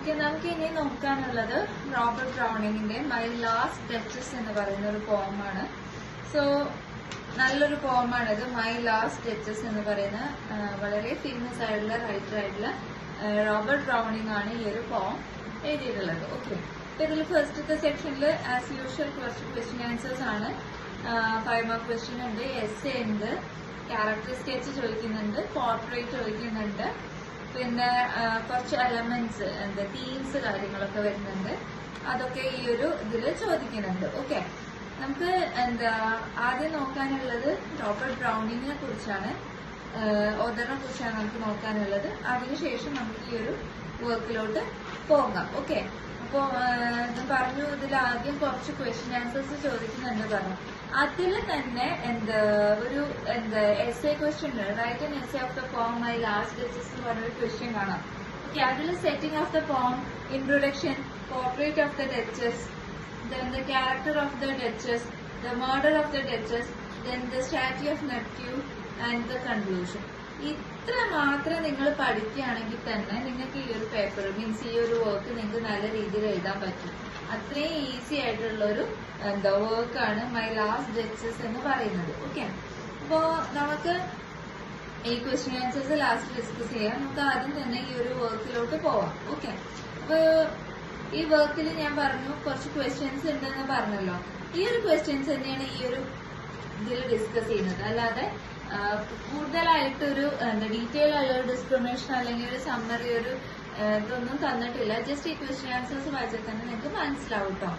Okay, നമുക്ക് ഇനി നോക്കാനുള്ളത് Robert ബ്രൗണിങ്ങിന്റെ my last duchess എന്ന് പറയുന്ന ഒരു പോമാണ്. സോ നല്ലൊരു പോമാണിത്. മൈ ലാസ്റ്റ് ഡച്ചസ് എന്ന് പറയുന്ന വളരെ ഫേമസ് ആയിട്ടുള്ള റൈറ്റർ ആയിട്ടുള്ള റോബർട്ട് ബ്രൗണിംഗ് ആണ് ഈ ഒരു പോം എഴുതിയിട്ടുള്ളത്. ഓക്കെ, ഇതിൽ ഫസ്റ്റത്തെ സെക്ഷനിൽ ആസ് യൂഷ്വൽ കുറച്ച് ക്വസ്റ്റ്യൻ ആൻസേഴ്സ് ആണ്. 5 മാർക്ക് ക്വസ്റ്റ്യൻ ഉണ്ട്, എസ്സേ ഉണ്ട്, ക്യാരക്ടർ സ്കെച്ച് ചോദിക്കുന്നുണ്ട്, പോർട്രേറ്റ് ചോദിക്കുന്നുണ്ട്, പിന്നെ കുറച്ച് എലമെന്റ്സ് തീംസ് കാര്യങ്ങളൊക്കെ വരുന്നുണ്ട്. അതൊക്കെ ഈ ഒരു ഇതില് ചോദിക്കുന്നുണ്ട്. ഓക്കെ, നമുക്ക് ആദ്യം നോക്കാനുള്ളത് റോബർട്ട് ബ്രൗണിങ്ങിനെ കുറിച്ചാണ്, ഓഥറിനെ കുറിച്ചാണ് നമുക്ക് നോക്കാനുള്ളത്. അതിനുശേഷം നമുക്ക് ഈ ഒരു വർക്കിലോട്ട് പോകാം. ഓക്കെ, അപ്പോ ഞാൻ പറഞ്ഞു ഇതിൽ ആദ്യം കുറച്ച് ക്വസ്റ്റ്യൻ ആൻസേഴ്സ് ചോദിക്കുന്നുണ്ട് പറഞ്ഞു. അതിൽ തന്നെ ഒരു എസ്സേ ക്വസ്റ്റ്യൻ ഉണ്ട്. Write an essay of the poem my last duchess എന്ന് പറഞ്ഞൊരു ക്വസ്റ്റ്യൻ കാണാം. ഓക്കെ, അതിൽ setting of the poem, introduction, portrait of the duchess, then the character of the duchess, the murder of the duchess, then the statue of Neptune and the conclusion. ഇത്ര മാത്രം നിങ്ങൾ പഠിക്കുകയാണെങ്കിൽ തന്നെ നിങ്ങൾക്ക് ഈ ഒരു പേപ്പർ മീൻസ് ഈ ഒരു വർക്ക് നിങ്ങൾക്ക് നല്ല രീതിയിൽ എഴുതാൻ പറ്റും. അത്രയും ഈസി ആയിട്ടുള്ള ഒരു വർക്കാണ് മൈ ലാസ്റ്റ് ഡച്ചസ് എന്ന് പറയുന്നത്. ഓക്കെ, അപ്പോ നമുക്ക് ഈ ക്വസ്റ്റ്യൻ ആൻസേഴ്സ് ലാസ്റ്റ് ഡിസ്കസ് ചെയ്യാം. നമുക്ക് ആദ്യം തന്നെ ഈ ഒരു വർക്കിലോട്ട് പോവാം. ഓക്കെ, അപ്പൊ ഈ വർക്കിൽ ഞാൻ പറഞ്ഞു കുറച്ച് ക്വസ്റ്റ്യൻസ് ഉണ്ടെന്ന് പറഞ്ഞല്ലോ. ഈ ഒരു ക്വസ്റ്റ്യൻസ് തന്നെയാണ് ഈ ഒരു ഇതിൽ ഡിസ്കസ് ചെയ്യുന്നത്. അല്ലാതെ കൂടുതലായിട്ടൊരു ഡീറ്റെയിൽ ആയുള്ള ഒരു ഡിസ്ക്രിമിനേഷൻ അല്ലെങ്കിൽ ഒരു സമ്മറി ഒരു ഇതൊന്നും തന്നിട്ടില്ല. ജസ്റ്റ് ഈ ക്വസ്റ്റ്യൻ ആൻസേഴ്സ് വായിച്ചാൽ തന്നെ നിങ്ങൾക്ക് മനസ്സിലാവും കേട്ടോ.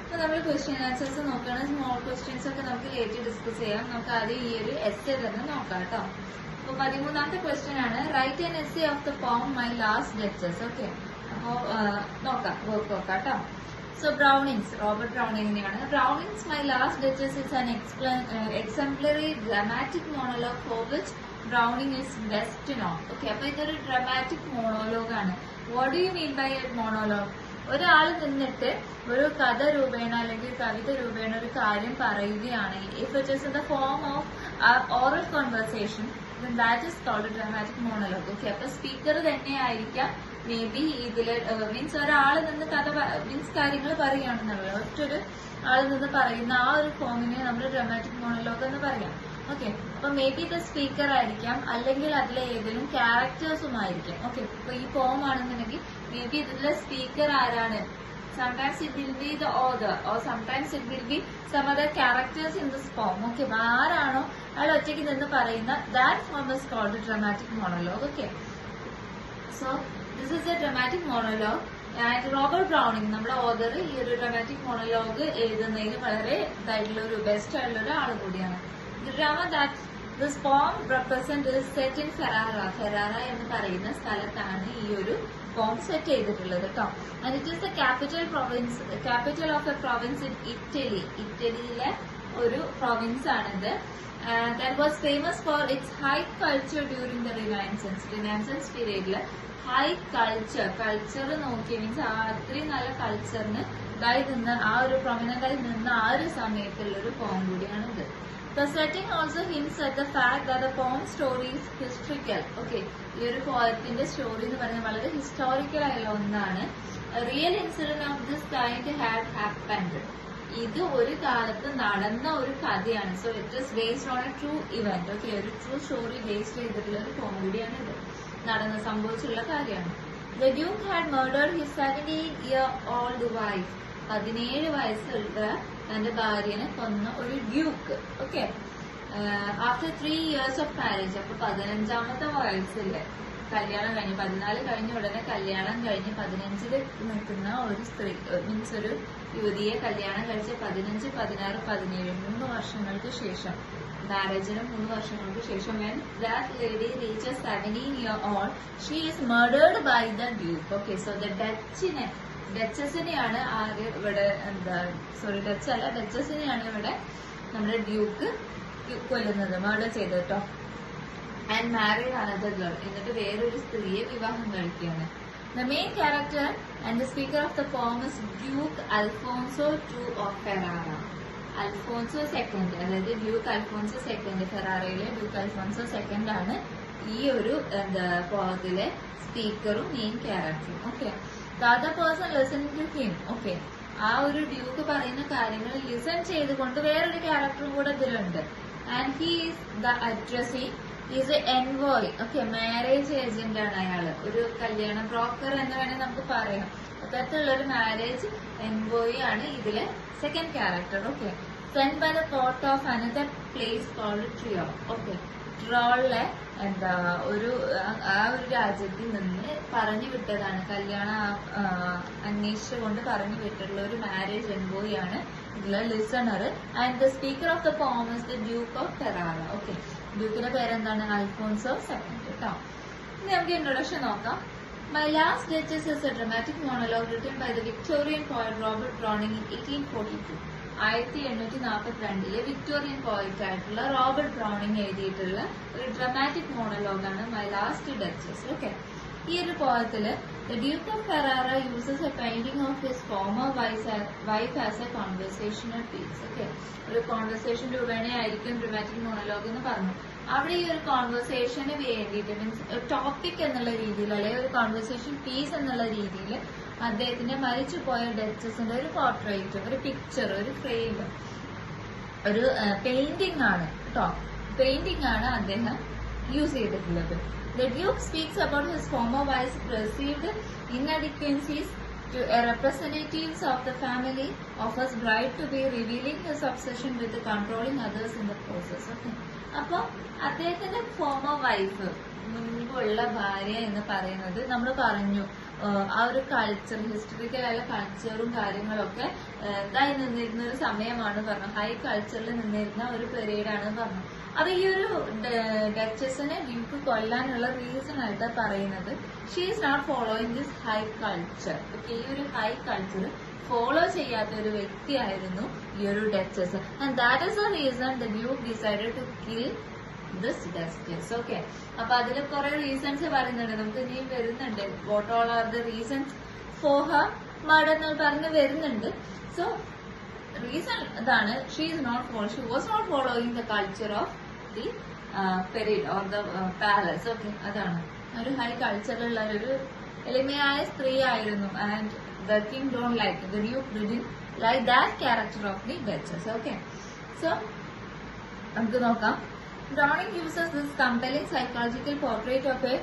അപ്പൊ നമ്മൾ ക്വസ്റ്റ്യൻ ആൻസേഴ്സ് നോക്കുകയാണ്. സ്മോൾ ക്വസ്റ്റ്യൻസ് ഒക്കെ നമുക്ക് ലേറ്റ് ഡിസ്കസ് ചെയ്യാം. നമുക്ക് ആദ്യം ഈ ഒരു എസ്സേ തന്നെ നോക്കാം കേട്ടോ. അപ്പൊ 13ാമത്തെ ക്വസ്റ്റ്യൻ ആണ് write an essay of the poem my last Duchess. Okay, അപ്പോ നോക്കാം, വർക്ക് നോക്കാം കേട്ടോ. സോ റോബർട്ട് ബ്രൗണിങ്ങിനെയാണ്. Browning's My last Duchess is an exemplary dramatic monologue for which Browning is best known. Okay, അപ്പൊ ഇതൊരു ഡ്രാമാറ്റിക് മോണോലോഗ് ആണ്. What do you mean by a monologue? ഒരാൾ നിന്നിട്ട് ഒരു കഥ രൂപേണ അല്ലെങ്കിൽ കവിത രൂപേണ ഒരു കാര്യം പറയുകയാണെങ്കിൽ if it is in the form of oral conversation then that is called a dramatic monologue. Okay, അപ്പൊ സ്പീക്കർ തന്നെ ആയിരിക്കാം മേ ബി ഇതില് മീൻസ് ഒരാള് നിന്ന് കഥ മീൻസ് കാര്യങ്ങൾ പറയുകയാണെന്നുള്ളത് ഒറ്റൊരു ആള് നിന്ന് പറയുന്ന ആ ഒരു ഫോമിനെ നമ്മൾ ഡ്രാമാറ്റിക് മോണോലോഗ് എന്ന് പറയാം. ഓക്കെ, അപ്പൊ മേ ബി ഇത് സ്പീക്കർ ആയിരിക്കാം അല്ലെങ്കിൽ അതിലെ ഏതെങ്കിലും ക്യാരക്ടേഴ്സും ആയിരിക്കാം. ഓക്കെ, അപ്പൊ ഈ ഫോം ആണെന്നുണ്ടെങ്കിൽ മേ ബി ഇതിലെ സ്പീക്കർ ആരാണ്? Sometimes it will be the author or sometimes it will be some other characters in this form. Okay, ആരാണോ അയാൾ ഒറ്റയ്ക്ക് നിന്ന് പറയുന്ന that form is called a dramatic monologue. Okay, so this is a dramatic monologue and Robert Browning നമ്മുടെ author ഈ ഒരു dramatic monologue എഴുതുന്നതിന് വളരെ ഇതായിട്ടുള്ള ഒരു ബെസ്റ്റ് ആയിട്ടുള്ള ഒരു ആൾ കൂടിയാണ്. The drama that this poem represent is set in Ferrara എന്ന് പറയുന്ന സ്ഥലത്താണ് ഈ ഒരു ഫോം സെറ്റ് ചെയ്തിട്ടുള്ളത് കേട്ടോ. And it is the capital of a province in ഇറ്റലിയിലെ ഒരു പ്രൊവിൻസ് ആണിത്. That was famous for its high culture during the renaissance പീരീഡില് ഹൈ കൾച്ചർ നോക്കി മീൻസ് അത്രയും നല്ല കൾച്ചറിന് ഇതായി നിന്ന് ആ ഒരു പ്രൊമിനന്റ് ആയി നിന്ന ആ ഒരു സമയത്തുള്ള ഒരു ഫോം കൂടിയാണിത്. The setting also hints at the fact that the poem story is historical. Okay, ഈ ഒരു പോയത്തിന്റെ സ്റ്റോറി എന്ന് പറയുന്നത് വളരെ ഹിസ്റ്റോറിക്കൽ ആയുള്ള ഒന്നാണ്. Real incident of this kind had happened. ഇത് ഒരു കാലത്ത് നടന്ന ഒരു കഥയാണ്. So it is based on A true event. Okay, ഒരു ട്രൂ സ്റ്റോറി ബേസ്ഡ് ചെയ്തിട്ടുള്ള ഒരു കോമഡിയാണ് ഇത്. സംഭവിച്ചുള്ള കാര്യമാണ്. The Duke had murdered his 17-year-old wife. 17 വയസ്സുള്ള തന്റെ ഭാര്യനെ കൊന്ന ഒരു Duke. Okay, after 3 years of marriage. അപ്പൊ 15ാമത്തെ വയസ്സില് കല്യാണം കഴിഞ്ഞ് 14 കഴിഞ്ഞ ഉടനെ കല്യാണം കഴിഞ്ഞ് 15 നിൽക്കുന്ന ഒരു സ്ത്രീ മീൻസ് ഒരു യുവതിയെ കല്യാണം കഴിച്ച് 15, 16, 17 3 വർഷങ്ങൾക്ക് ശേഷം മാരേജിന് 3 വർഷങ്ങൾക്ക് ശേഷം when that lady reaches 17-year-old she is murdered by the duke. Okay, so the ഡച്ചസിനെയാണ് ആര് ഇവിടെ ഡച്ചസിനെയാണ് ഇവിടെ നമ്മുടെ ഡ്യൂക്ക് കൊല്ലുന്നത്, മർഡർ ചെയ്തത് കേട്ടോ. ആൻഡ് മാരീഡ് അനദർ ഗേൾ, എന്നിട്ട് വേറൊരു സ്ത്രീയെ വിവാഹം കഴിക്കുകയാണ്. The main character and the speaker of the poem is Duke Alfonso II of Ferrara. Alfonso second, അതായത് ഡ്യൂക്ക് അൽഫോൺസോ സെക്കൻഡ്, ഫെറാറയിലെ ഡ്യൂക്ക് അൽഫോൺസോ സെക്കൻഡ് ആണ് ഈ ഒരു പോയത്തിലെ സ്പീക്കറും മെയിൻ ക്യാരക്ടറും. Okay, the other person listening to him. Okay, ആ ഒരു ഡ്യൂക്ക് പറയുന്ന കാര്യങ്ങൾ ലിസൺ ചെയ്തുകൊണ്ട് വേറൊരു ക്യാരക്ടറും കൂടെ ഇതിലുണ്ട്. And he is the addressing, is A envoy. Okay, marriage agent ആണ് അയാള്, ഒരു കല്യാണ ബ്രോക്കർ എന്ന് വേണമെങ്കിൽ നമുക്ക് പറയാം. അത്തരത്തിലുള്ള ഒരു മാരേജ് എൻവോയ് ആണ് ഇതിലെ second character. Okay, send by the court of another place called Tyrol. Okay, ട്രോളിലെ എന്താ ആ ഒരു രാജ്യത്തിൽ നിന്ന് പറഞ്ഞു വിട്ടതാണ്, കല്യാണം അന്വേഷിച്ചുകൊണ്ട് പറഞ്ഞു വിട്ടിട്ടുള്ള ഒരു മാരേജ് എൻവോയ് ആണ് ഇതിലെ listener. And the speaker of the poem is the duke of Ferrara. Okay, ഡ്യൂക്കിന്റെ പേരെന്താണ്? അൽഫോൺസോ സെക്കൻഡ് കേട്ടോ. ഇനി നമുക്ക് ഇൻട്രൊഡക്ഷൻ നോക്കാം. My Last Duchess is a dramatic monologue written by the Victorian poet Robert Browning in 1842. 1842 Victorian poet ആയിട്ടുള്ള Robert Browning എഴുതിയിട്ടുള്ള ഒരു dramatic മോണലോഗാണ് മൈ ലാസ്റ്റ് ഡച്ചസ്. ഓക്കെ, ഈ ഒരു പോയത്തില് The Duke of Ferrara uses a painting of his former wife as a conversational piece. Okay, ഒരു conversation രൂപേണ ആയിരിക്കും ഡ്രമാറ്റിക് മോണലോഗ് എന്ന് പറഞ്ഞു. അവിടെ ഈ ഒരു കോൺവെർസേഷന് വേണ്ടിയിട്ട് മീൻസ് ടോപ്പിക് എന്നുള്ള രീതിയിൽ അല്ലെങ്കിൽ ഒരു കോൺവെർസേഷൻ പീസ് എന്നുള്ള രീതിയിൽ അദ്ദേഹത്തിന്റെ മരിച്ചുപോയ ഡച്ചസിന്റെ ഒരു പോർട്രേറ്റ്, ഒരു പിക്ചർ, ഒരു ഫ്രെയിം, ഒരു പെയിന്റിംഗ് ആണ് കേട്ടോ. പെയിന്റിംഗ് ആണ് അദ്ദേഹം യൂസ് ചെയ്തിട്ടുള്ളത്. The Duke speaks about his former wife's perceived inadequacies to a representatives of the family, offers bride to be, revealing his obsession with controlling others in the process. Okay, അപ്പൊ അദ്ദേഹത്തിന്റെ former wife, മുൻപുള്ള ഭാര്യ എന്ന് പറയുന്നത് നമ്മൾ പറഞ്ഞു ആ ഒരു കൾച്ചർ, ഹിസ്റ്ററിക്കലായ കൾച്ചറും കാര്യങ്ങളൊക്കെ ഇതായി നിന്നിരുന്ന ഒരു സമയമാണ് പറഞ്ഞു. ഹൈ കൾച്ചറിൽ നിന്നിരുന്ന ഒരു പീരീഡാണ് പറഞ്ഞു. അപ്പൊ ഈ ഒരു ഡച്ചസിനെ ഡ്യൂക്ക് കൊല്ലാനുള്ള റീസൺ ആയിട്ട് പറയുന്നത് she is not following this high culture. Okay, ഈ ഒരു ഹൈ കൾച്ചർ ഫോളോ ചെയ്യാത്ത ഒരു വ്യക്തിയായിരുന്നു ഈ ഒരു duchess. And that is the reason the duke decided to kill this duchess. Okay, അപ്പൊ അതിൽ കുറെ റീസൺസ് പറയുന്നുണ്ട്, നമുക്ക് ഇനിയും വരുന്നുണ്ട്. What all are the reasons for her murder എന്ന് പറഞ്ഞ് വരുന്നുണ്ട്. സോ റീസൺ ഇതാണ്, she was not following the culture of the period or the palace. Okay, അതാണ് ഒരു ഹൈ കൾച്ചറിലുള്ള ഒരു എളിമയായ സ്ത്രീ ആയിരുന്നു. And the king don't like, the duke didn't like that character of the duchess. Okay, so നമുക്ക് നോക്കാം. Browning uses this compelling psychological portrait of a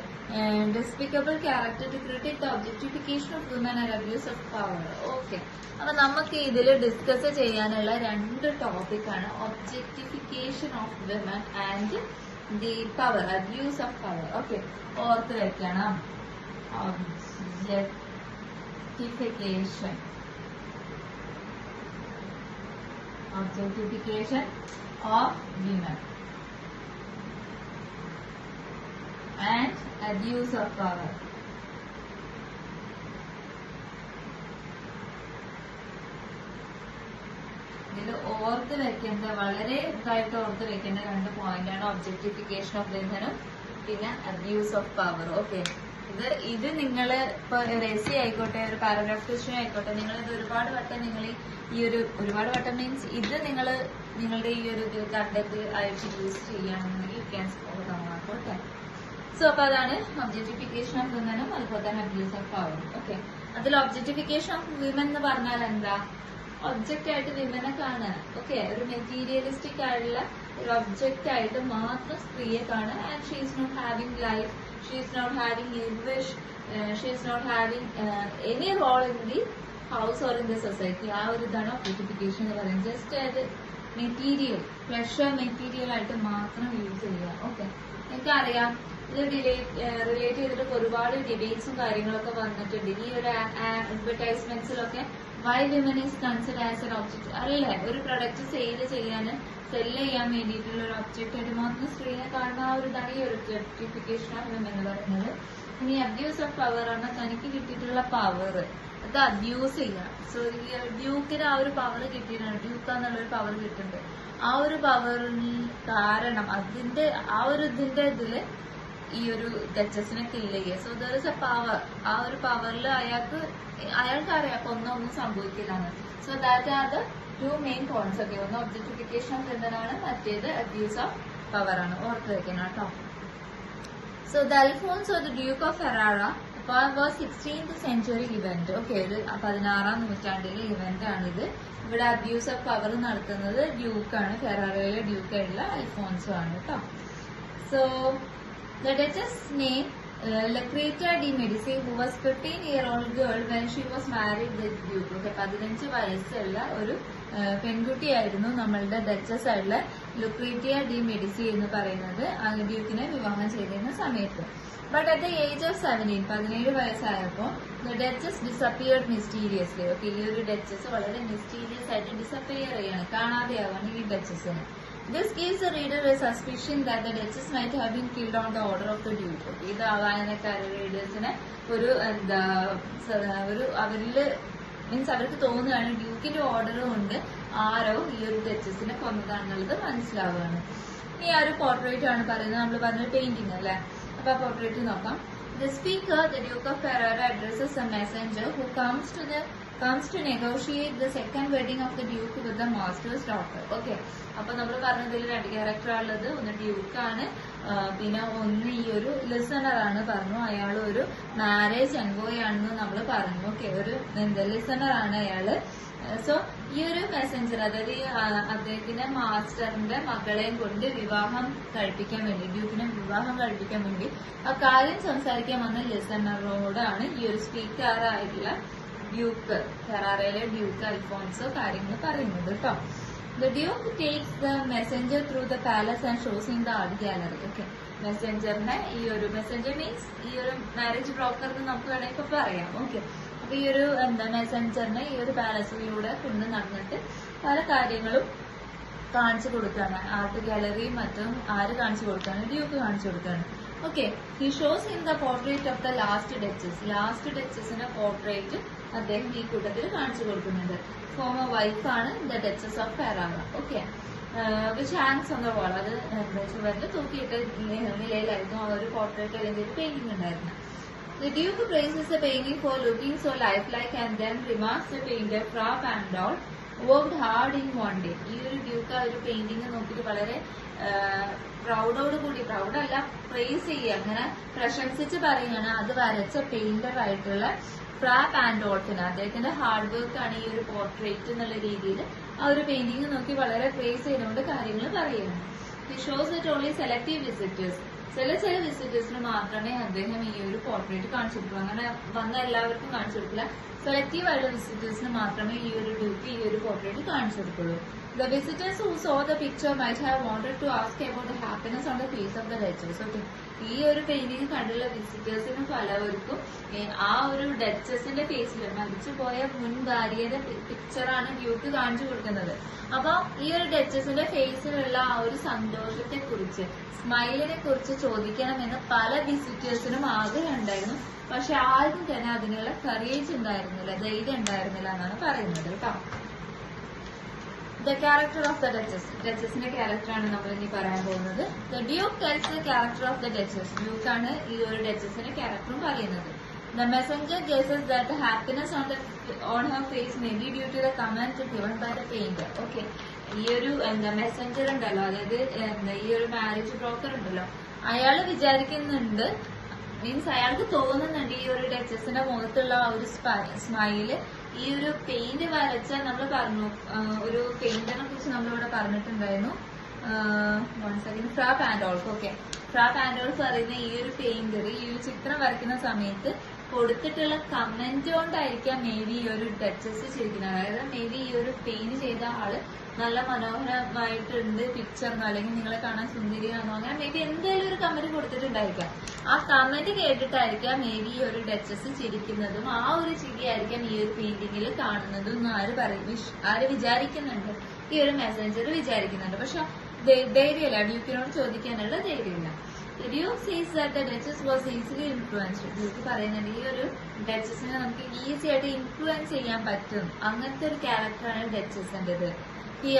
despicable character to critique the objectification of women and abuse of power. Okay, അപ്പൊ നമുക്ക് ഇതിൽ discuss ചെയ്യാനുള്ള രണ്ട് ടോപ്പിക്കാണ് objectification of women and the power, abuse of power. Okay, ഓർത്ത് വെക്കണം. Objectification of women and abuse of power. ഇതിൽ ഓർത്ത് വെക്കേണ്ട, വളരെ ഇതായിട്ട് ഓർത്ത് വെക്കേണ്ട രണ്ട് പോയിന്റ് ആണ് ഒബ്ജക്ടിഫിക്കേഷൻ ഓഫ് വിമനും പിന്നെ അബ്യൂസ് ഓഫ് പവർ. ഓക്കെ, ഇത് നിങ്ങൾ ഇപ്പൊ റെസി ആയിക്കോട്ടെ, ഒരു പാരഗ്രാഫ് ക്വസ്റ്റ്യൻ ആയിക്കോട്ടെ, നിങ്ങൾ ഇത് ഒരുപാട് വട്ടം നിങ്ങൾ ഈ ഒരു ഒരുപാട് വട്ടം മീൻസ് ഇത് നിങ്ങൾ നിങ്ങളുടെ ഈ ഒരു ഇത് കണ്ടന്റ് ആയിട്ട് യൂസ് ചെയ്യുകയാണെന്നുണ്ടെങ്കിൽ you can score mark. Okay, so അപ്പൊ അതാണ് ഒബ്ജക്ടിഫിക്കേഷൻ ഓഫ് വിമനും അതുപോലെ തന്നെ അബ്യൂസ് ഓഫ് പവറും. ഓക്കെ, അതിൽ ഒബ്ജക്ടിഫിക്കേഷൻ ഓഫ് വിമൻ എന്ന് പറഞ്ഞാൽ എന്താ? ഒബ്ജക്റ്റ് ആയിട്ട് വിമനെ കാണുക. ഓക്കെ, ഒരു മെറ്റീരിയലിസ്റ്റിക് ആയിട്ടുള്ള ഒരു ഒബ്ജക്റ്റ് ആയിട്ട് മാത്രം സ്ത്രീയെ കാണുക. And she is not having life, she is not having in wish, she is not having any role in the house or in the society. ആ ഒരു ഇതാണ് ഒബ്ജക്ടിഫിക്കേഷൻ എന്ന് പറയുന്നത്. ജസ്റ്റ് അത് മെറ്റീരിയൽ, ഫ്ലഷർ മെറ്റീരിയൽ ആയിട്ട് മാത്രം യൂസ് ചെയ്യുക. ഓക്കെ, എനിക്കറിയാം ഇത് റിലേറ്റ് ചെയ്തിട്ട് ഒരുപാട് ഡിബേറ്റ്സും കാര്യങ്ങളൊക്കെ വന്നിട്ടുണ്ട്. ഈ ഒരു അഡ്വർടൈസ്മെന്റ്സിലൊക്കെ why women is consider as an object അല്ലേ, ഒരു പ്രൊഡക്റ്റ് സെല്ല് ചെയ്യാൻ വേണ്ടിയിട്ടുള്ള ഒരു ഒബ്ജക്റ്റ് ആയിട്ട് മാത്രം സ്ത്രീനെ കാണുന്ന ആ ഒരു ഇതാണ് ഈ ഒരു ഒബ്ജക്ടിഫിക്കേഷൻ ഓഫ് വിമൻ എന്ന് പറയുന്നത്. ഇനി അബ്യൂസ് ഓഫ് പവർ ആണ്, തനിക്ക് കിട്ടിയിട്ടുള്ള പവർ അത് അബ്യൂസ് ചെയ്യാം. സോ ഈ ഡ്യൂക്കിന് ആ ഒരു പവർ കിട്ടിയിട്ടുണ്ട്, ഡ്യൂക്ക് എന്നുള്ളൊരു പവർ കിട്ടുന്നുണ്ട്. ആ ഒരു പവറിന് കാരണം അതിന്റെ ആ ഒരു ഇതില് ഈ ഒരു ഡച്ചസിനെ കില്ല് ചെയ്യുക. So there is a power. ആ ഒരു പവറിൽ അയാൾക്കറിയാം ഒന്നും സംഭവിക്കില്ലാന്ന്. So that are the two main points. ഒക്കെ ഒന്ന് ഒബ്ജക്ടിഫിക്കേഷൻ ഓഫ് എന്താണ്, മറ്റേത് അബ്യൂസ് ഓഫ് പവർ ആണ്. ഓർത്ത് വെക്കണം കേട്ടോ. So the Alfonso the duke of Ferrara was 16th century event. Okay, ഒരു 16-ാം നൂറ്റാണ്ടിലെ ഇവന്റ് ആണിത്. ഇവിടെ അബ്യൂസ് ഓഫ് പവർ നടത്തുന്നത് ഡ്യൂക്കാണ്, ഫെറാറയിലെ ഡ്യൂക്ക് ആയിട്ടുള്ള അൽഫോൺസോ ആണ് കേട്ടോ. So the Duchess name Lucretia de Medici, who was 15-year-old girl when she was married with Duke. Okay, 15 വയസ്സുള്ള ഒരു പെൺകുട്ടിയായിരുന്നു നമ്മളുടെ ഡച്ചസ് ആയിട്ടുള്ള ലുക്രീറ്റിയ ഡി മെഡിസി എന്ന് പറയുന്നത് ഡ്യൂക്കിനെ വിവാഹം ചെയ്തിരുന്ന സമയത്ത്. But at the age of 17 വയസ്സായപ്പോൾ the duchess disappeared mysteriously. Okay, ഈ ഒരു ഡച്ചസ് വളരെ മിസ്റ്റീരിയസ് ആയിട്ട് ഡിസപ്പിയർ ചെയ്യാണ്, കാണാതെയാവാണ് ഈ ഡച്ചസിന്. This gives the reader a suspicion that the Duchess might have been killed on the order of the Duke. Okay, ഇത് വായനക്കാരുടെ റീഡേഴ്സിന് ഒരു അവരില് മീൻസ് അവർക്ക് തോന്നുകയാണ് ഡ്യൂക്കിന്റെ ഓർഡർ കൊണ്ട് ആരോ ഈ ഒരു ഡച്ചസിനെ കൊന്നതാണെന്നുള്ളത് മനസ്സിലാവുകയാണ്. ഇനി ആ ഒരു പോർട്രേറ്റ് ആണ് പറയുന്നത്, നമ്മൾ പറഞ്ഞ പെയിന്റിംഗ് അല്ലെ. അപ്പൊ ആ പോർട്രേറ്റ് നോക്കാം. The speaker, the Duke of Ferrara, addresses a messenger who comes to negotiate the second wedding of the Duke with the master's daughter. Okay, അപ്പൊ നമ്മൾ പറഞ്ഞതിൽ 2 ക്യാരക്ടറാണുള്ളത്. ഒന്ന് ഡ്യൂക്ക് ആണ്, പിന്നെ ഒന്ന് ഈ ഒരു ലിസണർ ആണ് പറഞ്ഞു. അയാൾ ഒരു മാരേജ് എൻവോയ് ആണെന്ന് നമ്മൾ പറഞ്ഞു. ഓക്കെ, ഒരു ലിസണർ ആണ് അയാള്. സോ ഈ ഒരു മെസ്സഞ്ചർ, അതായത് അദ്ദേഹത്തിന്റെ മാസ്റ്ററിന്റെ മകളെയും കൊണ്ട് വിവാഹം കഴിപ്പിക്കാൻ വേണ്ടി, ഡ്യൂക്കിനെ വിവാഹം കഴിപ്പിക്കാൻ വേണ്ടി ആ കാര്യം സംസാരിക്കാൻ വന്ന ലിസണറോടാണ് ഈ ഒരു സ്പീക്കറായിട്ടുള്ള ഡ്യൂക്ക്, ഫെറാറയിലെ ഡ്യൂക്ക് അൽഫോൺസോ കാര്യങ്ങൾ പറയുന്നത് കേട്ടോ. The Duke takes the messenger through the palace and shows him the art gallery. Okay, മെസ്സഞ്ചറിനെ മെസ്സഞ്ചർ മീൻസ് ഈ ഒരു മാരേജ് ബ്രോക്കർ എന്ന് നമുക്ക് വേണമെങ്കിൽ പറയാം. ഓക്കെ, അപ്പൊ ഈ ഒരു മെസ്സഞ്ചറിനെ ഈ ഒരു പാലസിലൂടെ കൊണ്ട് നടന്നിട്ട് പല കാര്യങ്ങളും കാണിച്ചു കൊടുക്കുകയാണ്. ആർട്ട് ഗാലറിയും മറ്റും ആര് കാണിച്ചു കൊടുക്കുകയാണ്? ഡ്യൂക്ക് കാണിച്ചു കൊടുക്കുകയാണ്. Okay, he shows in the portrait of the last ഡച്ചസിന്റെ പോർട്രേറ്റ് അദ്ദേഹം ഈ കൂട്ടത്തിൽ കാണിച്ചു കൊടുക്കുന്നുണ്ട്. ഫോമർ വൈഫാണ് the duchess of Ferrara. Okay, which hangs on the wall. അത് ചുവരിൽ തൂക്കിയിട്ട നിലയിലായിരുന്നു ആ ഒരു പോർട്രേറ്റ് അല്ലെങ്കിൽ ഒരു പെയിന്റിംഗ് ഉണ്ടായിരുന്നു. The Duke praises the painting for looking so lifelike and then remarks the painter Fra Pandolf worked hard in one day. ഈ ഒരു ഡ്യൂക്ക് ആ ഒരു പെയിന്റിംഗ് നോക്കിയിട്ട് വളരെ പ്രൗഡോടുകൂടി, പ്രൗഡല്ല പ്രൈസ് ചെയ്യുക, അങ്ങനെ പ്രശംസിച്ച് പറയുകയാണ് അത് വരച്ച പെയിന്റർ ആയിട്ടുള്ള ഫ്രാ പാൻഡോൾഫിന്. അദ്ദേഹത്തിന്റെ ഹാർഡ് വർക്ക് ആണ് ഈ ഒരു പോർട്രേറ്റ് എന്നുള്ള രീതിയിൽ ആ ഒരു പെയിന്റിംഗ് നോക്കി വളരെ പ്രൈസ് ചെയ്തുകൊണ്ട് കാര്യങ്ങൾ പറയുകയാണ്. He shows that only selective visitors, ചില വിസിറ്റേഴ്സിന് മാത്രമേ അദ്ദേഹം ഈ ഒരു പോർട്രേറ്റ് കാണിച്ചു കൊടുക്കൂ. അങ്ങനെ വന്ന എല്ലാവർക്കും കാണിച്ചു കൊടുക്കില്ല. സെലക്റ്റീവ് ആയിട്ടുള്ള വിസിറ്റേഴ്സിന് മാത്രമേ ഈ ഒരു ഡ്യൂക്ക് ഈ ഒരു പോർട്രേറ്റ് കാണിച്ചു കൊടുക്കുള്ളൂ. The visitors who saw the picture might have wanted to ask about the happiness on the face of the Duchess. Okay, ഈ ഒരു പെയിന്റിംഗ് കണ്ടുള്ള വിസിറ്റേഴ്സിന് പലവർക്കും ആ ഒരു ഡച്ചസിന്റെ ഫേസിൽ മരിച്ചു പോയ മുൻ ഭാര്യയുടെ പിക്ചറാണ് ഡ്യൂക്ക് കാണിച്ചു കൊടുക്കുന്നത്. അപ്പൊ ഈ ഒരു ഡച്ചസിന്റെ ഫേസിലുള്ള ആ ഒരു സന്തോഷത്തെ കുറിച്ച്, സ്മൈലിനെ കുറിച്ച് ചോദിക്കണമെന്ന് പല വിസിറ്റേഴ്സിനും ആഗ്രഹം ഉണ്ടായിരുന്നു. പക്ഷെ ആർക്കും തന്നെ അതിനുള്ള കറേജ് ഉണ്ടായിരുന്നില്ല, ധൈര്യം ഉണ്ടായിരുന്നില്ല എന്നാണ് പറയുന്നത് കേട്ടോ. The character of the Duchess. ഡച്ചസിന്റെ ക്യാരക്ടറാണ് നമ്മൾ ഇനി പറയാൻ പോകുന്നത്. The Duke tells the character of the Duchess. Duke ആണ് ഈ ഒരു ഡച്ചസിന്റെ ക്യാരക്ടറും പറയുന്നത്. The messenger guesses that the happiness on her face may be due to the comment given by the painter. Okay, ഈ ഒരു മെസ്സഞ്ചർ ഉണ്ടല്ലോ, അതായത് ഈ ഒരു മാരേജ് ബ്രോക്കർ ഉണ്ടല്ലോ, അയാള് വിചാരിക്കുന്നുണ്ട്, മീൻസ് അയാൾക്ക് തോന്നുന്നുണ്ട് ഈ ഒരു ഡച്ചസിന്റെ മുഖത്തുള്ള ആ ഒരു സ്മൈല് ഈ ഒരു പെയിന്റ് വരച്ച, നമ്മൾ പറഞ്ഞു ഒരു പെയിന്റിനെ കുറിച്ച് നമ്മളിവിടെ പറഞ്ഞിട്ടുണ്ടായിരുന്നു, ഫ്രാ പാൻഡോൾഫ്. ഓക്കെ, ഫ്രാ പാൻഡോൾഫ് പറയുന്ന ഈ ഒരു പെയിന്റർ ഈ ഒരു ചിത്രം വരയ്ക്കുന്ന സമയത്ത് കൊടുത്തിട്ടുള്ള കമന്റ് കൊണ്ടായിരിക്കാം മേ ബി ഈ ഒരു ഡച്ചസ് ചെയ്തിരിക്കുന്നത്. അതായത് മേ ബി ഈ ഒരു പെയിന്റ് ചെയ്ത ആള് നല്ല മനോഹരമായിട്ടുണ്ട് പിക്ചറിനോ, അല്ലെങ്കിൽ നിങ്ങളെ കാണാൻ സുന്ദരിയാണോ, അങ്ങനെ മേ ബി എന്തായാലും ഒരു കമന്റ് കൊടുത്തിട്ടുണ്ടായിരിക്കാം. ആ കമന്റ് കേട്ടിട്ടായിരിക്കാം മേ ബി ഈ ഒരു ഡച്ചസ് ചിരിക്കുന്നതും ആ ഒരു ചിരിയായിരിക്കാം ഈ ഒരു പെയിന്റിങ്ങിൽ കാണുന്നതും എന്ന് ആര് വിചാരിക്കുന്നുണ്ട്, ഈ ഒരു മെസ്സഞ്ചർ വിചാരിക്കുന്നുണ്ട്. പക്ഷെ ധൈര്യമില്ല, ഡ്യൂക്കിനോട് ചോദിക്കാനുള്ള ധൈര്യമില്ല. Duke says that the Duchess was easily influenced. Duke പറയുന്നുണ്ട് ഈ ഒരു ഡച്ചസിനെ നമുക്ക് ഈസി ആയിട്ട് ഇൻഫ്ലുവൻസ് ചെയ്യാൻ പറ്റും, അങ്ങനത്തെ ഒരു ക്യാരക്ടറാണ് ഡച്ചസിന്റേത്. He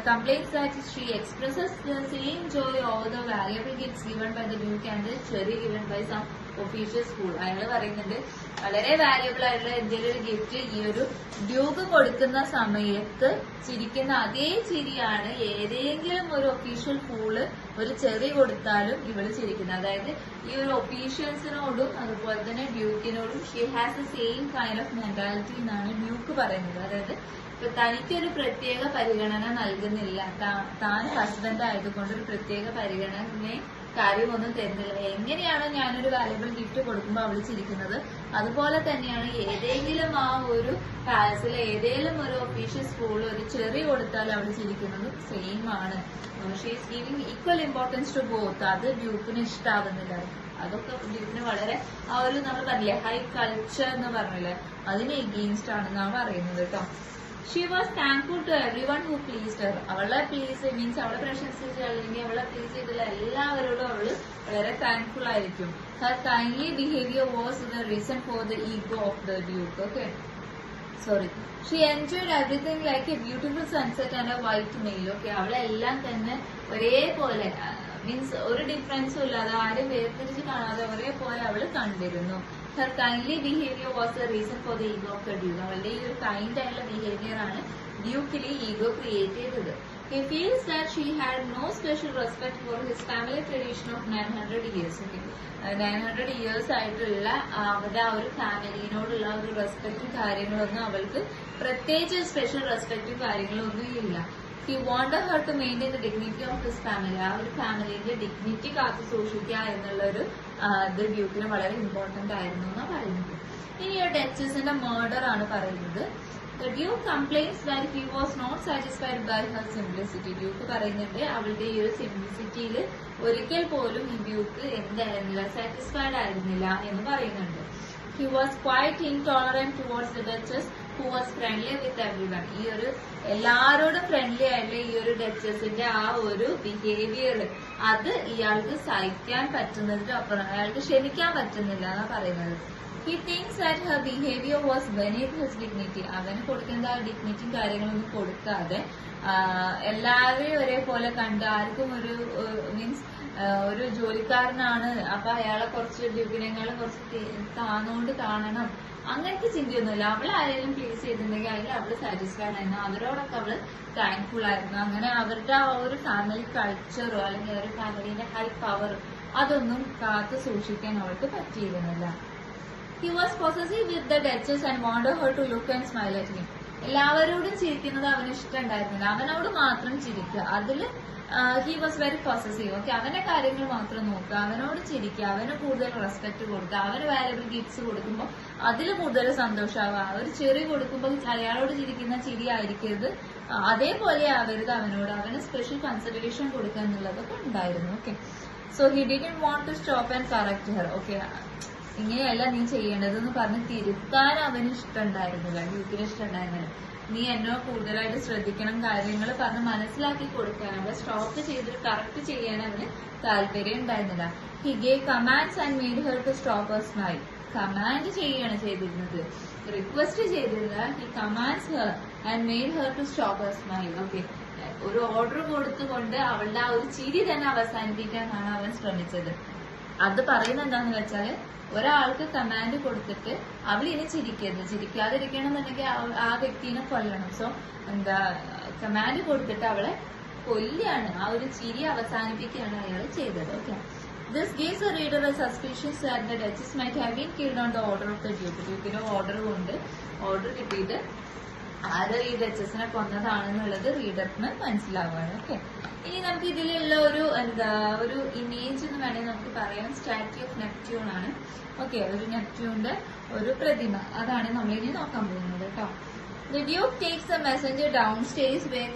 complains that she expresses the same joy over the valuable gifts given by the Duke and the cherry given by some official school. അയാൾ പറയുന്നുണ്ട് വളരെ വാല്യുബിൾ ആയിട്ടുള്ള എന്തെങ്കിലും ഒരു ഗിഫ്റ്റ് ഈ ഒരു ഡ്യൂക്ക് കൊടുക്കുന്ന സമയത്ത് ചിരിക്കുന്ന അതേ ചിരിയാണ് ഏതെങ്കിലും ഒരു ഒഫീഷ്യൽ സ്കൂള് ഒരു ചെറി കൊടുത്താലും ഇവള് ചിരിക്കുന്നത്. അതായത് ഈ ഒരു ഒഫീഷ്യൽസിനോടും അതുപോലെ തന്നെ ഡ്യൂക്കിനോടും she has a same kind of mentality എന്നാണ് ഡ്യൂക്ക് പറയുന്നത്. അതായത് ഇപ്പൊ തനിക്കൊരു പ്രത്യേക പരിഗണന നൽകുന്നില്ല, താൻ ഹസ്ബൻഡ് ആയതുകൊണ്ട് ഒരു പ്രത്യേക പരിഗണന കാര്യമൊന്നും തരുന്നില്ല. എങ്ങനെയാണോ ഞാനൊരു വാല്യുബിൾ ഗിഫ്റ്റ് കൊടുക്കുമ്പോൾ അവള് ചിരിക്കുന്നത്, അതുപോലെ തന്നെയാണ് ഏതെങ്കിലും ആ ഒരു പാലസിലെ ഏതെങ്കിലും ഒരു ഒഫീഷ്യൽ സ്കൂളിൽ ഒരു ചെറി കൊടുത്താൽ അവള് ചിരിക്കുന്നത് സെയിം ആണ്. She is giving equal importance to both. അത് ഡ്യൂക്കിന് ഇഷ്ടാവുന്നില്ല. അതൊക്കെ ഡ്യൂക്കിന് വളരെ ആ ഒരു നമ്മൾ പറഞ്ഞില്ലേ ഹൈ കൾച്ചർ എന്ന് പറഞ്ഞില്ലേ അതിന് എഗെയിൻസ്റ്റ് ആണെന്നാണ് പറയുന്നത് കേട്ടോ. She was thankful to everyone who pleased her. അവളെ പ്ലീസ് മീൻസ് അവളെ പ്രശംസിച്ച അല്ലെങ്കിൽ അവളെ പ്ലീസ് ചെയ്തുള്ള എല്ലാവരോടും അവള് വളരെ താങ്ക്ഫുൾ ആയിരിക്കും. Her kindly behaviour was the reason for the ego of the duke. Okay, sorry. She enjoyed everything like a beautiful sunset and a white male. Okay, അവളെല്ലാം തന്നെ ഒരേപോലെ മീൻസ് ഒരു ഡിഫറൻസും ഇല്ലാതെ ആരും വേർതിരിച്ച് കാണാതെ ഒരേപോലെ അവള് കണ്ടിരുന്നു. Har kindly behaviour was the reason for the ego of the Duke. അവളുടെ ഈ ഒരു കൈൻഡ് ആയിട്ടുള്ള ബിഹേവിയർ ആണ് ഡ്യൂക്കില് ഈഗോ ക്രിയേറ്റ് ചെയ്തത്. He feels that she had no special respect for his family tradition of 900 years. Okay, 900 years ആയിട്ടുള്ള അവരുടെ ആ ഒരു ഫാമിലിനോടുള്ള ഒരു റെസ്പെക്റ്റും കാര്യങ്ങളൊന്നും അവൾക്ക് പ്രത്യേകിച്ച് സ്പെഷ്യൽ റെസ്പെക്റ്റും കാര്യങ്ങളൊന്നും ഇല്ല. He wanted her to maintain the dignity of his family. ആ ഒരു ഫാമിലിന്റെ ഡിഗ്നിറ്റി കാത്തു സൂക്ഷിക്കുക എന്നുള്ളൊരു ഇത് ഡ്യൂക്കിന് വളരെ ഇമ്പോർട്ടന്റ് ആയിരുന്നു എന്നാണ് പറയുന്നത്. ഇനി ഒരു ഡച്ചസിന്റെ മർഡർ ആണ് പറയുന്നത്. The Duke complains that he was not satisfied by her simplicity. Duke പറയുന്നുണ്ട് അവളുടെ ഈ ഒരു സിംപ്ലിസിറ്റിയിൽ ഒരിക്കൽ പോലും ഈ ഡ്യൂക്ക് എന്തായിരുന്നില്ല, സാറ്റിസ്ഫൈഡ് ആയിരുന്നില്ല എന്ന് പറയുന്നുണ്ട്. He was quite intolerant towards the Duchess, who was friendly with everyone. ഈ ഒരു എല്ലാരോടും ഫ്രണ്ട്ലി ആയിട്ടുള്ള ഈ ഒരു ഡച്ചസിന്റെ ആ ഒരു ബിഹേവിയർ അത് ഇയാൾക്ക് സഹിക്കാൻ പറ്റുന്നതിന്റെ അപ്പുറം അയാൾക്ക് ക്ഷമിക്കാൻ പറ്റുന്നില്ല എന്നാണ് പറയുന്നത്. He thinks that her behavior was beneath his dignity. അവന് കൊടുക്കേണ്ട ആ ഡിഗ്നിറ്റിയും കാര്യങ്ങളൊന്നും കൊടുക്കാതെ എല്ലാവരെയും ഒരേപോലെ കണ്ട് ആർക്കും ഒരു മീൻസ് ഒരു ജോലിക്കാരനാണ് അപ്പൊ അയാളെ കുറച്ച് ഡ്യൂക്കിനേക്കാളും കുറച്ച് താന്നുകൊണ്ട് കാണണം അങ്ങനത്തെ ചിന്തയൊന്നുമില്ല. അവൾ ആരെങ്കിലും പ്ലീസ് ചെയ്തിട്ടുണ്ടെങ്കിൽ അതിൽ അവള് സാറ്റിസ്ഫൈഡ് ആയിരുന്നു, അവരോടൊക്കെ അവള് താങ്ക്ഫുൾ ആയിരുന്നു. അങ്ങനെ അവരുടെ ആ ഒരു ഫാമിലി കൾച്ചറോ അല്ലെങ്കിൽ ഒരു ഫാമിലിന്റെ ഹൈ പവർ അതൊന്നും കാത്തു സൂക്ഷിക്കാൻ അവൾക്ക് പറ്റിയിരുന്നില്ല. He was possessive with the Duchess and wanted her to look and smile at him. എല്ലാവരോടും ചിരിക്കുന്നത് അവന് ഇഷ്ടമുണ്ടായിരുന്നില്ല, അവനോട് മാത്രം ചിരിക്കുക. അതില് he was very possessive. Okay, അവന്റെ കാര്യങ്ങൾ മാത്രം നോക്കുക, അവനോട് ചിരിക്കുക, അവന് കൂടുതൽ റെസ്പെക്ട് കൊടുക്കുക, അവന് വാല്യബിൾ ഗിഫ്റ്റ്സ് കൊടുക്കുമ്പോൾ അതിൽ കൂടുതൽ സന്തോഷമാവുക. ഒരു ചെറി കൊടുക്കുമ്പോൾ അയാളോട് ചിരിക്കുന്ന ചിരി ആയിരിക്കരുത്, അതേപോലെ ആവരുത് അവനോട്, അവന് സ്പെഷ്യൽ കൺസിഡറേഷൻ കൊടുക്കുക എന്നുള്ളതൊക്കെ ഉണ്ടായിരുന്നു. Okay, so he didn't want to stop and correct her. Okay, ഇങ്ങനെയല്ല നീ ചെയ്യേണ്ടതെന്ന് പറഞ്ഞ് തിരുത്താൻ അവന് ഇഷ്ടമുണ്ടായിരുന്നില്ല, ഡ്യൂക്കിന് ഇഷ്ടമുണ്ടായിരുന്നില്ല. നീ എന്നോ കൂടുതലായിട്ട് ശ്രദ്ധിക്കണം, കാര്യങ്ങൾ പറഞ്ഞ് മനസ്സിലാക്കി കൊടുക്കാൻ, അവളെ സ്റ്റോപ്പ് ചെയ്തിട്ട് കറക്റ്റ് ചെയ്യാൻ അവന് താല്പര്യം ഉണ്ടായിരുന്നില്ല. He gave commands and made her to stop her smile. Command ചെയ്യാണ് ചെയ്തിരുന്നത്, റിക്വസ്റ്റ് ചെയ്തിരുന്നില്ല. He commands her and made her to stop her smile. Okay, ഒരു ഓർഡർ കൊടുത്തുകൊണ്ട് അവളുടെ ആ ഒരു ചിരി തന്നെ അവസാനിപ്പിക്കാനാണ് അവൻ ശ്രമിച്ചത്. അത് പറയുന്നത് എന്താണെന്ന് വെച്ചാല് ഒരാൾക്ക് കമാൻഡ് കൊടുത്തിട്ട് അവൾ ഇനി ചിരിക്കരുത്, ചിരിക്കാതിരിക്കണം എന്നുണ്ടെങ്കിൽ ആ വ്യക്തിനെ കൊല്ലണം. സോ എന്താ കമാൻഡ് കൊടുത്തിട്ട് അവളെ കൊല്ലാണ്, ആ ഒരു ചിരി അവസാനിപ്പിക്കുകയാണ് അയാൾ ചെയ്തത്. Okay, this gives a reader a suspicious that the duchess might have been killed on the order of the duke. ഡ്യൂക്കിന്റെ ഓർഡർ കിട്ടിയിട്ട് ആര് ഈ ഡച്ചസിനെ കൊന്നതാണെന്നുള്ളത് റീഡറിന് മനസ്സിലാവുകയാണ്. ഓക്കെ, ഇനി നമുക്ക് ഇതിലുള്ള ഒരു ഇമേജ് എന്ന് വേണമെങ്കിൽ നമുക്ക് പറയാം. സ്റ്റാച്യു ഓഫ് നെപ്റ്റ്യൂൺ ആണ്. ഓക്കെ, ഒരു നെപ്റ്റ്യൂണിന്റെ ഒരു പ്രതിമ, അതാണ് നമ്മളിനി നോക്കാൻ പോകുന്നത് കേട്ടോ. The Duke takes the messenger downstairs where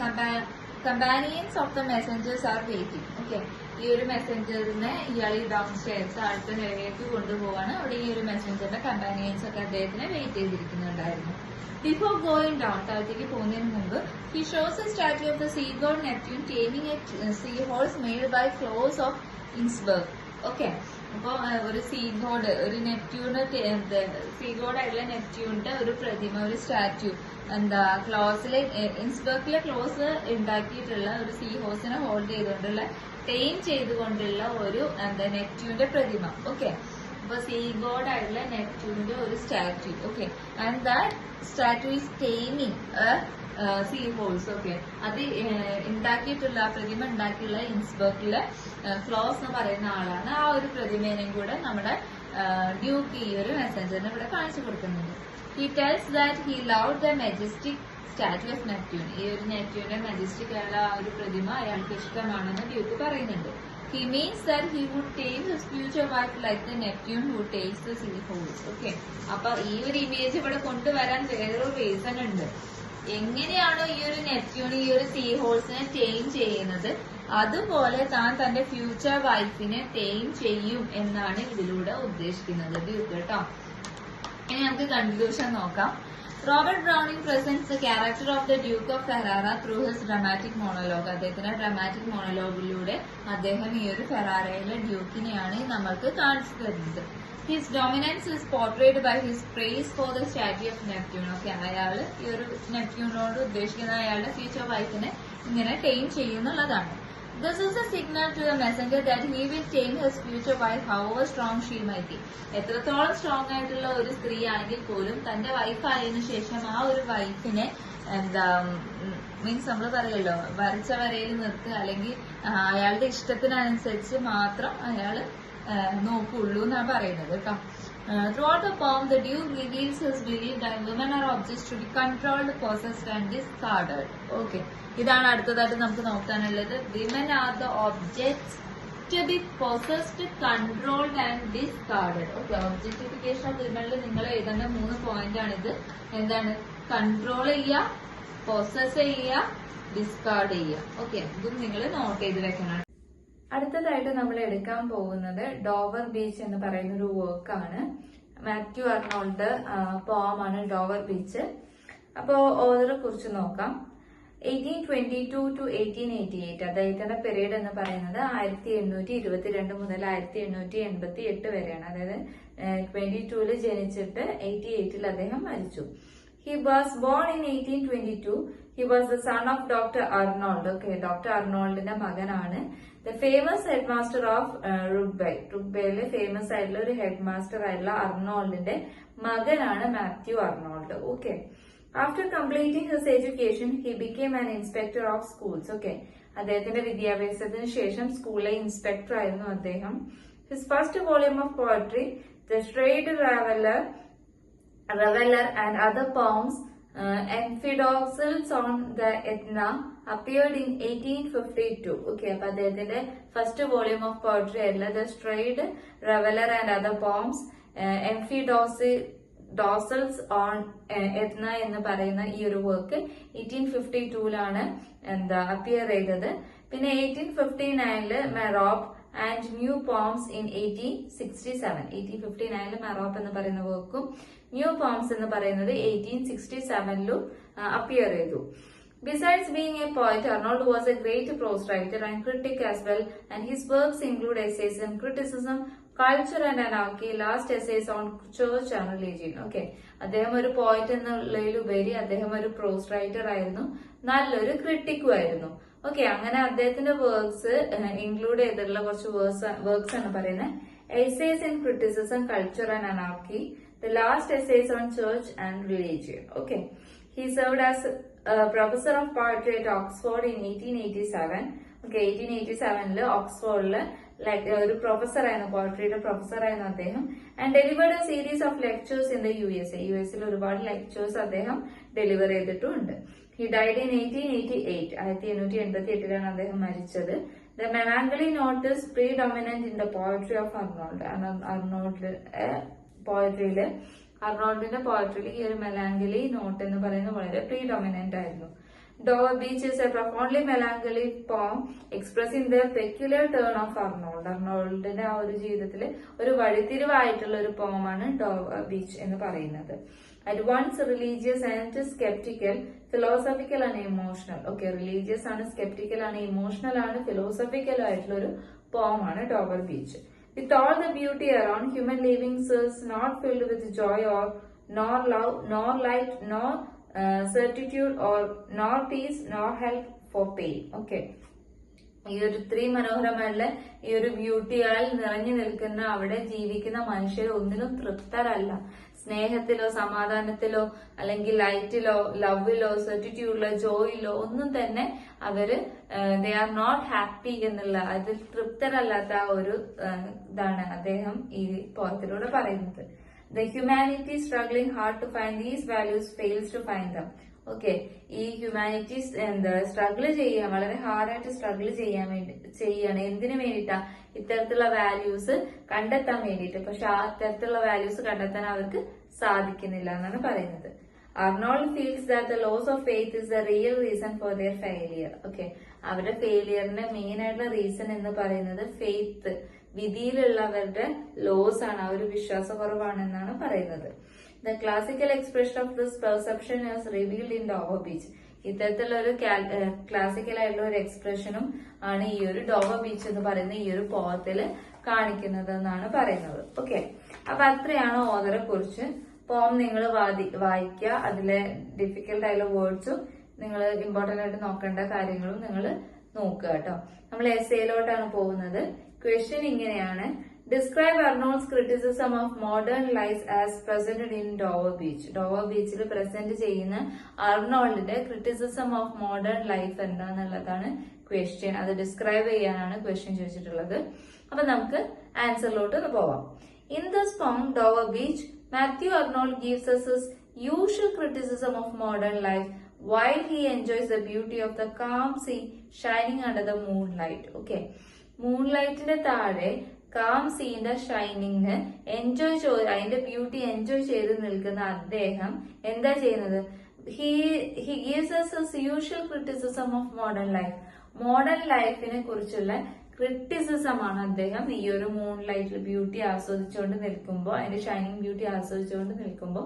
companions of the messengers are waiting. Okay, ഈ ഒരു മെസ്സഞ്ചറിനെ ഇയാൾ ഈ ഡൗൺ സ്റ്റെയർസ് അടുത്ത നിലയിലേക്ക് കൊണ്ടുപോവാണ്. അവിടെ ഈ ഒരു മെസ്സഞ്ചറിന്റെ കമ്പാനിയൻസ് ഒക്കെ അദ്ദേഹത്തിനെ വെയിറ്റ് ചെയ്തിരിക്കുന്നുണ്ടായിരുന്നു. Before going down, താഴത്തേക്ക് പോകുന്നതിന് മുമ്പ് he shows a statue of the sea god Neptune taming a seahorse made by claws of Innsbruck. Okay, അപ്പൊ ഒരു സീ ഗോഡ്, ഒരു നെപ്റ്റ്യൂണ്, സീ ഗോഡ് ആയിട്ടുള്ള നെപ്റ്റ്യൂണിന്റെ ഒരു പ്രതിമ, ഒരു സ്റ്റാച്യു ക്ലോസിലെ ഇൻസ്ബർക്കിലെ ക്ലോസ് ഉണ്ടാക്കിയിട്ടുള്ള ഒരു സീ ഹോഴ്സിനെ ഹോൾഡ് ചെയ്തുകൊണ്ടുള്ള ടെയിം ചെയ്തുകൊണ്ടുള്ള ഒരു നെപ്റ്റ്യൂണിന്റെ പ്രതിമ. ഓക്കെ, അപ്പൊ സീ ഗോഡ് ആയിട്ടുള്ള നെപ്റ്റ്യൂണിന്റെ ഒരു statue. Okay, and that statue is taming sea horse. Okay, അത് ഉണ്ടാക്കിയിട്ടുള്ള ആ പ്രതിമ ഉണ്ടാക്കിയുള്ള ഇൻസ്ബർഗിലെ ഫ്ലോസ് എന്ന് പറയുന്ന ആളാണ്. ആ ഒരു പ്രതിമേനെയും കൂടെ നമ്മുടെ ഡ്യൂക്ക് ഈ ഒരു മെസ്സഞ്ചറിന് ഇവിടെ കാണിച്ചു കൊടുക്കുന്നുണ്ട്. He tells that he love the majestic statue of Neptune. ഈ ഒരു നെപ്റ്റ്യൂണിന്റെ മെജസ്റ്റിക് ആയുള്ള ആ ഒരു പ്രതിമ അയാൾക്ക് ഇഷ്ടമാണെന്ന് ഡ്യൂക്ക് പറയുന്നുണ്ട്. He means that he would tame his future wife like the Neptune who takes the sea holes. Okay, അപ്പൊ ഈ ഒരു ഇമേജ് ഇവിടെ കൊണ്ടുവരാൻ വേറൊരു റീസൺ ഉണ്ട്. എങ്ങനെയാണോ ഈ ഒരു നെപ്റ്റ്യൂൺ ഈ ഒരു സീ ഹോൾസിനെ ടൈം ചെയ്യുന്നത്, അതുപോലെ താൻ തന്റെ ഫ്യൂച്ചർ വൈഫിനെ ടൈം ചെയ്യും എന്നാണ് ഇതിലൂടെ ഉദ്ദേശിക്കുന്നത് ഡ്യൂക്ക് കേട്ടോ. ഇനി നമുക്ക് കൺക്ലൂഷൻ നോക്കാം. Robert Browning presents the character of the Duke of Ferrara through his dramatic monologue. അദ്ദേഹത്തിന്റെ ഡ്രാമാറ്റിക് മോണോലോഗിലൂടെ അദ്ദേഹം ഈ ഒരു ഫെറാറയിലെ ഡ്യൂക്കിനെയാണ് നമ്മൾക്ക് കാണിച്ചു തരുന്നത്. His dominance is portrayed by his praise for the statue of Neptune. Okay, അയാള് ഈ ഒരു നെപ്റ്റ്യൂണിനോട് ഉദ്ദേശിക്കുന്ന അയാളുടെ ഫ്യൂച്ചർ വൈഫിനെ ഇങ്ങനെ time ചെയ്യുന്നുള്ളതാണ്. This is a signal to the messenger that he will tame his future wife however strong she might be. എത്രത്തോളം strong ആയിട്ടുള്ള ഒരു സ്ത്രീ ആണെങ്കിൽ പോലും തന്റെ വൈഫ് ആയതിനു ശേഷം ആ ഒരു വൈഫിനെ മീൻസ് നമ്മൾ പറയല്ലോ വരച്ച വരയിൽ നിർത്തുക, അല്ലെങ്കിൽ അയാളുടെ ഇഷ്ടത്തിനനുസരിച്ച് മാത്രം അയാള് നോക്കുള്ളൂ എന്നാണ് പറയുന്നത് കേട്ടോ. Throughout the poem, the Duke reveals his belief that women are objects to be controlled, possessed and discarded. Okay, ഇതാണ് അടുത്തതായിട്ട് നമുക്ക് നോക്കാനുള്ളത്. Women are the objects to be possessed, controlled and discarded. Okay, objectification of women നിങ്ങൾ എഴുതേണ്ട 3 point ആണിത്. എന്താണ്? Control ചെയ്യുക, possess ചെയ്യുക, discard ചെയ്യുക. ഓക്കെ, ഇതും നിങ്ങൾ നോട്ട് ചെയ്ത് വെക്കണം. അടുത്തതായിട്ട് നമ്മൾ എടുക്കാൻ പോകുന്നത് ഡോവർ ബീച്ച് എന്ന് പറയുന്ന ഒരു വർക്കാണ്. മാത്യു അർണോൾഡ് പോമാണ് ഡോവർ ബീച്ച്. അപ്പോ ഓതറെ കുറിച്ച് നോക്കാം. 1822 to 1888 അദ്ദേഹത്തിന്റെ പീരീഡ് എന്ന് പറയുന്നത് 1822 മുതൽ 1888 വരെയാണ്. അതായത് 22 ജനിച്ചിട്ട് 88 അദ്ദേഹം മരിച്ചു. He was born in 1822. He was the son of Dr. Arnold. Okay, Dr. Arnoldന്റെ മകനാണ്. The famous headmaster of Rugby. റുഗ്ബൈയിലെ ഫേമസ് ആയിട്ടുള്ള ഒരു ഹെഡ് മാസ്റ്റർ ആയിട്ടുള്ള അർണോൾഡിന്റെ മകനാണ് Matthew Arnold. Okay, after completing his education he became an inspector of schools. Okay, അദ്ദേഹത്തിന്റെ വിദ്യാഭ്യാസത്തിന് ശേഷം സ്കൂളിലെ ഇൻസ്പെക്ടർ ആയിരുന്നു അദ്ദേഹം. His first volume of poetry the strayed Reveller and other poems, Emphidoxils on the Etna, appeared in 1852. Okay, അപ്പൊ അദ്ദേഹത്തിന്റെ first volume of poetry ആയിട്ടുള്ള the strayed reveller and other poems, Empedocles on Etna എന്ന് പറയുന്ന ഈ ഒരു work 1852 appear ചെയ്തത്. പിന്നെ 1859 മെറോപ്പ് and new poems in 1867. 1859 മെറോപ്പ് എന്ന് പറയുന്ന വർക്കും ന്യൂ പോംസ് എന്ന് പറയുന്നത് 1867 അപ്പിയർ ചെയ്തു. Besides being a poet, Arnold was a great prose writer and critic as well, and his works include essays on criticism, culture and anarchy, last essays on church and religion. Okay, അദ്ദേഹം ഒരു പോയിറ്റ് എന്നുള്ളതിലുപരി അദ്ദേഹം ഒരു പ്രോസ് writer ആയിരുന്നു, നല്ലൊരു ക്രിട്ടിക്കും ആയിരുന്നു. Okay, അങ്ങനെ അദ്ദേഹത്തിന്റെ വർക്ക്സ് ഇൻക്ലൂഡ് ചെയ്തിട്ടുള്ള കുറച്ച് വർക്ക്സ് ആണ് പറയുന്നത്. Essays in criticism, culture and anarchy, the last essays on church and religion. Okay, he served as professor of poetry at Oxford in 1887. Okay, 1887 ഓക്സ്ഫോർഡില് ഒരു പ്രൊഫസർ ആയിരുന്നു, പോയട്രിയുടെ പ്രൊഫസർ ആയിരുന്നു അദ്ദേഹം. And delivered A series of lectures in the USA. US ഒരുപാട് lectures അദ്ദേഹം deliver ചെയ്തിട്ടുണ്ട്. He died in 1888. 1888 അദ്ദേഹം മരിച്ചത്. The melancholy note is predominant in the poetry of Arnold. അർണോൾഡിന്റെ പോയട്രിയിൽ ഈ ഒരു മെലാങ്കലി നോട്ട് എന്ന് പറയുന്നത് വളരെ പ്രീഡോമിനന്റ് ആയിരുന്നു. Dover Beach is a profoundly melancholic poem expressing the peculiar turn of Arnold. അർണോൾഡിന്റെ ആ ഒരു ജീവിതത്തിൽ ഒരു വഴിത്തിരിവായിട്ടുള്ള ഒരു പോമാണ് ഡോവർ ബീച്ച് എന്ന് പറയുന്നത്. At once religious and skeptical, philosophical and emotional. Okay, religious ആണ്, skeptical ആണ്, emotional ആണ്, philosophical ആയിട്ടുള്ള ഒരു പോമാണ് Dover Beach. With all the beauty around, human livings is not filled with joy or nor love, nor light, nor certitude, or nor peace, nor help for pain. Okay. ഈ ഒരു ഇത്രയും മനോഹരമായിട്ടുള്ള ഈ ഒരു ബ്യൂട്ടിയാൽ നിറഞ്ഞു നിൽക്കുന്ന അവിടെ ജീവിക്കുന്ന മനുഷ്യർ ഒന്നിനും തൃപ്തരല്ല. സ്നേഹത്തിലോ സമാധാനത്തിലോ അല്ലെങ്കിൽ ലൈറ്റിലോ ലവിലോ സെർട്ടിറ്റ്യൂഡിലോ ജോയിലോ ഒന്നും തന്നെ അവര് ദേ ആർ നോട്ട് ഹാപ്പി എന്നുള്ള അതിൽ തൃപ്തരല്ലാത്ത ആ ഒരു ഇതാണ് അദ്ദേഹം ഈ പോയത്തിലൂടെ പറയുന്നത്. The humanity struggling hard to find these values fails to find them. Okay, ഈ ഹ്യൂമാനിറ്റീസ് സ്ട്രഗിൾ ചെയ്യാൻ വളരെ ഹാർഡായിട്ട് സ്ട്രഗിൾ ചെയ്യാണ് എന്തിനു വേണ്ടിയിട്ടാ? ഇത്തരത്തിലുള്ള വാല്യൂസ് കണ്ടെത്താൻ വേണ്ടിയിട്ട്. പക്ഷെ ആ തരത്തിലുള്ള വാല്യൂസ് കണ്ടെത്താൻ അവർക്ക് സാധിക്കുന്നില്ല എന്നാണ് പറയുന്നത്. Arnold feels that the loss of faith is the real reason for their failure. Okay, അവരുടെ ഫെയിലിയറിന്റെ മെയിൻ ആയിട്ടുള്ള റീസൺ എന്ന് പറയുന്നത് ഫെയ്ത്ത്, വിധിയിലുള്ളവരുടെ ലോസ് ആണ്, ആ ഒരു വിശ്വാസക്കുറവാണെന്നാണ് പറയുന്നത്. The classical expression of this perception is revealed in Dover beach. ഇത്തരത്തിലുള്ള ഒരു ക്ലാസിക്കൽ ആയിട്ടുള്ള ഒരു എക്സ്പ്രഷനും ആണ് ഈ ഒരു ഡോവർ ബീച്ച് എന്ന് പറയുന്ന ഈ ഒരു പോയത്തില് കാണിക്കുന്നത് എന്നാണ് പറയുന്നത്. ഓക്കെ, അപ്പൊ അത്രയാണ് ഓതറെ കുറിച്ച്. പോം നിങ്ങൾ വായിക്കുക, അതിലെ ഡിഫിക്കൽട്ട് ആയിട്ടുള്ള വേർഡ്സും നിങ്ങൾ ഇമ്പോർട്ടന്റ് ആയിട്ട് നോക്കേണ്ട കാര്യങ്ങളും നിങ്ങൾ നോക്കുക കേട്ടോ. നമ്മൾ എസ്സേയിലോട്ടാണ് പോകുന്നത്. ക്വസ്റ്റ്യൻ ഇങ്ങനെയാണ്: Describe Arnold's criticism of modern life as presented in Dover Beach. Dover ബീച്ചിൽ പ്രസന്റ് ചെയ്യുന്ന അർണോൾഡിന്റെ ക്രിറ്റിസിസം ഓഫ് മോഡേൺ ലൈഫ് എന്താന്നുള്ളതാണ് ക്വസ്റ്റ്യൻ. അത് ഡിസ്ക്രൈബ് ചെയ്യാനാണ് ക്വസ്റ്റ്യൻ ചോദിച്ചിട്ടുള്ളത്. അപ്പൊ നമുക്ക് ആൻസറിലോട്ട് ഒന്ന് പോവാം. In this poem, Dover Beach, Matthew Arnold gives us his usual criticism of modern life while he enjoys the beauty of the calm sea shining under the moonlight. Okay, മൂൺലൈറ്റിന്റെ താഴെ calm സീന്റെ shining അതിന്റെ beauty enjoy ചെയ്ത് നിൽക്കുന്ന അദ്ദേഹം എന്താ ചെയ്യുന്നത്? He gives us his usual criticism of modern life. Modern ലൈഫിനെ കുറിച്ചുള്ള criticism ആണ് അദ്ദേഹം ഈ ഒരു മൂൺലൈറ്റിൽ ബ്യൂട്ടി ആസ്വദിച്ചുകൊണ്ട് നിൽക്കുമ്പോൾ, അതിന്റെ ഷൈനിങ് ബ്യൂട്ടി ആസ്വദിച്ചുകൊണ്ട് നിൽക്കുമ്പോൾ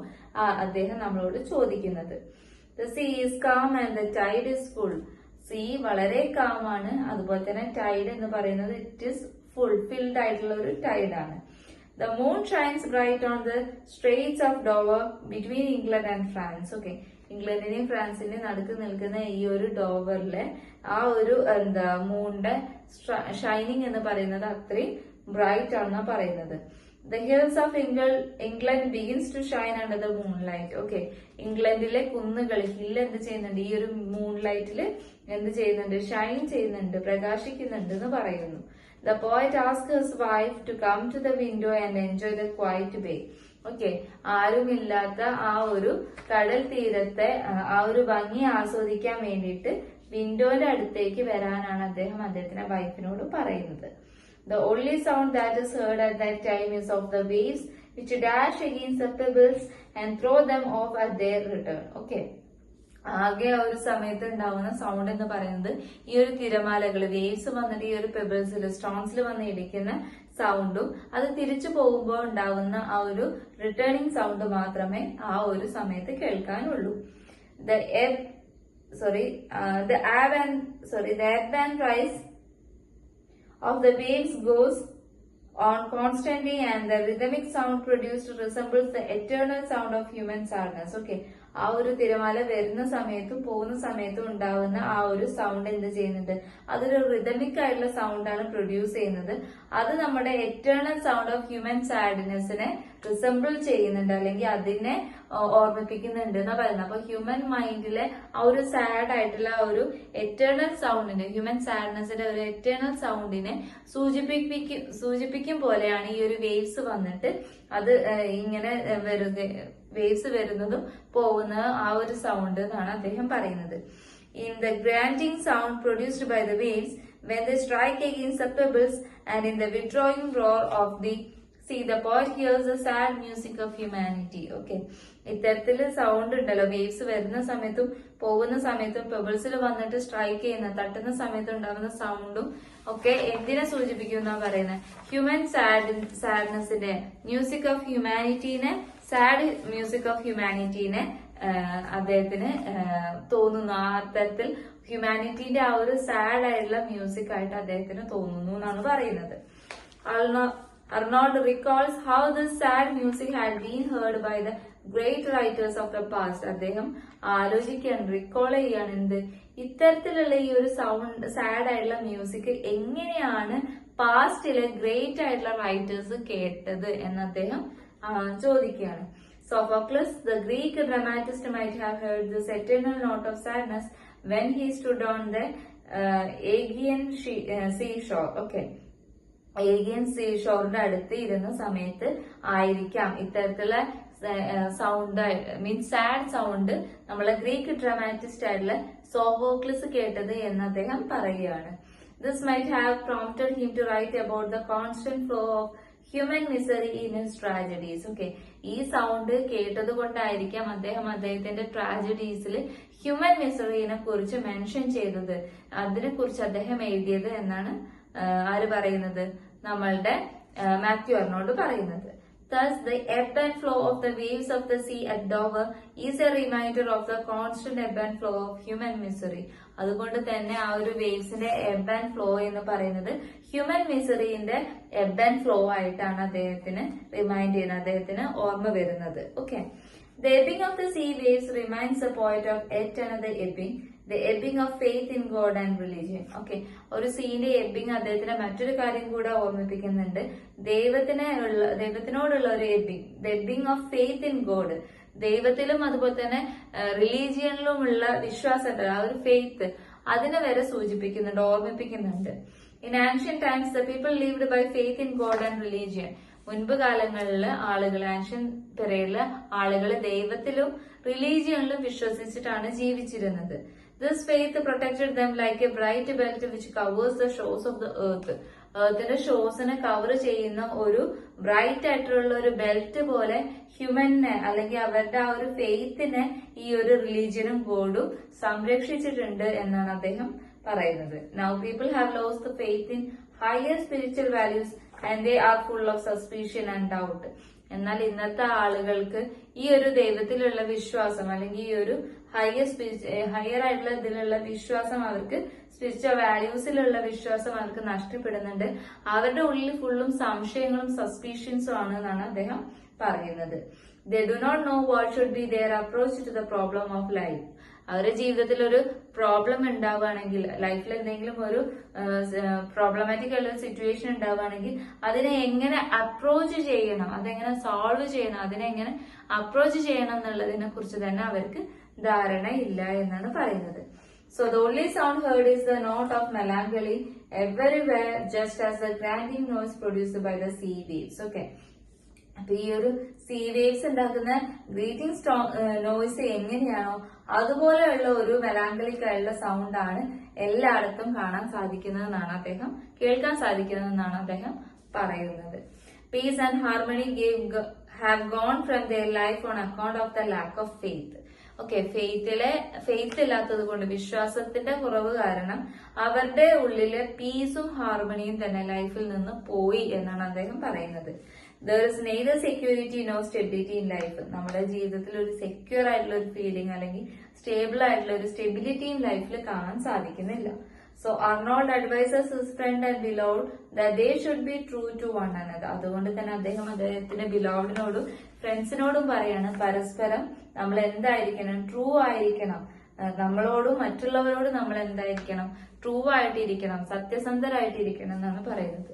അദ്ദേഹം നമ്മളോട് ചോദിക്കുന്നത്. The sea is calm and the tide is full. Sea വളരെ കാമാണ്, അതുപോലെ തന്നെ ടൈഡ് എന്ന് പറയുന്നത് ഇറ്റ് ഈസ് ഫുൾഫിൽഡ് ആയിട്ടുള്ള ഒരു ടൈഡാണ്. The moon shines bright on the straits of Dover between England and France. Okay, ഇംഗ്ലണ്ടിന്റെയും ഫ്രാൻസിന്റെയും നടുക്ക് നിൽക്കുന്ന ഈ ഒരു ഡോവറിലെ ആ ഒരു മൂണിന്റെ ഷൈനിങ് എന്ന് പറയുന്നത് അത്രയും ബ്രൈറ്റ് ആണെന്നാണ് പറയുന്നത്. The hills of England begins to shine under the moonlight. Okay, ഇംഗ്ലണ്ടിലെ കുന്നുകൾ ഹിൽ എന്ത് ചെയ്യുന്നുണ്ട്? ഈ ഒരു മൂൺലൈറ്റില് എന്ത് ചെയ്യുന്നുണ്ട്? ഷൈൻ ചെയ്യുന്നുണ്ട്, പ്രകാശിക്കുന്നുണ്ട് എന്ന് പറയുന്നു. The poet asks his wife to come to the window and enjoy the quiet bay. Okay, ആരുമില്ലാത്ത ആ ഒരു കടൽ തീരത്തെ ആ ഒരു ഭംഗി ആസ്വദിക്കാൻ വേണ്ടിയിട്ട് വിൻഡോയുടെ അടുത്തേക്ക് വരാനാണ് അദ്ദേഹം അദ്ദേഹത്തിന്റെ വൈഫിനോട് പറയുന്നത്. The only sound that is heard at that time is of the waves which dash against the pebbles and throw them off at their return. Okay, ആകെ ആ ഒരു സമയത്ത് ഉണ്ടാവുന്ന സൗണ്ട് എന്ന് പറയുന്നത് ഈ ഒരു തിരമാലകൾ വേവ്സ് വന്നിട്ട് ഈ ഒരു പെബിൾസിൽ സ്റ്റോൺസിൽ വന്ന് ഇടിക്കുന്ന സൗണ്ടും അത് തിരിച്ചു പോകുമ്പോൾ ഉണ്ടാവുന്ന ആ ഒരു റിട്ടേണിംഗ് സൗണ്ട് മാത്രമേ ആ ഒരു സമയത്ത് കേൾക്കാനുള്ളൂ. The ebb and rise of the waves goes on constantly and the rhythmic sound produced resembles the eternal sound of human sadness. Okay, ആ ഒരു തിരമാല വരുന്ന സമയത്തും പോകുന്ന സമയത്തും ഉണ്ടാവുന്ന ആ ഒരു സൗണ്ട് എന്ത് ചെയ്യുന്നുണ്ട്? അതൊരു റിതമിക് ആയിട്ടുള്ള സൗണ്ടാണ് പ്രൊഡ്യൂസ് ചെയ്യുന്നത്. അത് നമ്മുടെ എറ്റേണൽ സൗണ്ട് ഓഫ് ഹ്യൂമൻ സാഡ്നെസ്സിനെ റിസംബിൾ ചെയ്യുന്നുണ്ട്, അല്ലെങ്കിൽ അതിനെ ഓർമ്മിപ്പിക്കുന്നുണ്ട് എന്നാ പറയുന്നത്. അപ്പൊ ഹ്യൂമൻ മൈൻഡിലെ ആ ഒരു സാഡ് ആയിട്ടുള്ള ഒരു എറ്റേണൽ സൗണ്ടിനെ, ഹ്യൂമൻ സാഡ്നെസ്സിന്റെ ഒരു എറ്റേണൽ സൗണ്ടിനെ സൂചിപ്പിക്കും പോലെയാണ് ഈ ഒരു വേവ്സ് വന്നിട്ട് അത് ഇങ്ങനെ വേവ്സ് വരുന്നതും പോകുന്നത് ആ ഒരു സൗണ്ട് എന്നാണ് അദ്ദേഹം പറയുന്നത്. In the grinding sound produced by the waves when they strike against the pebbles and in the withdrawing roar of the sea, the poet hears the sad music of humanity. Okay, ഇത്തരത്തില് sound ഉണ്ടല്ലോ, waves വരുന്ന സമയത്തും പോകുന്ന സമയത്തും പെബിൾസിൽ വന്നിട്ട് strike ചെയ്യുന്ന തട്ടുന്ന സമയത്ത് ഉണ്ടാകുന്ന സൗണ്ടും ഒക്കെ എന്തിനെ സൂചിപ്പിക്കും എന്നാ പറയുന്നത്? ഹ്യൂമൻ സാഡ്നെസിന്റെ മ്യൂസിക് ഓഫ് ഹ്യൂമാനിറ്റീനെ, സാഡ് മ്യൂസിക് ഓഫ് ഹ്യൂമാനിറ്റീനെ അദ്ദേഹത്തിന് തോന്നുന്നു. ആ തരത്തിൽ ഹ്യൂമാനിറ്റീന്റെ ആ ഒരു സാഡ് ആയിട്ടുള്ള മ്യൂസിക് ആയിട്ട് അദ്ദേഹത്തിന് തോന്നുന്നു എന്നാണ് പറയുന്നത്. Arnold recalls how this sad music had been heard by the great writers of the past. അദ്ദേഹം ആലോചിക്കുകയാണ്, റിക്കോൾ ചെയ്യാണ് എന്ത്, ഇത്തരത്തിലുള്ള ഈ ഒരു സൗണ്ട് സാഡ് ആയിട്ടുള്ള മ്യൂസിക് എങ്ങനെയാണ് പാസ്റ്റിലെ ഗ്രേറ്റ് ആയിട്ടുള്ള റൈറ്റേഴ്സ് കേട്ടത് എന്ന് അദ്ദേഹം ചോദിക്കുകയാണ്. Sophocles, the Greek dramatist, might have heard this eternal note of sadness when he stood on the Aegean seashore. Okay. ഏഗിയൻ സീഷോറിന്റെ അടുത്ത് ഇരുന്ന സമയത്ത് ആയിരിക്കാം ഇത്തരത്തിലുള്ള സൗണ്ട് മീൻസ് സാഡ് സൗണ്ട് നമ്മളെ ഗ്രീക്ക് ഡ്രാമാറ്റിസ്റ്റ് ആയിട്ടുള്ള സോഫോക്ലിസ് കേട്ടത് എന്ന് അദ്ദേഹം പറയുകയാണ്. This might have prompted him to write about the constant flow of human misery in his tragedies. Okay, ഈ സൗണ്ട് കേട്ടത് കൊണ്ടായിരിക്കാം അദ്ദേഹം അദ്ദേഹത്തിന്റെ ട്രാജഡീസിൽ ഹ്യൂമൻ മിസറിനെ കുറിച്ച് മെൻഷൻ ചെയ്തത്, അതിനെ കുറിച്ച് അദ്ദേഹം എഴുതിയത് എന്നാണ് ആര് പറയുന്നത്, നമ്മളുടെ മാത്യു അർണോൾഡ് പറയുന്നത്. Thus, the ebb and flow of the waves of the sea at Dover is a reminder of the constant ebb and flow of human misery. അതുകൊണ്ട് തന്നെ ആ ഒരു വേവ്സിന്റെ എബ് ആൻഡ് ഫ്ലോ എന്ന് പറയുന്നത് ഹ്യൂമൻ മിസറിന്റെ എബ് ആൻഡ് ഫ്ലോ ആയിട്ടാണ് അദ്ദേഹത്തിന് remind ചെയ്യുന്നത്, അദ്ദേഹത്തിന് ഓർമ്മ വരുന്നത്. Okay, the ebbing of the sea waves reminds the poet of yet another ebbing, the ebbing of faith in God and religion. Okay, ഒരു സീന്റെ എബിങ് അദ്ദേഹത്തിന് മറ്റൊരു കാര്യം കൂടെ ഓർമ്മിപ്പിക്കുന്നുണ്ട്, ദൈവത്തിനോടുള്ള ഒരു ebbing, the ebbing of faith in God, ദൈവത്തിലും അതുപോലെ തന്നെ റിലീജിയനിലുമുള്ള വിശ്വാസം, ആ ഒരു ഫെയ്ത്ത്, അതിനെ വരെ സൂചിപ്പിക്കുന്നുണ്ട്, ഓർമ്മിപ്പിക്കുന്നുണ്ട്. In ancient times the people lived by faith in God and religion. മുൻപ് കാലങ്ങളില് ആളുകൾ, ആൻഷ്യൻ പീരിയഡില് ആളുകൾ ദൈവത്തിലും റിലീജിയനിലും വിശ്വസിച്ചിട്ടാണ് ജീവിച്ചിരുന്നത്. This faith protected them like a bright belt which covers the shores of the earth. എർത്തിന്റെ ഷോസിനെ കവർ ചെയ്യുന്ന ഒരു ബ്രൈറ്റ് ആയിട്ടുള്ള ഒരു ബെൽറ്റ് പോലെ ഹ്യൂമനെ അല്ലെങ്കിൽ അവരുടെ ആ ഒരു ഫെയ്ത്തിനെ ഈ ഒരു റിലീജിയനും ഗോഡും സംരക്ഷിച്ചിട്ടുണ്ട് എന്നാണ് അദ്ദേഹം പറയുന്നത്. Now people have lost the faith in higher spiritual values and they are full of suspicion and doubt. എന്നാൽ ഇന്നത്തെ ആളുകൾക്ക് ഈ ഒരു ദൈവത്തിലുള്ള വിശ്വാസം അല്ലെങ്കിൽ ഈ ഒരു ഹയർ ആയിട്ടുള്ള ഇതിലുള്ള വിശ്വാസം, അവർക്ക് സ്പിരിച്വൽ വാല്യൂസിലുള്ള വിശ്വാസം അവർക്ക് നഷ്ടപ്പെടുന്നുണ്ട്. അവരുടെ ഉള്ളിൽ ഫുള്ളും സംശയങ്ങളും സസ്പീഷ്യൻസും ആണ് എന്നാണ് അദ്ദേഹം പറയുന്നത്. They do not know what should be their approach to the problem of life. അവരുടെ ജീവിതത്തിൽ ഒരു പ്രോബ്ലം ഉണ്ടാവുകയാണെങ്കിൽ, ലൈഫിൽ എന്തെങ്കിലും ഒരു പ്രോബ്ലമാറ്റിക് ആയിട്ടുള്ള സിറ്റുവേഷൻ ഉണ്ടാവുകയാണെങ്കിൽ അതിനെ എങ്ങനെ അപ്രോച്ച് ചെയ്യണം, അതെങ്ങനെ സോൾവ് ചെയ്യണം, അതിനെ എങ്ങനെ അപ്രോച്ച് ചെയ്യണം എന്നുള്ളതിനെ കുറിച്ച് തന്നെ അവർക്ക് ധാരണയില്ല എന്നാണ് പറയുന്നത്. So the only sound heard is the note of melancholy everywhere, just as the grinding noise produced by the sea waves. Okay. അപ്പൊ ഈ ഒരു സീ വേവ്സ് ഉണ്ടാക്കുന്ന ഗ്രീറ്റിംഗ് നോയ്സ് എങ്ങനെയാണോ അതുപോലെയുള്ള ഒരു മെലാങ്കലിക് ആയിട്ടുള്ള സൗണ്ട് ആണ് എല്ലായിടത്തും കാണാൻ സാധിക്കുന്നതെന്നാണ് അദ്ദേഹം, കേൾക്കാൻ സാധിക്കുന്നതെന്നാണ് അദ്ദേഹം പറയുന്നത്. Peace and harmony have gone from their life on account of the lack of faith. Okay, faith ഇല്ലാത്തത് കൊണ്ട്, വിശ്വാസത്തിന്റെ കുറവ് കാരണം അവരുടെ ഉള്ളിലെ പീസും ഹാർമണിയും തന്നെ ലൈഫിൽ നിന്ന് പോയി എന്നാണ് അദ്ദേഹം പറയുന്നത്. There is neither security nor stability in life. നമ്മുടെ ജീവിതത്തിൽ ഒരു സെക്യൂർ ആയിട്ടുള്ള ഒരു ഫീലിംഗ് അല്ലെങ്കിൽ സ്റ്റേബിൾ ആയിട്ടുള്ള ഒരു സ്റ്റെബിലിറ്റിയും ലൈഫിൽ കാണാൻ സാധിക്കുന്നില്ല. So Arnold advises his friend and beloved that they should be true to one another. അതുകൊണ്ട് തന്നെ അദ്ദേഹം അദ്ദേഹത്തിന്റെ ബിലോവഡിനോടും ഫ്രണ്ട്സിനോടും പറയാണ്, പരസ്പരം നമ്മൾ എന്തായിരിക്കണം, ട്രൂ ആയിരിക്കണം, നമ്മളോടും മറ്റുള്ളവരോടും നമ്മൾ എന്തായിരിക്കണം, ട്രൂ ആയിട്ടിരിക്കണം, സത്യസന്ധരായിട്ടിരിക്കണം എന്നാണ് പറയുന്നത്.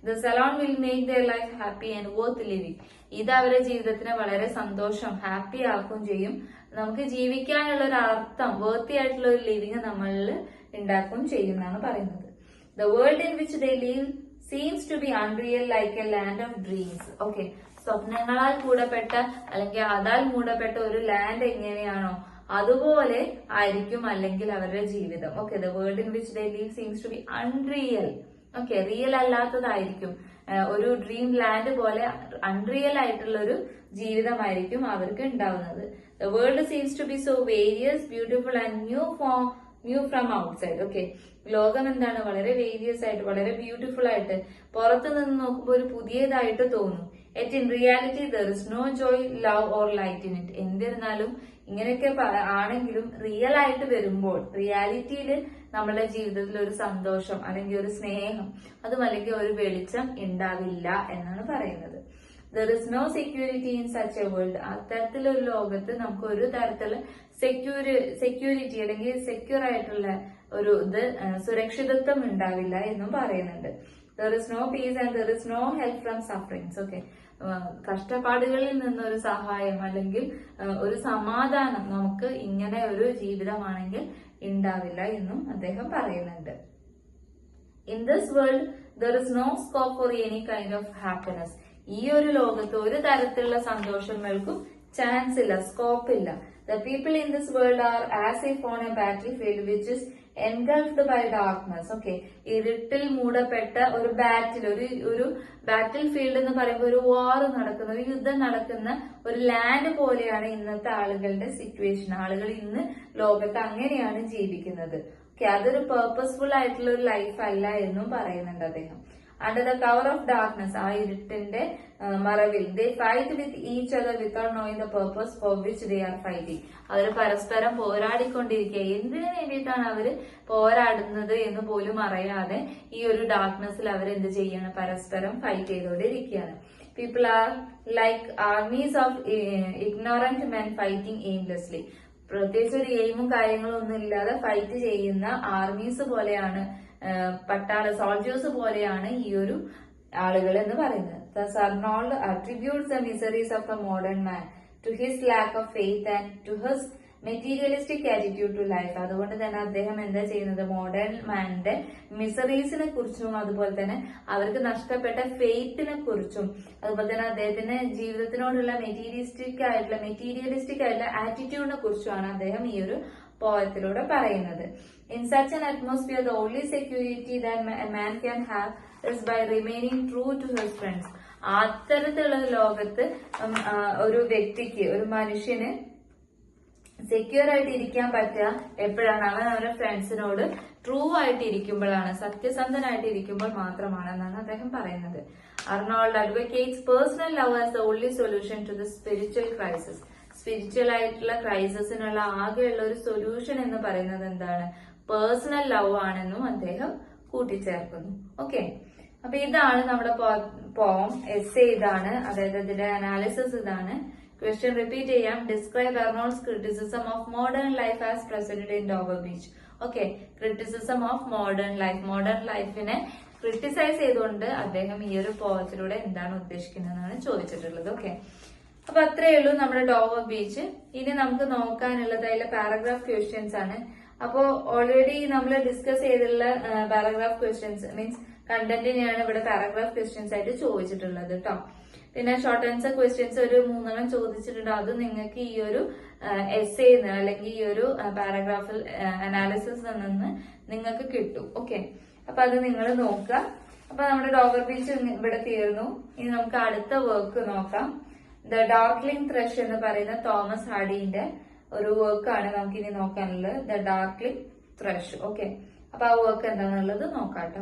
The salon will make their life happy and worth living. ഇത് അവരുടെ ജീവിതത്തിന് വളരെ സന്തോഷം, ഹാപ്പി ആക്കുകയും ചെയ്യും. നമുക്ക് ജീവിക്കാനുള്ള ഒരു അർത്ഥം, വേർത്തി ആയിട്ടുള്ള ഒരു ലിവിങ് നമ്മളിൽ ഉണ്ടാക്കുകയും ചെയ്യുന്നതാണ് പറയുന്നത്. The world in which they live seems to be unreal, like a land of dreams. Okay, സ്വപ്നങ്ങളാൽ മൂടപ്പെട്ട അല്ലെങ്കിൽ അതാൽ മൂടപ്പെട്ട ഒരു ലാൻഡ് എങ്ങനെയാണോ അതുപോലെ ആയിരിക്കും അല്ലെങ്കിൽ അവരുടെ ജീവിതം. Okay, the world in which they live seems to be unreal. Okay, real അല്ലാത്തതായിരിക്കും, ഒരു ഡ്രീം ലാൻഡ് പോലെ അൺറിയൽ ആയിട്ടുള്ള ഒരു ജീവിതമായിരിക്കും അവർക്ക് ഉണ്ടാവുന്നത്. The world seems to be so various, beautiful and new from outside. Okay, ലോകം എന്താണ്, വളരെ വേരിയസ് ആയിട്ട്, വളരെ ബ്യൂട്ടിഫുൾ ആയിട്ട് പുറത്തു നിന്ന് നോക്കുമ്പോൾ ഒരു പുതിയതായിട്ട് തോന്നും. Yet in reality there is no joy, love or light in it. എന്നിരുന്നാലും ഇങ്ങനെയൊക്കെ ആണെങ്കിലും റിയൽ ആയിട്ട് വരുമ്പോൾ, റിയാലിറ്റിയിൽ നമ്മുടെ ജീവിതത്തിൽ ഒരു സന്തോഷം അല്ലെങ്കിൽ ഒരു സ്നേഹം, അതും അല്ലെങ്കിൽ ഒരു വെളിച്ചം ഉണ്ടാവില്ല എന്നാണ് പറയുന്നത്. There is no security in such a world. അത്തരത്തിലൊരു ലോകത്ത് നമുക്ക് ഒരു തരത്തിലുള്ള സെക്യൂരിറ്റി അല്ലെങ്കിൽ സെക്യൂർ ആയിട്ടുള്ള ഒരു സുരക്ഷിതത്വം ഉണ്ടാവില്ല എന്നും പറയുന്നുണ്ട്. There is no peace and there is no help from sufferings. Okay, കഷ്ടപ്പാടുകളിൽ നിന്നൊരു സഹായം അല്ലെങ്കിൽ ഒരു സമാധാനം നമുക്ക് ഇങ്ങനെ ഒരു ജീവിതമാണെങ്കിൽ ഉണ്ടാവില്ല എന്നും അദ്ദേഹം പറയുന്നുണ്ട്. In this world there is no scope for any kind of happiness. ഈ ഒരു ലോകത്ത് ഒരു തരത്തിലുള്ള സന്തോഷങ്ങൾക്കും ചാൻസ് ഇല്ല, സ്കോപ്പ് ഇല്ല. The people in this world are as if on a battlefield which is engulfed by darkness. Okay, ഇരുട്ടിൽ മൂടപ്പെട്ട ഒരു ബാറ്റിൽ ഫീൽഡ് എന്ന് പറയുമ്പോൾ ഒരു വാർ നടക്കുന്ന, ഒരു യുദ്ധം നടക്കുന്ന ഒരു ലാൻഡ് പോലെയാണ് ഇന്നത്തെ ആളുകളുടെ സിറ്റുവേഷൻ. ആളുകൾ ഇന്ന് ലോകത്ത് അങ്ങനെയാണ് ജീവിക്കുന്നത്. ഓക്കെ, അതൊരു പേർപ്പസ്ഫുൾ ആയിട്ടുള്ള ഒരു ലൈഫ് അല്ല എന്നും പറയുന്നുണ്ട് അദ്ദേഹം. Under the cover of darkness, ആ ഇരുട്ടിന്റെ മറവിൽ, they fight with each other without knowing the purpose for which they are fighting. അവർ പരസ്പരം പോരാടിക്കൊണ്ടിരിക്കുക. എന്തിനു വേണ്ടിയിട്ടാണ് അവര് പോരാടുന്നത് എന്ന് പോലും അറിയാതെ ഈ ഒരു ഡാർക്ക്നെസ്സിൽ അവർ എന്ത് ചെയ്യാണ്, പരസ്പരം ഫൈറ്റ് ചെയ്തുകൊണ്ടിരിക്കുകയാണ്. People are like armies of ignorant men fighting aimlessly. പ്രത്യേകിച്ച് ഒരു എയിമും കാര്യങ്ങളും ഒന്നും ഇല്ലാതെ ഫൈറ്റ് ചെയ്യുന്ന ആർമീസ് പോലെയാണ്, സോൾജേഴ്സ് പോലെയാണ് ഈ ഒരു ആളുകൾ എന്ന് പറയുന്നത്. Thus Arnold attributes the miseries of the modern man to his lack of faith and to his materialistic attitude to life. അതുകൊണ്ട് തന്നെ അദ്ദേഹം എന്താ ചെയ്യുന്നത്, മോഡേൺ മാന്റെ മിസറീസിനെ കുറിച്ചും അതുപോലെ തന്നെ അവർക്ക് നഷ്ടപ്പെട്ട ഫെയ്ത്തിനെ കുറിച്ചും അതുപോലെ തന്നെ അദ്ദേഹത്തിന്റെ ജീവിതത്തിനോടുള്ള മെറ്റീരിയലിസ്റ്റിക് ആയിട്ടുള്ള ആറ്റിറ്റ്യൂഡിനെ കുറിച്ചുമാണ് അദ്ദേഹം ഈ ഒരു പോയത്തിലൂടെ പറയുന്നത്. In such an atmosphere, the only security that a man can have is by remaining true to his friends. അത്തരത്തിലുള്ള ലോകത്ത് ഒരു വ്യക്തിക്ക്, ഒരു മനുഷ്യന് സെക്യൂർ ആയിട്ട് ഇരിക്കാൻ പറ്റുക എപ്പോഴാണ്, അവൻ അവരുടെ ഫ്രണ്ട്സിനോട് ട്രൂ ആയിട്ട് ഇരിക്കുമ്പോഴാണ്, സത്യസന്ധനായിട്ട് ഇരിക്കുമ്പോൾ മാത്രമാണ് എന്നാണ് അദ്ദേഹം പറയുന്നത്. Arnold advocates personal love as the only solution to the spiritual crisis. Spiritual ആയിട്ടുള്ള ക്രൈസിസിനുള്ള ആകെയുള്ള ഒരു സൊല്യൂഷൻ എന്ന് പറയുന്നത് എന്താണ്, പേഴ്സണൽ ലവ് ആണെന്നും അദ്ദേഹം കൂട്ടിച്ചേർക്കുന്നു. ഓക്കെ, അപ്പൊ ഇതാണ് നമ്മുടെ പോം. എസ്സേ ഇതാണ്, അതായത് ഇതിന്റെ അനാലിസിസ് ഇതാണ്. ക്വസ്റ്റ്യൻ റിപ്പീറ്റ് ചെയ്യാം. Describe Arnold's criticism of modern life as presented in Dover Beach. Okay, criticism of modern ലൈഫിനെ ക്രിട്ടിസൈസ് ചെയ്തുകൊണ്ട് അദ്ദേഹം ഈ ഒരു പോയത്തിലൂടെ എന്താണ് ഉദ്ദേശിക്കുന്നതെന്നാണ് ചോദിച്ചിട്ടുള്ളത്. ഓക്കെ, അപ്പൊ അത്രയേ ഉള്ളൂ നമ്മുടെ ഡോവർ ബീച്ച്. ഇനി നമുക്ക് നോക്കാനുള്ളത് അതിലെ പാരഗ്രാഫ് ക്വസ്റ്റ്യൻസ് ആണ്. അപ്പോ ഓൾറെഡി നമ്മൾ ഡിസ്കസ് ചെയ്തിട്ടുള്ള പാരഗ്രാഫ് ക്വസ്റ്റ്യൻസ് മീൻസ് കണ്ടന്റിനെയാണ് ഇവിടെ പാരഗ്രാഫ് ക്വസ്റ്റ്യൻസ് ആയിട്ട് ചോദിച്ചിട്ടുള്ളത് കേട്ടോ. പിന്നെ ഷോർട്ട് ആൻസർ ക്വസ്റ്റ്യൻസ് ഒരു 3 ചോദിച്ചിട്ടുണ്ട്. അത് നിങ്ങൾക്ക് ഈ ഒരു എസ്സേന്ന് അല്ലെങ്കിൽ ഈ ഒരു പാരഗ്രാഫിൽ അനാലിസിസ് നിന്ന് നിങ്ങൾക്ക് കിട്ടും. ഓക്കെ, അപ്പൊ അത് നിങ്ങൾ നോക്കുക. അപ്പൊ നമ്മുടെ ഡോവർ ബീച്ച് ഇവിടെ തീർന്നു. ഇനി നമുക്ക് അടുത്ത വർക്ക് നോക്കാം. ദ ഡാർക്ലിംഗ് ത്രഷ് എന്ന് പറയുന്ന തോമസ് ഹാർഡിന്റെ ഒരു വർക്കാണ് നമുക്ക് ഇനി നോക്കാനുള്ളത്. The darkling thrush. ഓക്കെ, അപ്പൊ ആ വർക്ക് എന്താണെന്നുള്ളത് നോക്കാട്ടോ.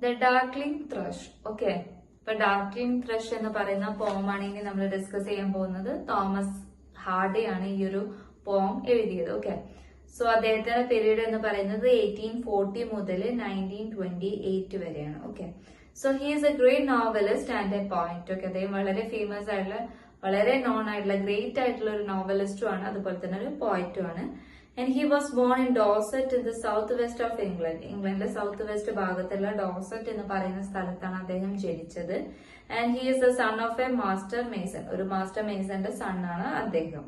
The darkling thrush. ഓക്കെ, ഇപ്പൊ ഡാർക്ലിംഗ് ത്രഷ് എന്ന് പറയുന്ന പോമാണ് ഇനി നമ്മൾ ഡിസ്കസ് ചെയ്യാൻ പോകുന്നത്. തോമസ് ഹാർഡിയാണ് ഈ ഒരു പോം എഴുതിയത്. ഓക്കെ, സോ അദ്ദേഹത്തിന്റെ പീരീഡ് എന്ന് പറയുന്നത് 1840 മുതൽ 1928 വരെയാണ്. Okay, so he is A great novelist and A point. Okay, അദ്ദേഹം വളരെ ഫേമസ് ആയിട്ടുള്ള, വളരെ നോൺ ആയിട്ടുള്ള, ഗ്രേറ്റ് ആയിട്ടുള്ള ഒരു നോവലിസ്റ്റും ആണ്, അതുപോലെ തന്നെ ഒരു പോയിറ്റും ആണ്. And he was born in Dorset in the south west of England. ഇംഗ്ലണ്ടിലെ സൗത്ത് വെസ്റ്റ് ഭാഗത്തുള്ള ഡോർസെറ്റ് എന്ന് പറയുന്ന സ്ഥലത്താണ് അദ്ദേഹം ജനിച്ചത്. And he is the son of a master mason. ഒരു മാസ്റ്റർ മേസന്റെ സൺ ആണ് അദ്ദേഹം.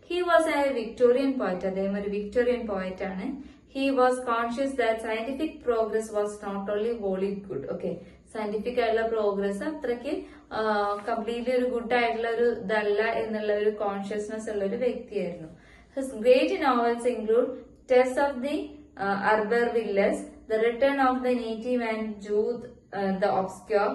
He was a Victorian poet. അദ്ദേഹം ഒരു വിക്ടോറിയൻ പോയറ്റ് ആണ്. He was conscious that scientific progress was not only wholly good. Okay, scientific ആയിട്ടുള്ള progress അത്രയ്ക്ക് completely ഒരു good ആയിട്ടുള്ള ഒരു ഇതല്ല എന്നുള്ള ഒരു കോൺഷ്യസ്നെസ് ഉള്ള ഒരു വ്യക്തിയായിരുന്നു. His great novels include Tess of the Urbervilles, The Return of the Native and Jude the Obscure.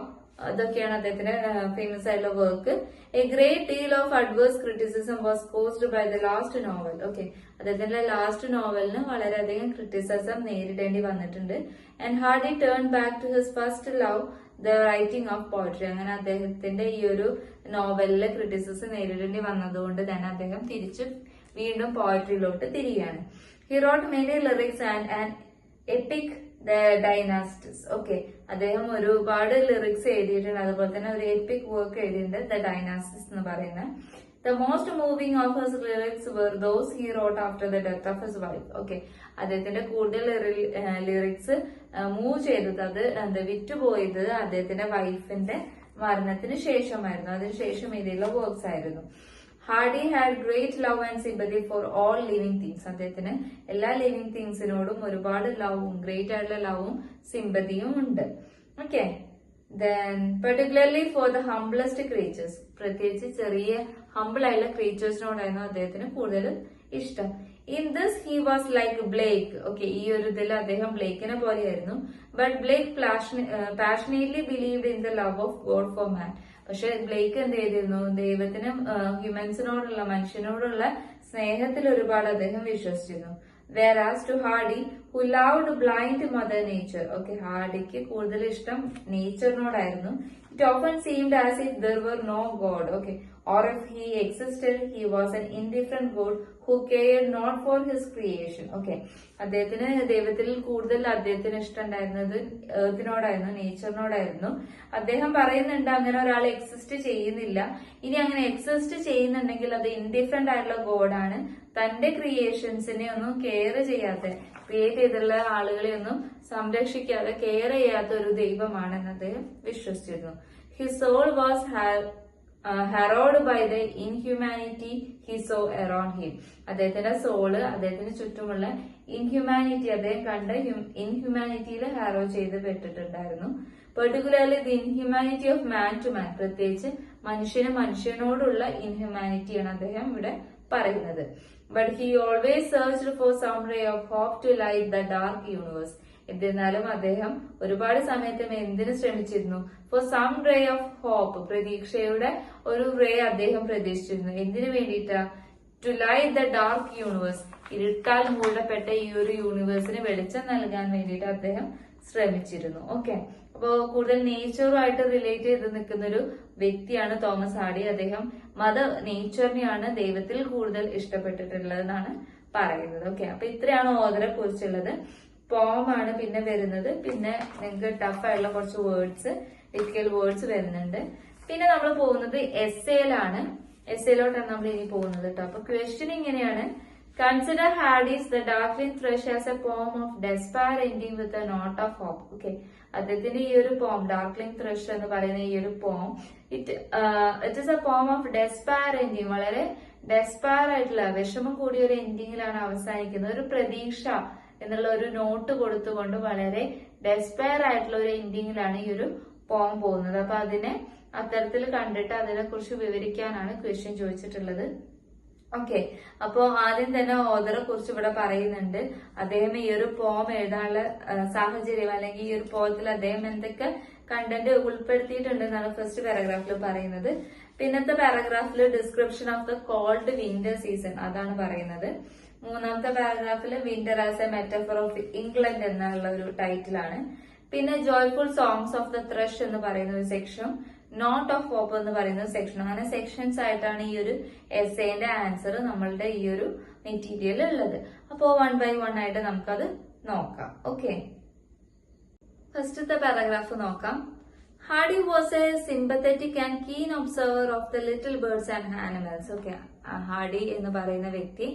അതൊക്കെയാണ് അദ്ദേഹത്തിന്റെ ഫേമസ് ആയിട്ടുള്ള work. A great deal of adverse criticism was caused by the last novel. Okay, അദ്ദേഹത്തിന്റെ last നോവലിന് വളരെയധികം criticism നേരിടേണ്ടി വന്നിട്ടുണ്ട്. And Hardy turn back to his first love, the writing of poetry. അങ്ങനെ അദ്ദേഹത്തിന്റെ ഈ ഒരു നോവലിലെ ക്രിറ്റിസിസം നേരിടേണ്ടി വന്നതുകൊണ്ട് തന്നെ അദ്ദേഹം തിരിച്ച് വീണ്ടും പോയട്രിയിലോട്ട് തിരികെയാണ്. He wrote many lyrics and an epic the dynasts. Okay, അദ്ദേഹം ഒരുപാട് ലിറിക്സ് എഴുതിയിട്ടുണ്ട്, അതുപോലെ തന്നെ ഒരു എപ്പിക് വർക്ക് എഴുതിയിട്ടുണ്ട്, ദ ഡൈനാസ്റ്റിസ് എന്ന് പറയുന്ന. The most moving of his lyrics were those he wrote after the death of his wife. Okay, അദ്ദേഹത്തിന്റെ കൂടുതൽ ലിറിക്സ് മൂവ് ചെയ്തത്, അത് വിറ്റുപോയത് അദ്ദേഹത്തിന്റെ വൈഫിന്റെ മരണത്തിന് ശേഷമായിരുന്നു. അതിനുശേഷം ഇതിലുള്ള വർക്ക്സ് ആയിരുന്നു. Hardy had great love and sympathy for all living things. അദ്ദേഹത്തിന് എല്ലാ ലിവിംഗ് തിങ്സിനോടും ഒരുപാട് ലവും, ഗ്രേറ്റ് ആയിട്ടുള്ള ലവും സിമ്പതിയും ഉണ്ട്. Okay, then particularly for the humblest creatures, പ്രത്യേകിച്ച് ചെറിയ ഹംബിൾ ആയിട്ടുള്ള ക്രീച്ചേഴ്സിനോടായിരുന്നു അദ്ദേഹത്തിന് കൂടുതൽ ഇഷ്ടം. In this he was like Blake. Okay, ഈ ഒരു ഇതിൽ അദ്ദേഹം ബ്ലേക്കിനെ പോലെയായിരുന്നു. But Blake passionately believed in the love of God four മാൻ. പക്ഷെ ബ്ലേക്ക് എന്ത് ചെയ്തിരുന്നു, ദൈവത്തിനും ഹ്യൂമൻസിനോടുള്ള, മനുഷ്യനോടുള്ള സ്നേഹത്തിൽ ഒരുപാട് അദ്ദേഹം വിശ്വസിച്ചിരുന്നു. Whereas to Hardy, who loved blind mother nature. Okay, ഹാർഡിക്ക് കൂടുതൽ ഇഷ്ടം നേച്ചറിനോടായിരുന്നു. It often seemed as if there were no God. Okay, or if he existed, he was an indifferent God who cared not for his creation. Okay, അദ്ദേഹത്തിന് ദൈവത്തിൽ കൂടുതൽ അദ്ദേഹത്തിന് ഇഷ്ടം ഉണ്ടായിരുന്നത് എർത്തിനോടായിരുന്നു, നേച്ചറിനോടായിരുന്നു. അദ്ദേഹം പറയുന്നുണ്ട് അങ്ങനെ ഒരാൾ എക്സിസ്റ്റ് ചെയ്യുന്നില്ല. ഇനി അങ്ങനെ എക്സിസ്റ്റ് ചെയ്യുന്നുണ്ടെങ്കിൽ അത് ഇൻഡിഫറന്റ് ആയിട്ടുള്ള ഗോഡാണ്, തന്റെ ക്രിയേഷൻസിനെ ഒന്നും കെയർ ചെയ്യാത്ത, ക്രിയേറ്റ് ചെയ്തിട്ടുള്ള ആളുകളെ ഒന്നും സംരക്ഷിക്കാതെ കെയർ ചെയ്യാത്ത ഒരു ദൈവമാണെന്ന് അദ്ദേഹം വിശ്വസിച്ചിരുന്നു. His soul was harrowed by the inhumanity he saw around him. അദ്ദേഹത്തിന്റെ സോള്, അദ്ദേഹത്തിന് ചുറ്റുമുള്ള ഇൻഹ്യൂമാനിറ്റി, അദ്ദേഹം കണ്ട ഇൻഹ്യൂമാനിറ്റിയിൽ ഹാരോ ചെയ്ത് പെട്ടിട്ടുണ്ടായിരുന്നു. Particularly the inhumanity of man to man, പ്രത്യേകിച്ച് മനുഷ്യനോടുള്ള ഇൻഹ്യൂമാനിറ്റിയാണ് അദ്ദേഹം ഇവിടെ പറയുന്നത്. But he always searched for some ray of hope to light the dark universe. എന്നിരുന്നാലും അദ്ദേഹം ഒരുപാട് സമയത്തും എന്തിനു ശ്രമിച്ചിരുന്നു, for some ray of hope, പ്രതീക്ഷയുടെ ഒരു റേ അദ്ദേഹം പ്രതീക്ഷിച്ചിരുന്നു. എന്തിനു വേണ്ടിയിട്ടാ, to light the dark universe, ഇരുട്ടാൽ മൂടപ്പെട്ട ഈ ഒരു യൂണിവേഴ്സിന് വെളിച്ചം നൽകാൻ വേണ്ടിയിട്ട് അദ്ദേഹം ശ്രമിച്ചിരുന്നു. ഓക്കെ, അപ്പോ കൂടുതൽ നേച്ചറുമായിട്ട് റിലേറ്റ് ചെയ്ത് നിൽക്കുന്ന ഒരു വ്യക്തിയാണ് തോമസ് ഹാർഡി. അദ്ദേഹം നേച്ചറിനെയാണ് ദൈവത്തിൽ കൂടുതൽ ഇഷ്ടപ്പെട്ടിട്ടുള്ളതെന്നാണ് പറയുന്നത്. ഓക്കെ, അപ്പൊ ഇത്രയാണ് ഓതറെ കുറിച്ചുള്ളത്. പോമാണ് പിന്നെ വരുന്നത്. പിന്നെ നിങ്ങൾക്ക് ടഫ് ആയിട്ടുള്ള കുറച്ച് വേർഡ്സ്, ഡിഫിക്കൽ വേർഡ്സ് വരുന്നുണ്ട്. പിന്നെ നമ്മൾ പോകുന്നത് എസ്സേയിലാണ്. എസ്സേയിലോട്ടാണ് നമ്മൾ ഇനി പോകുന്നത് കേട്ടോ. അപ്പൊ ക്വസ്റ്റ്യൻ ഇങ്ങനെയാണ്: consider Hardy's the darkling thrush as a poem of despair ending with a note of hope. Okay, അദ്ദേഹത്തിന്റെ ഈ ഒരു പോം, ഡാർക്ലിംഗ് ത്രഷ് എന്ന് പറയുന്ന ഈ ഒരു പോം, it is A poem of despair ending, വളരെ ഡെസ്പയർ ആയിട്ടുള്ള, വിഷമം കൂടിയ ഒരു എൻഡിങ്ങിലാണ് അവസാനിക്കുന്നത്. ഒരു പ്രതീക്ഷ എന്നുള്ള ഒരു നോട്ട് കൊടുത്തുകൊണ്ട് വളരെ ഡെസ്പയർ ആയിട്ടുള്ള ഒരു എൻഡിങ്ങിലാണ് ഈ ഒരു പോം പോകുന്നത്. അപ്പൊ അതിനെ അത്തരത്തിൽ കണ്ടിട്ട് അതിനെ കുറിച്ച് വിവരിക്കാനാണ് ക്വസ്റ്റ്യൻ ചോദിച്ചിട്ടുള്ളത്. ഓക്കെ, അപ്പോ ആദ്യം തന്നെ ഓതറെ കുറിച്ച് ഇവിടെ പറയുന്നുണ്ട്. അദ്ദേഹം ഈ ഒരു പോം എഴുതാനുള്ള സാഹചര്യം, അല്ലെങ്കിൽ ഈ ഒരു പോത്തിൽ അദ്ദേഹം എന്തൊക്കെ കണ്ടന്റ് ഉൾപ്പെടുത്തിയിട്ടുണ്ടെന്നാണ് ഫസ്റ്റ് പാരഗ്രാഫിൽ പറയുന്നത്. പിന്നത്തെ പാരഗ്രാഫിൽ description of the cold winter season, അതാണ് പറയുന്നത്. മൂന്നാമത്തെ പാരഗ്രാഫിൽ winter as a metaphor of England എന്നുള്ള ഒരു ടൈറ്റിലാണ്. പിന്നെ joyful songs of the thrush എന്ന് പറയുന്ന ഒരു സെക്ഷനും നോട്ട് ഓഫ് ഹോപ്പ് എന്ന് പറയുന്ന സെക്ഷനും, അങ്ങനെ സെക്ഷൻസ് ആയിട്ടാണ് ഈ ഒരു എസ്സേന്റെ ആൻസർ നമ്മളുടെ ഈ ഒരു മെറ്റീരിയൽ ഉള്ളത്. അപ്പോ 1 by 1 ആയിട്ട് നമുക്കത് നോക്കാം. ഓക്കെ, ഫസ്റ്റത്തെ പാരഗ്രാഫ് നോക്കാം. Hardy was a sympathetic and keen observer of the little birds and animals. Okay, Hardy എന്ന് പറയുന്ന വ്യക്തി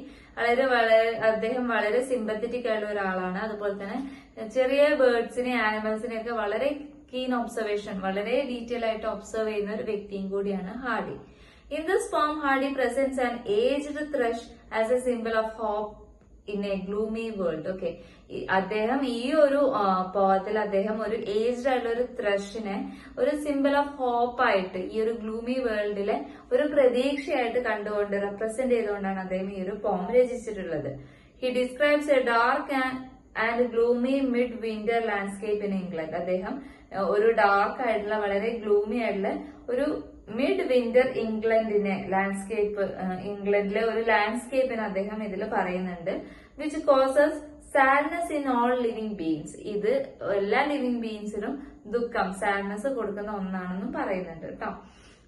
അദ്ദേഹം വളരെ സിമ്പത്തറ്റിക് ആയിട്ടുള്ള ഒരാളാണ്. അതുപോലെ തന്നെ ചെറിയ ബേർഡ്സിനെ, ആനിമൽസിനെ ഒക്കെ വളരെ കീൻ ഒബ്സർവേഷൻ, വളരെ ഡീറ്റെയിൽ ആയിട്ട് ഒബ്സർവ് ചെയ്യുന്ന ഒരു വ്യക്തിയും കൂടിയാണ് Hardy. In this form Hardy presents an aged thrush as a symbol of hope in a gloomy world. Okay, അദ്ദേഹം ഈ ഒരു പോത്തിൽ അദ്ദേഹം ഒരു ഏജ്ഡ് ആയിട്ടുള്ള ഒരു ത്രഷിനെ ഒരു സിംബൽ ഓഫ് ഹോപ്പ് ആയിട്ട്, ഈ ഒരു ഗ്ലൂമി വേൾഡിലെ ഒരു പ്രതീക്ഷയായിട്ട് കണ്ടുകൊണ്ട്, റെപ്രസെന്റ് ചെയ്തുകൊണ്ടാണ് അദ്ദേഹം ഈ ഒരു പോം രചിച്ചിട്ടുള്ളത്. He describes a dark and gloomy mid winter landscape in England. അദ്ദേഹം ഒരു ഡാർക്ക് ആയിട്ടുള്ള, വളരെ ഗ്ലൂമി ആയിട്ടുള്ള ഒരു മിഡ് വിന്റർ ഇംഗ്ലണ്ടിനെ, ലാൻഡ്സ്കേപ്പ്, ഇംഗ്ലണ്ടിലെ ഒരു ലാൻഡ്സ്കേപ്പിന് അദ്ദേഹം ഇതിൽ പറയുന്നുണ്ട്. Which causes sadness in all living beings. ഇത് എല്ലാ ലിവിംഗ് ബീയിങ്സിനും ദുഃഖം, സാഡ്നെസ് കൊടുക്കുന്ന ഒന്നാണെന്നും പറയുന്നുണ്ട് കേട്ടോ.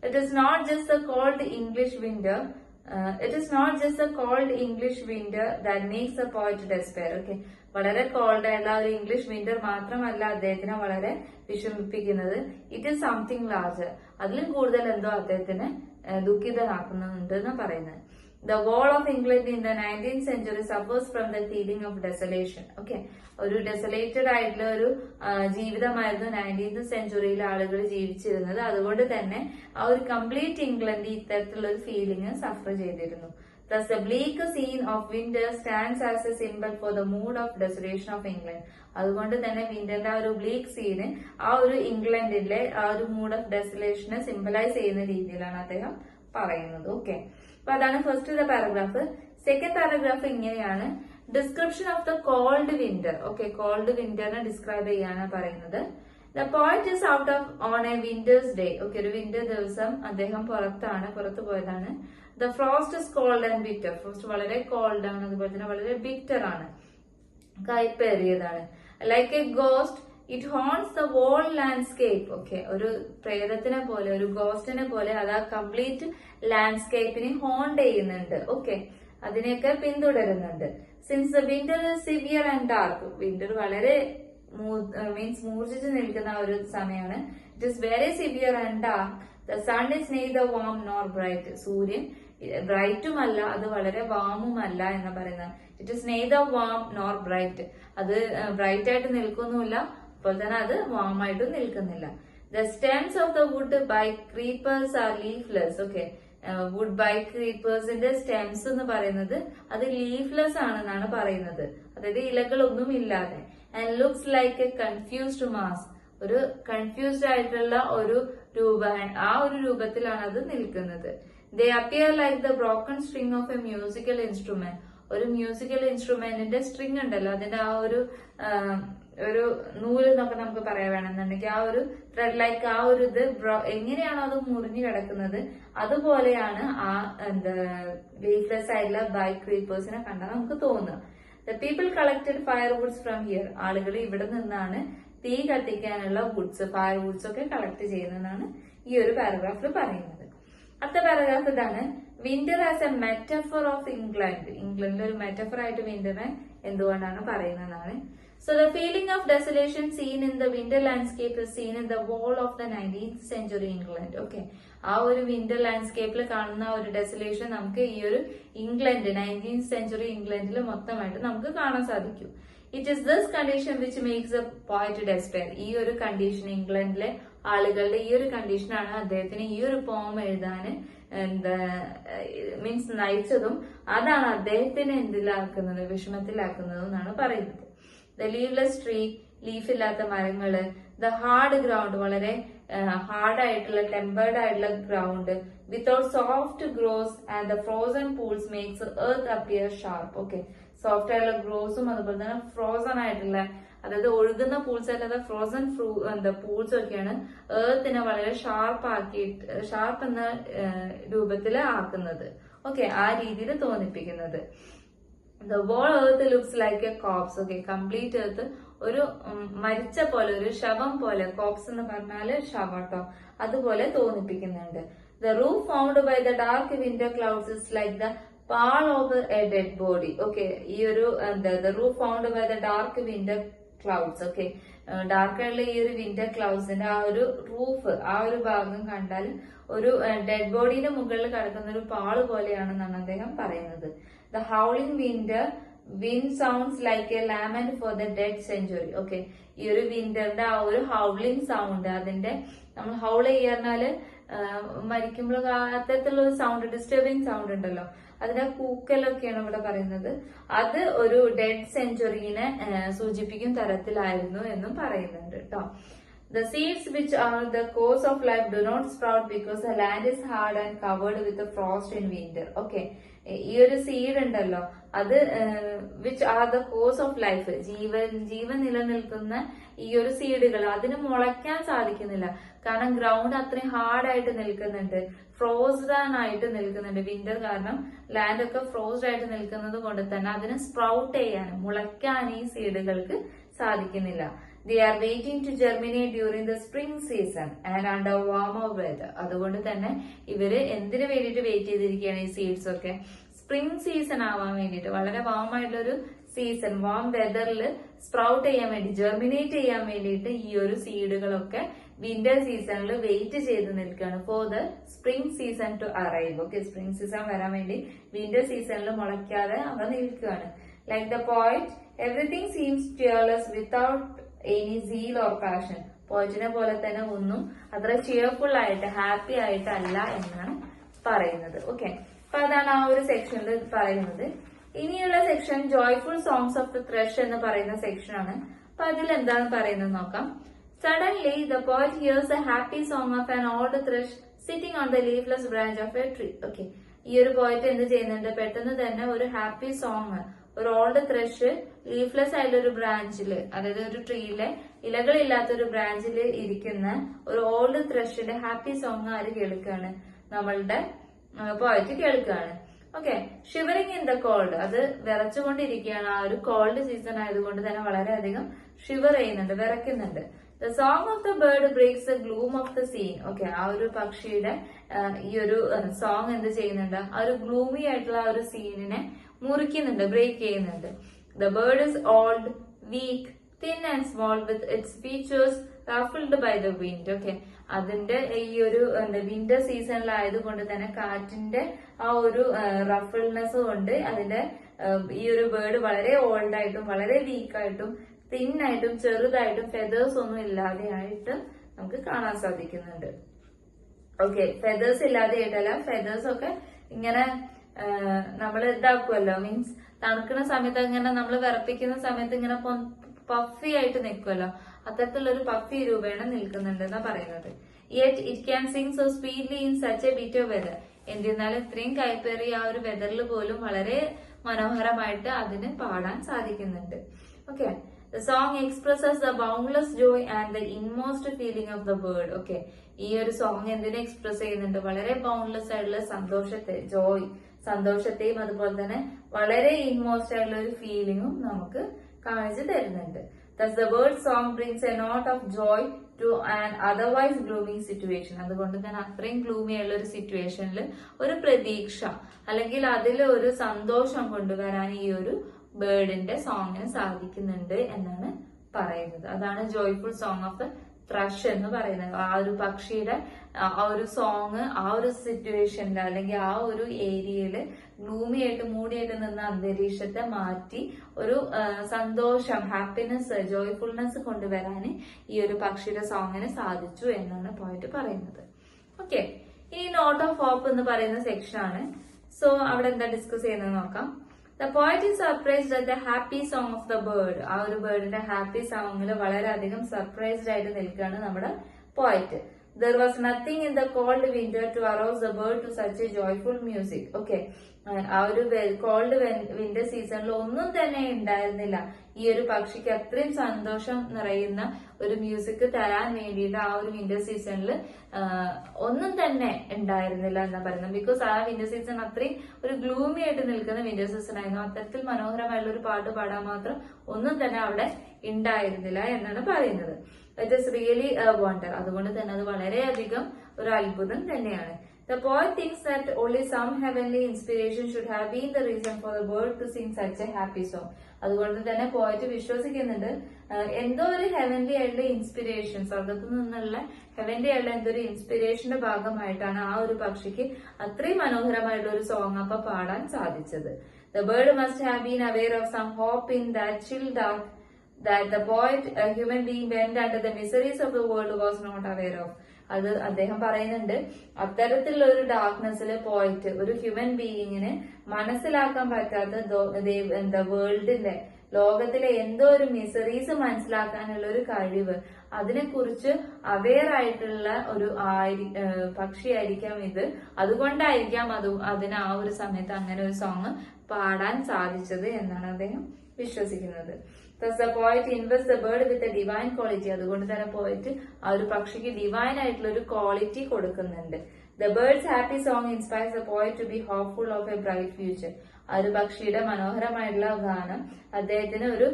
It is not just the cold English winter It is not just the cold English winter that makes the poet despair. Okay, വളരെ called ആയിട്ടുള്ള ഒരു ഇംഗ്ലീഷ് വിന്റർ മാത്രമല്ല അദ്ദേഹത്തിനെ വളരെ വിഷമിപ്പിക്കുന്നത്. ഇറ്റ് ഈസ് സംതിങ് ലാർജർ, അതിലും കൂടുതൽ എന്തോ അദ്ദേഹത്തിന് ദുഃഖിതനാക്കുന്നുണ്ട് എന്ന് പറയുന്നത്. The wall of England in the 19th century suffers from the feeling of desolation. Okay, ഒരു ഡെസലേറ്റഡ് ആയിട്ടുള്ള ഒരു ജീവിതമായിരുന്നു 19th സെഞ്ചുറിയിൽ ആളുകൾ ജീവിച്ചിരുന്നത്. അതുകൊണ്ട് തന്നെ ആ ഒരു കംപ്ലീറ്റ് ഇംഗ്ലണ്ട് ഇത്തരത്തിലുള്ള ഒരു ഫീലിംഗ് സഫർ ചെയ്തിരുന്നു. Thus, the bleak scene of winter stands as a symbol for the mood of desolation of England. അതുകൊണ്ട് തന്നെ വിന്ററിന്റെ ആ ഒരു ബ്ലീക്ക് സീന് ആ ഒരു ഇംഗ്ലണ്ടിലെ ആ ഒരു മൂഡ് ഓഫ് ഡെസലേഷനെ സിംബലൈസ് ചെയ്യുന്ന രീതിയിലാണ് അദ്ദേഹം പറയുന്നത്. ഓക്കെ, അപ്പൊ അതാണ് ഫസ്റ്റ് പാരഗ്രാഫ്. സെക്കൻഡ് പാരഗ്രാഫ് ഇങ്ങനെയാണ്: description of the cold winter. Okay, cold വിന്ററിനെ ഡിസ്ക്രൈബ് ചെയ്യാനാണ് പറയുന്നത്. The poet is out of on a winter's day. Okay, ഒരു വിന്റർ ദിവസം അദ്ദേഹം പുറത്തു പോയതാണ്. The frost is cold and bitter. Frost വളരെ കോൾഡ് ആണ്, അതുപോലെ തന്നെ വളരെ ബിറ്റർ ആണ്, കയ്പേറിയതാണ്. Like a ghost it haunts the whole landscape. Okay, ഒരു പ്രേതത്തിനെ പോലെ, ഒരു ഗോസ്റ്റിനെ പോലെ അത് ആ കംപ്ലീറ്റ് ലാൻഡ്സ്കേപ്പിനെ ഹോണ്ട് ചെയ്യുന്നുണ്ട്. ഓക്കെ, അതിനെയൊക്കെ പിന്തുടരുന്നുണ്ട്. Since the winter is severe and dark. Winter വളരെ മൂർജിച്ച് നിൽക്കുന്ന ഒരു സമയമാണ്. It is very severe and dark. The sun is neither warm nor bright. സൂര്യൻ ബ്രൈറ്റുമല്ല, അത് വളരെ വാമുമല്ല എന്ന് പറയുന്നത്. It is neither warm nor bright. അത് ബ്രൈറ്റ് ആയിട്ട് നിൽക്കുന്നുമില്ല, അപ്പോൾ തന്നെ അത് വാം ആയിട്ടും നിൽക്കുന്നില്ല. The stems of the wood by creepers are leafless. Okay, wood by ക്രീപ്പേഴ്സിന്റെ സ്റ്റെംസ് എന്ന് പറയുന്നത് അത് ലീഫ്ലെസ് ആണെന്നാണ് പറയുന്നത്, അതായത് ഇലകളൊന്നും ഇല്ലാതെ. And looks like A confused mass. ഒരു കൺഫ്യൂസ്ഡ് ആയിട്ടുള്ള ഒരു ആ ഒരു രൂപത്തിലാണ് അത് നിൽക്കുന്നത്. ദേ appear like the broken string of A musical instrument. ഒരു മ്യൂസിക്കൽ ഇൻസ്ട്രുമെന്റിന്റെ സ്ട്രിങ് ഉണ്ടല്ലോ, അതിന്റെ ആ ഒരു നൂല് എന്നൊക്കെ നമുക്ക് പറയാൻ വേണമെന്നുണ്ടെങ്കിൽ ആ ഒരു ത്രെഡ് ലൈക്ക് ആ ഒരു ഇത് എങ്ങനെയാണോ അത് മുറിഞ്ഞു കിടക്കുന്നത് അതുപോലെയാണ് ആ ലീഫ്ലെസ് ആയിട്ടുള്ള ബൈ ക്രീപ്പേഴ്സിനെ കണ്ടാൽ നമുക്ക് തോന്നുക. The people collected fire woods from here. ആളുകൾ ഇവിടെ നിന്നാണ് തീ കത്തിക്കാനുള്ള ഫയർ വുഡ്സ് ഒക്കെ കളക്ട് ചെയ്യുന്നതാണ് ഈ ഒരു പാരഗ്രാഫിൽ പറയുന്നത്. അടുത്ത പാരഗ്രാഫ് ഇതാണ്: winter as a metaphor of England. ഇംഗ്ലണ്ടിൽ ഒരു മെറ്റഫർ ആയിട്ട് വിന്ററിനെ എന്തുകൊണ്ടാണ് പറയുന്നതാണ്. So the feeling of desolation seen in the winter landscape is seen in the whole of the 19th century England. Okay, ആ ഒരു വിന്റർ ലാൻഡ്സ്കേപ്പിൽ കാണുന്ന ഒരു ഡെസലേഷൻ നമുക്ക് ഈ ഒരു ഇംഗ്ലണ്ട് 19th സെഞ്ചുറി ഇംഗ്ലണ്ടിൽ മൊത്തമായിട്ട് നമുക്ക് കാണാൻ സാധിക്കും. It is this condition which makes A poet despair. ഈ ഒരു കണ്ടീഷൻ, ഇംഗ്ലണ്ടിലെ ആളുകളുടെ ഈ ഒരു കണ്ടീഷനാണ് അദ്ദേഹത്തിന് ഈ ഒരു പോം എഴുതാൻ മീൻസ് നയിച്ചതും അതാണ് അദ്ദേഹത്തിന് എന്തിലാക്കുന്നത്, വിഷമത്തിലാക്കുന്നതും എന്നാണ് പറയുന്നത്. ദ ലീവ്ലെസ് ട്രീ, ലീഫ് ഇല്ലാത്ത മരങ്ങള്. ദ ഹാർഡ് ഗ്രൗണ്ട്, വളരെ ഹാർഡായിട്ടുള്ള ടെമ്പേർഡ് ആയിട്ടുള്ള ground. Without soft gross and the frozen pools makes earth appear sharp. Okay, soft ആയിട്ടുള്ള ഗ്രോസും അതുപോലെ തന്നെ ഫ്രോസൺ ആയിട്ടുള്ള, അതായത് ഒഴുകുന്ന പൂൾസ് അല്ലാതെ ഫ്രോസൺ പൂൾസ് ഒക്കെയാണ് എർത്തിനെ വളരെ ഷാർപ്പ് എന്ന രൂപത്തിൽ ആക്കുന്നത്. ഓക്കെ, ആ രീതിയിൽ തോന്നിപ്പിക്കുന്നത്. The whole earth looks like a corpse. Okay, complete earth ഒരു മരിച്ച പോലെ, ഒരു ശവം പോലെ. കോപ്സ് എന്ന് പറഞ്ഞാല് ശവട്ടോ, അതുപോലെ തോന്നിപ്പിക്കുന്നുണ്ട്. The roof found by the dark winter clouds is like the pall over a dead body. Okay, ഈ ഒരു the roof found by the dark winter clouds. Okay, dark ആയിട്ടുള്ള ഈ ഒരു വിന്റർ ക്ലൗഡ്സിന്റെ ആ ഒരു റൂഫ്, ആ ഒരു ഭാഗം കണ്ടാൽ ഒരു ഡെഡ് ബോഡിയുടെ മുകളിൽ കിടക്കുന്ന ഒരു പാള് പോലെയാണെന്നാണ് അദ്ദേഹം പറയുന്നത്. The howling wind sounds like a lament for the dead century. Okay, ഈ ഒരു വിന്ററിന്റെ ആ ഒരു ഹൗളിംഗ് സൗണ്ട്, അതിന്റെ നമ്മൾ ഹൗൾ ചെയ്യാറിനാല് മരിക്കുമ്പോൾ അത്തരത്തിലുള്ള ഒരു സൗണ്ട്, ഡിസ്റ്റർബിങ് സൗണ്ട് ഉണ്ടല്ലോ, അതിന്റെ കൂക്കലൊക്കെയാണ് ഇവിടെ പറയുന്നത്. അത് ഒരു ഡെഡ് സെഞ്ചുറിനെ സൂചിപ്പിക്കും തരത്തിലായിരുന്നു എന്നും പറയുന്നുണ്ട് കേട്ടോ. The seeds which are the cause of life do not sprout because the land is hard and covered with the frost in winter. Okay, ഈ ഒരു സീഡ് ഉണ്ടല്ലോ, അത് which are the cause of life, ജീവൻ നിലനിൽക്കുന്ന ഈ ഒരു സീഡുകൾ അതിന് മുളയ്ക്കാൻ സാധിക്കുന്നില്ല. കാരണം ഗ്രൗണ്ട് അത്രയും ഹാർഡായിട്ട് നിൽക്കുന്നുണ്ട്, ഫ്രോസ്ഡ് ആയിട്ട് നിൽക്കുന്നുണ്ട്. വിന്റർ കാരണം ലാൻഡ് ഒക്കെ ഫ്രോസ്ഡ് ആയിട്ട് നിൽക്കുന്നത് കൊണ്ട് തന്നെ അതിന് സ്പ്രൗട്ട് ചെയ്യാൻ, മുളയ്ക്കാൻ ഈ സീഡുകൾക്ക് സാധിക്കുന്നില്ല. They are waiting to germinate during the spring season and under warmer weather. അതുകൊണ്ട് തന്നെ ഇവര് എന്തിനു വേണ്ടിയിട്ട് വെയിറ്റ് ചെയ്തിരിക്കുകയാണ് ഈ സീഡ്സ് ഒക്കെ? സ്പ്രിംഗ് സീസൺ ആവാൻ വേണ്ടിയിട്ട്, വളരെ വാം ആയിട്ടുള്ള ഒരു സീസൺ, വാം വെതറിൽ സ്പ്രൗട്ട് ചെയ്യാൻ വേണ്ടി, ജെർമിനേറ്റ് ചെയ്യാൻ വേണ്ടിയിട്ട് ഈ ഒരു സീഡുകളൊക്കെ വിന്റർ സീസണിൽ വെയിറ്റ് ചെയ്ത് നിൽക്കുകയാണ്. For the spring season two arrive. Okay, spring season വരാൻ വേണ്ടി വിന്റർ സീസണിൽ മുളയ്ക്കാതെ അവ നിൽക്കുകയാണ്. Like the point, everything seems fearless without any seal or passion. പോയിന്റിനെ പോലെ തന്നെ ഒന്നും അത്ര ചിയർഫുൾ ആയിട്ട്, ഹാപ്പി ആയിട്ടല്ല എന്നാണ് പറയുന്നത്. ഓക്കെ, അപ്പൊ അതാണ് ആ ഒരു സെക്ഷനിൽ പറയുന്നത്. ഇനിയുള്ള section joyful songs of the thrush എന്ന് പറയുന്ന സെക്ഷൻ ആണ്. അപ്പൊ അതിൽ എന്താണ് പറയുന്നത് നോക്കാം. Suddenly the poet hears a happy song of an old thrush sitting on the leafless branch of a tree. Okay, ഈ ഒരു പോയറ്റ് എന്ത് ചെയ്യുന്നുണ്ട്? പെട്ടെന്ന് തന്നെ ഒരു ഹാപ്പി സോങ്, ഒരു ഓൾഡ് ത്രഷ് ലീഫ്ലെസ് ആയിട്ടുള്ള ഒരു ബ്രാഞ്ചില്, അതായത് ഒരു ട്രീയിലെ ഇലകളില്ലാത്ത ഒരു ബ്രാഞ്ചിൽ ഇരിക്കുന്ന ഒരു ഓൾഡ് ത്രഷിന്റെ ഹാപ്പി സോങ് ആര് കേൾക്കുകയാണ്? നമ്മളുടെ പോയറ്റ് കേൾക്കുകയാണ്. Okay, shivering in the called, അത് വിറച്ചുകൊണ്ടിരിക്കുകയാണ്. ആ ഒരു കോൾഡ് സീസൺ ആയതുകൊണ്ട് തന്നെ വളരെയധികം ഷിവർ ചെയ്യുന്നുണ്ട്, വിറയ്ക്കുന്നുണ്ട്. The song of the bird breaks the gloom of the scene. Okay, ആ ഒരു പക്ഷിയുടെ ഈ ഒരു സോങ് എന്ത് ചെയ്യുന്നുണ്ട്? ആ ഒരു ഗ്ലൂമി ആയിട്ടുള്ള ആ ഒരു സീനിനെ മുറിക്കുന്നുണ്ട്, ബ്രേക്ക് ചെയ്യുന്നുണ്ട്. The bird is old, weak, thin and small with its features ruffled by the wind. Okay, അതിന്റെ ഈ ഒരു വിന്റർ സീസണിലായതുകൊണ്ട് തന്നെ കാറ്റിന്റെ ആ ഒരു റഫിൾനെസ് കൊണ്ട് അതിന്റെ ഈ ഒരു ബേർഡ് വളരെ ഓൾഡായിട്ടും വളരെ വീക്കായിട്ടും തിന്നായിട്ടും ചെറുതായിട്ടും ഫെദേഴ്സ് ഒന്നും ഇല്ലാതെയായിട്ട് നമുക്ക് കാണാൻ സാധിക്കുന്നുണ്ട്. ഓക്കെ, ഫെദേഴ്സ് ഇല്ലാതെയായിട്ടല്ല, ഫെദേഴ്സ് ഒക്കെ ഇങ്ങനെ നമ്മൾ ഇതാക്കുമല്ലോ, മീൻസ് തണുക്കുന്ന സമയത്ത് ഇങ്ങനെ നമ്മൾ വിറപ്പിക്കുന്ന സമയത്ത് ഇങ്ങനെ പഫി ആയിട്ട് നിൽക്കുമല്ലോ, അത്തരത്തിലുള്ള ഒരു പഫി രൂപേണ നിൽക്കുന്നുണ്ട് എന്നാ പറയുന്നത്. Yet it can sing so speedily in such a bitter weather. എന്നിരുന്നാലും ഇത്രയും കൈപ്പേറിയ ആ ഒരു വെതറിൽ പോലും വളരെ മനോഹരമായിട്ട് അതിന് പാടാൻ സാധിക്കുന്നുണ്ട്. Okay, the song expresses the boundless joy and the inmost feeling of the bird. Okay, ഈ ഒരു സോങ് എന്തിനെ എക്സ്പ്രസ് ചെയ്യുന്നുണ്ട്? വളരെ ബൗണ്ട്ലെസ് ആയിട്ടുള്ള സന്തോഷത്തെ, ജോയ്, സന്തോഷത്തെയും അതുപോലെ തന്നെ വളരെ ഇൻമോസ്റ്റ് ആയിട്ടുള്ള ഒരു ഫീലിംഗും നമുക്ക് കാണിച്ചു തരുന്നുണ്ട്. Thus the bird song brings a note of joy to an otherwise gloomy situation. അതുകൊണ്ട് തന്നെ അത്രയും ഗ്ലൂമി ആയുള്ള ഒരു സിറ്റുവേഷനിൽ ഒരു പ്രതീക്ഷ അല്ലെങ്കിൽ അതിൽ ഒരു സന്തോഷം കൊണ്ടുവരാൻ ഈ ഒരു ബേർഡിന്റെ സോങ്ങിന് സാധിക്കുന്നുണ്ട് എന്നാണ് പറയുന്നത്. അതാണ് joyful song of the thrush എന്ന് പറയുന്നത്. ആ ഒരു പക്ഷിയുടെ ആ ഒരു സോങ് ആ ഒരു സിറ്റുവേഷനിൽ അല്ലെങ്കിൽ ആ ഒരു ഏരിയയില് ഗ്ലൂമി ആയിട്ട് മൂടിയായിട്ട് നിന്ന അന്തരീക്ഷത്തെ മാറ്റി ഒരു സന്തോഷം, ഹാപ്പിനെസ്, ജോയ്ഫുൾനെസ് കൊണ്ടുവരാൻ ഈ ഒരു പക്ഷിയുടെ സോങ്ങിന് സാധിച്ചു എന്നാണ് പോയിട്ട് പറയുന്നത്. ഓക്കെ, ഈ നോട്ട് ഓഫ് ഹോപ്പ് എന്ന് പറയുന്ന സെക്ഷൻ ആണ്. സോ അവിടെ എന്താ ഡിസ്കസ് ചെയ്യുന്നത് നോക്കാം. The poet is surprised at the happy song of the bird. ആ ഒരു ബേർഡിന്റെ ഹാപ്പി സോങ്ങിൽ വളരെയധികം സർപ്രൈസ്ഡ് ആയിട്ട് നിൽക്കുകയാണ് നമ്മുടെ poet. There was nothing in the cold winter to arouse the bird to such a joyful music. Okay, ആ ഒരു called winter സീസണിൽ ഒന്നും തന്നെ ഉണ്ടായിരുന്നില്ല ഈ ഒരു പക്ഷിക്ക് അത്രയും സന്തോഷം നിറയുന്ന ഒരു മ്യൂസിക് തരാൻ വേണ്ടിയിട്ട്. ആ ഒരു വിന്റർ സീസണിൽ ഒന്നും തന്നെ ഉണ്ടായിരുന്നില്ല എന്നാ പറയുന്നത്. ബിക്കോസ് ആ വിന്റർ സീസൺ അത്രയും ഒരു ഗ്ലൂമി ആയിട്ട് നിൽക്കുന്ന വിന്റർ സീസൺ ആയിരുന്നു. അത്തരത്തിൽ മനോഹരമായുള്ള ഒരു പാട്ട് പാടാൻ മാത്രം ഒന്നും തന്നെ അവിടെ ഉണ്ടായിരുന്നില്ല എന്നാണ് പറയുന്നത്. It is really wonder. അതുകൊണ്ട് തന്നെ അത് വളരെയധികം ഒരു അത്ഭുതം തന്നെയാണ്. The poet thinks that only some heavenly inspiration should have been the reason for the bird to sing such a happy song. അതുകൊണ്ട് തന്നെ പോയറ്റ് വിശ്വസിക്കുന്നുണ്ട് എന്തോ ഒരു ഹെവൻലി ആയിട്ടുള്ള ഇൻസ്പിറേഷൻ, സ്വർഗത്തു നിന്നുള്ള ഹെവൻലി ആയിട്ടുള്ള എന്തോ ഒരു ഇൻസ്പിറേഷന്റെ ഭാഗമായിട്ടാണ് ആ ഒരു പക്ഷിക്ക് അത്രയും മനോഹരമായിട്ടുള്ള ഒരു സോങ് അപ്പൊ പാടാൻ സാധിച്ചത്. The bird must have been aware of some hope in that chill dark that the poet, a human being bent under the miseries of the world, was not aware of. അത് അദ്ദേഹം പറയുന്നുണ്ട് അത്തരത്തിലുള്ള ഒരു ഡാർക്ക്നെസ്സിൽ പോയിട്ട് ഒരു ഹ്യൂമൻ ബീയിങ്ങിന് മനസ്സിലാക്കാൻ പറ്റാത്ത വേൾഡിന്റെ, ലോകത്തിലെ എന്തോ ഒരു മിസറീസ് മനസ്സിലാക്കാനുള്ള ഒരു കഴിവ്, അതിനെക്കുറിച്ച് അവെയർ ആയിട്ടുള്ള ഒരു പക്ഷിയായിരിക്കാം ഇത്. അതുകൊണ്ടായിരിക്കാം അതിന് ആ ഒരു സമയത്ത് അങ്ങനെ ഒരു സോങ് പാടാൻ സാധിച്ചത് എന്നാണ് അദ്ദേഹം വിശ്വസിക്കുന്നത്. Thus the poet invests the bird with a divine quality. അതുകൊണ്ട് തന്നെ പോയിട്ട് ആ ഒരു പക്ഷിക്ക് ഡിവൈൻ ആയിട്ടുള്ള ഒരു ക്വാളിറ്റി കൊടുക്കുന്നുണ്ട്. The bird's happy song inspires the poet to be hopeful of a bright future. ആ ഒരു പക്ഷിയുടെ മനോഹരമായിട്ടുള്ള ഗാനം അദ്ദേഹത്തിന് ഒരു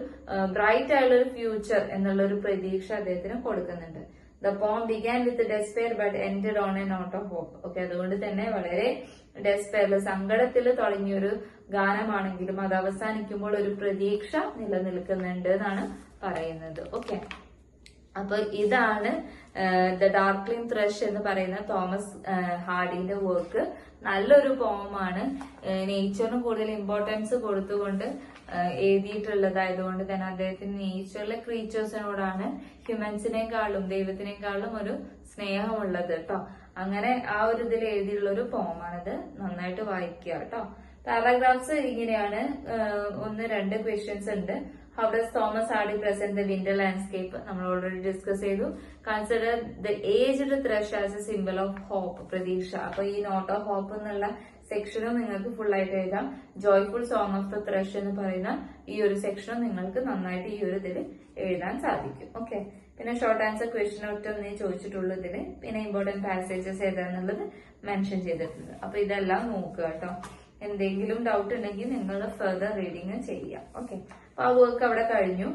ബ്രൈറ്റ് ആയിട്ടുള്ള ഒരു ഫ്യൂച്ചർ എന്നുള്ള ഒരു പ്രതീക്ഷ അദ്ദേഹത്തിന് കൊടുക്കുന്നുണ്ട്. The poem began with despair but ended on a note of hope. Okay, അതുകൊണ്ട് തന്നെ വളരെ ഡെസ്പെയറിൽ സങ്കടത്തിൽ തുടങ്ങിയൊരു ഗാനമാണെങ്കിലും അത് അവസാനിക്കുമ്പോൾ ഒരു പ്രതീക്ഷ നിലനിൽക്കുന്നുണ്ട് എന്നാണ് പറയുന്നത്. ഓക്കെ, അപ്പൊ ഇതാണ് ദ ഡാർക്ലിംഗ് ത്രഷ് എന്ന് പറയുന്ന തോമസ് ഹാർഡിന്റെ വർക്ക്. നല്ലൊരു പോമാണ്. നേച്ചറിന് കൂടുതൽ ഇമ്പോർട്ടൻസ് കൊടുത്തുകൊണ്ട് എഴുതിയിട്ടുള്ളതായതുകൊണ്ട് തന്നെ അദ്ദേഹത്തിന് നേച്ചറിലെ ക്രീച്ചേഴ്സിനോടാണ് ഹ്യൂമൻസിനേക്കാളും ദൈവത്തിനേക്കാളും ഒരു സ്നേഹമുള്ളത് കേട്ടോ. അങ്ങനെ ആ ഒരു ഇതിൽ എഴുതിയുള്ള ഒരു പോമാണിത്. നന്നായിട്ട് വായിക്കുക കേട്ടോ. പാരാഗ്രാഫ്സ് ഇങ്ങനെയാണ്. 1-2 ക്വസ്റ്റ്യൻസ് ഉണ്ട്. How does Thomas Hardy present the winter landscape, നമ്മൾ ഓൾറെഡി ഡിസ്കസ് ചെയ്തു. Consider the aged thrush as a symbol of hope, പ്രതീക്ഷ. അപ്പൊ ഈ നോട്ട് ഓഫ് ഹോപ്പ് എന്നുള്ള സെക്ഷനും നിങ്ങൾക്ക് ഫുൾ ആയിട്ട് എഴുതാം. Joyful song of the thrush എന്ന് പറയുന്ന ഈ ഒരു സെക്ഷനും നിങ്ങൾക്ക് നന്നായിട്ട് ഈ ഒരു ഇതിൽ എഴുതാൻ സാധിക്കും. ഓക്കെ, പിന്നെ ഷോർട്ട് ആൻസർ ക്വസ്റ്റ്യൻ ഒറ്റൊന്നേ ചോദിച്ചിട്ടുള്ളൂ ഇതില്. പിന്നെ ഇമ്പോർട്ടന്റ് പാസേജസ് ഏതാന്നുള്ളത് മെൻഷൻ ചെയ്തിട്ടുണ്ട്. അപ്പൊ ഇതെല്ലാം നോക്കുക കേട്ടോ. എന്തെങ്കിലും ഡൗട്ട് ഉണ്ടെങ്കിൽ നിങ്ങൾ ഫെർദർ റീഡിങ് ചെയ്യാം. ഓക്കെ, അപ്പൊ ആ വർക്ക് അവിടെ കഴിഞ്ഞു.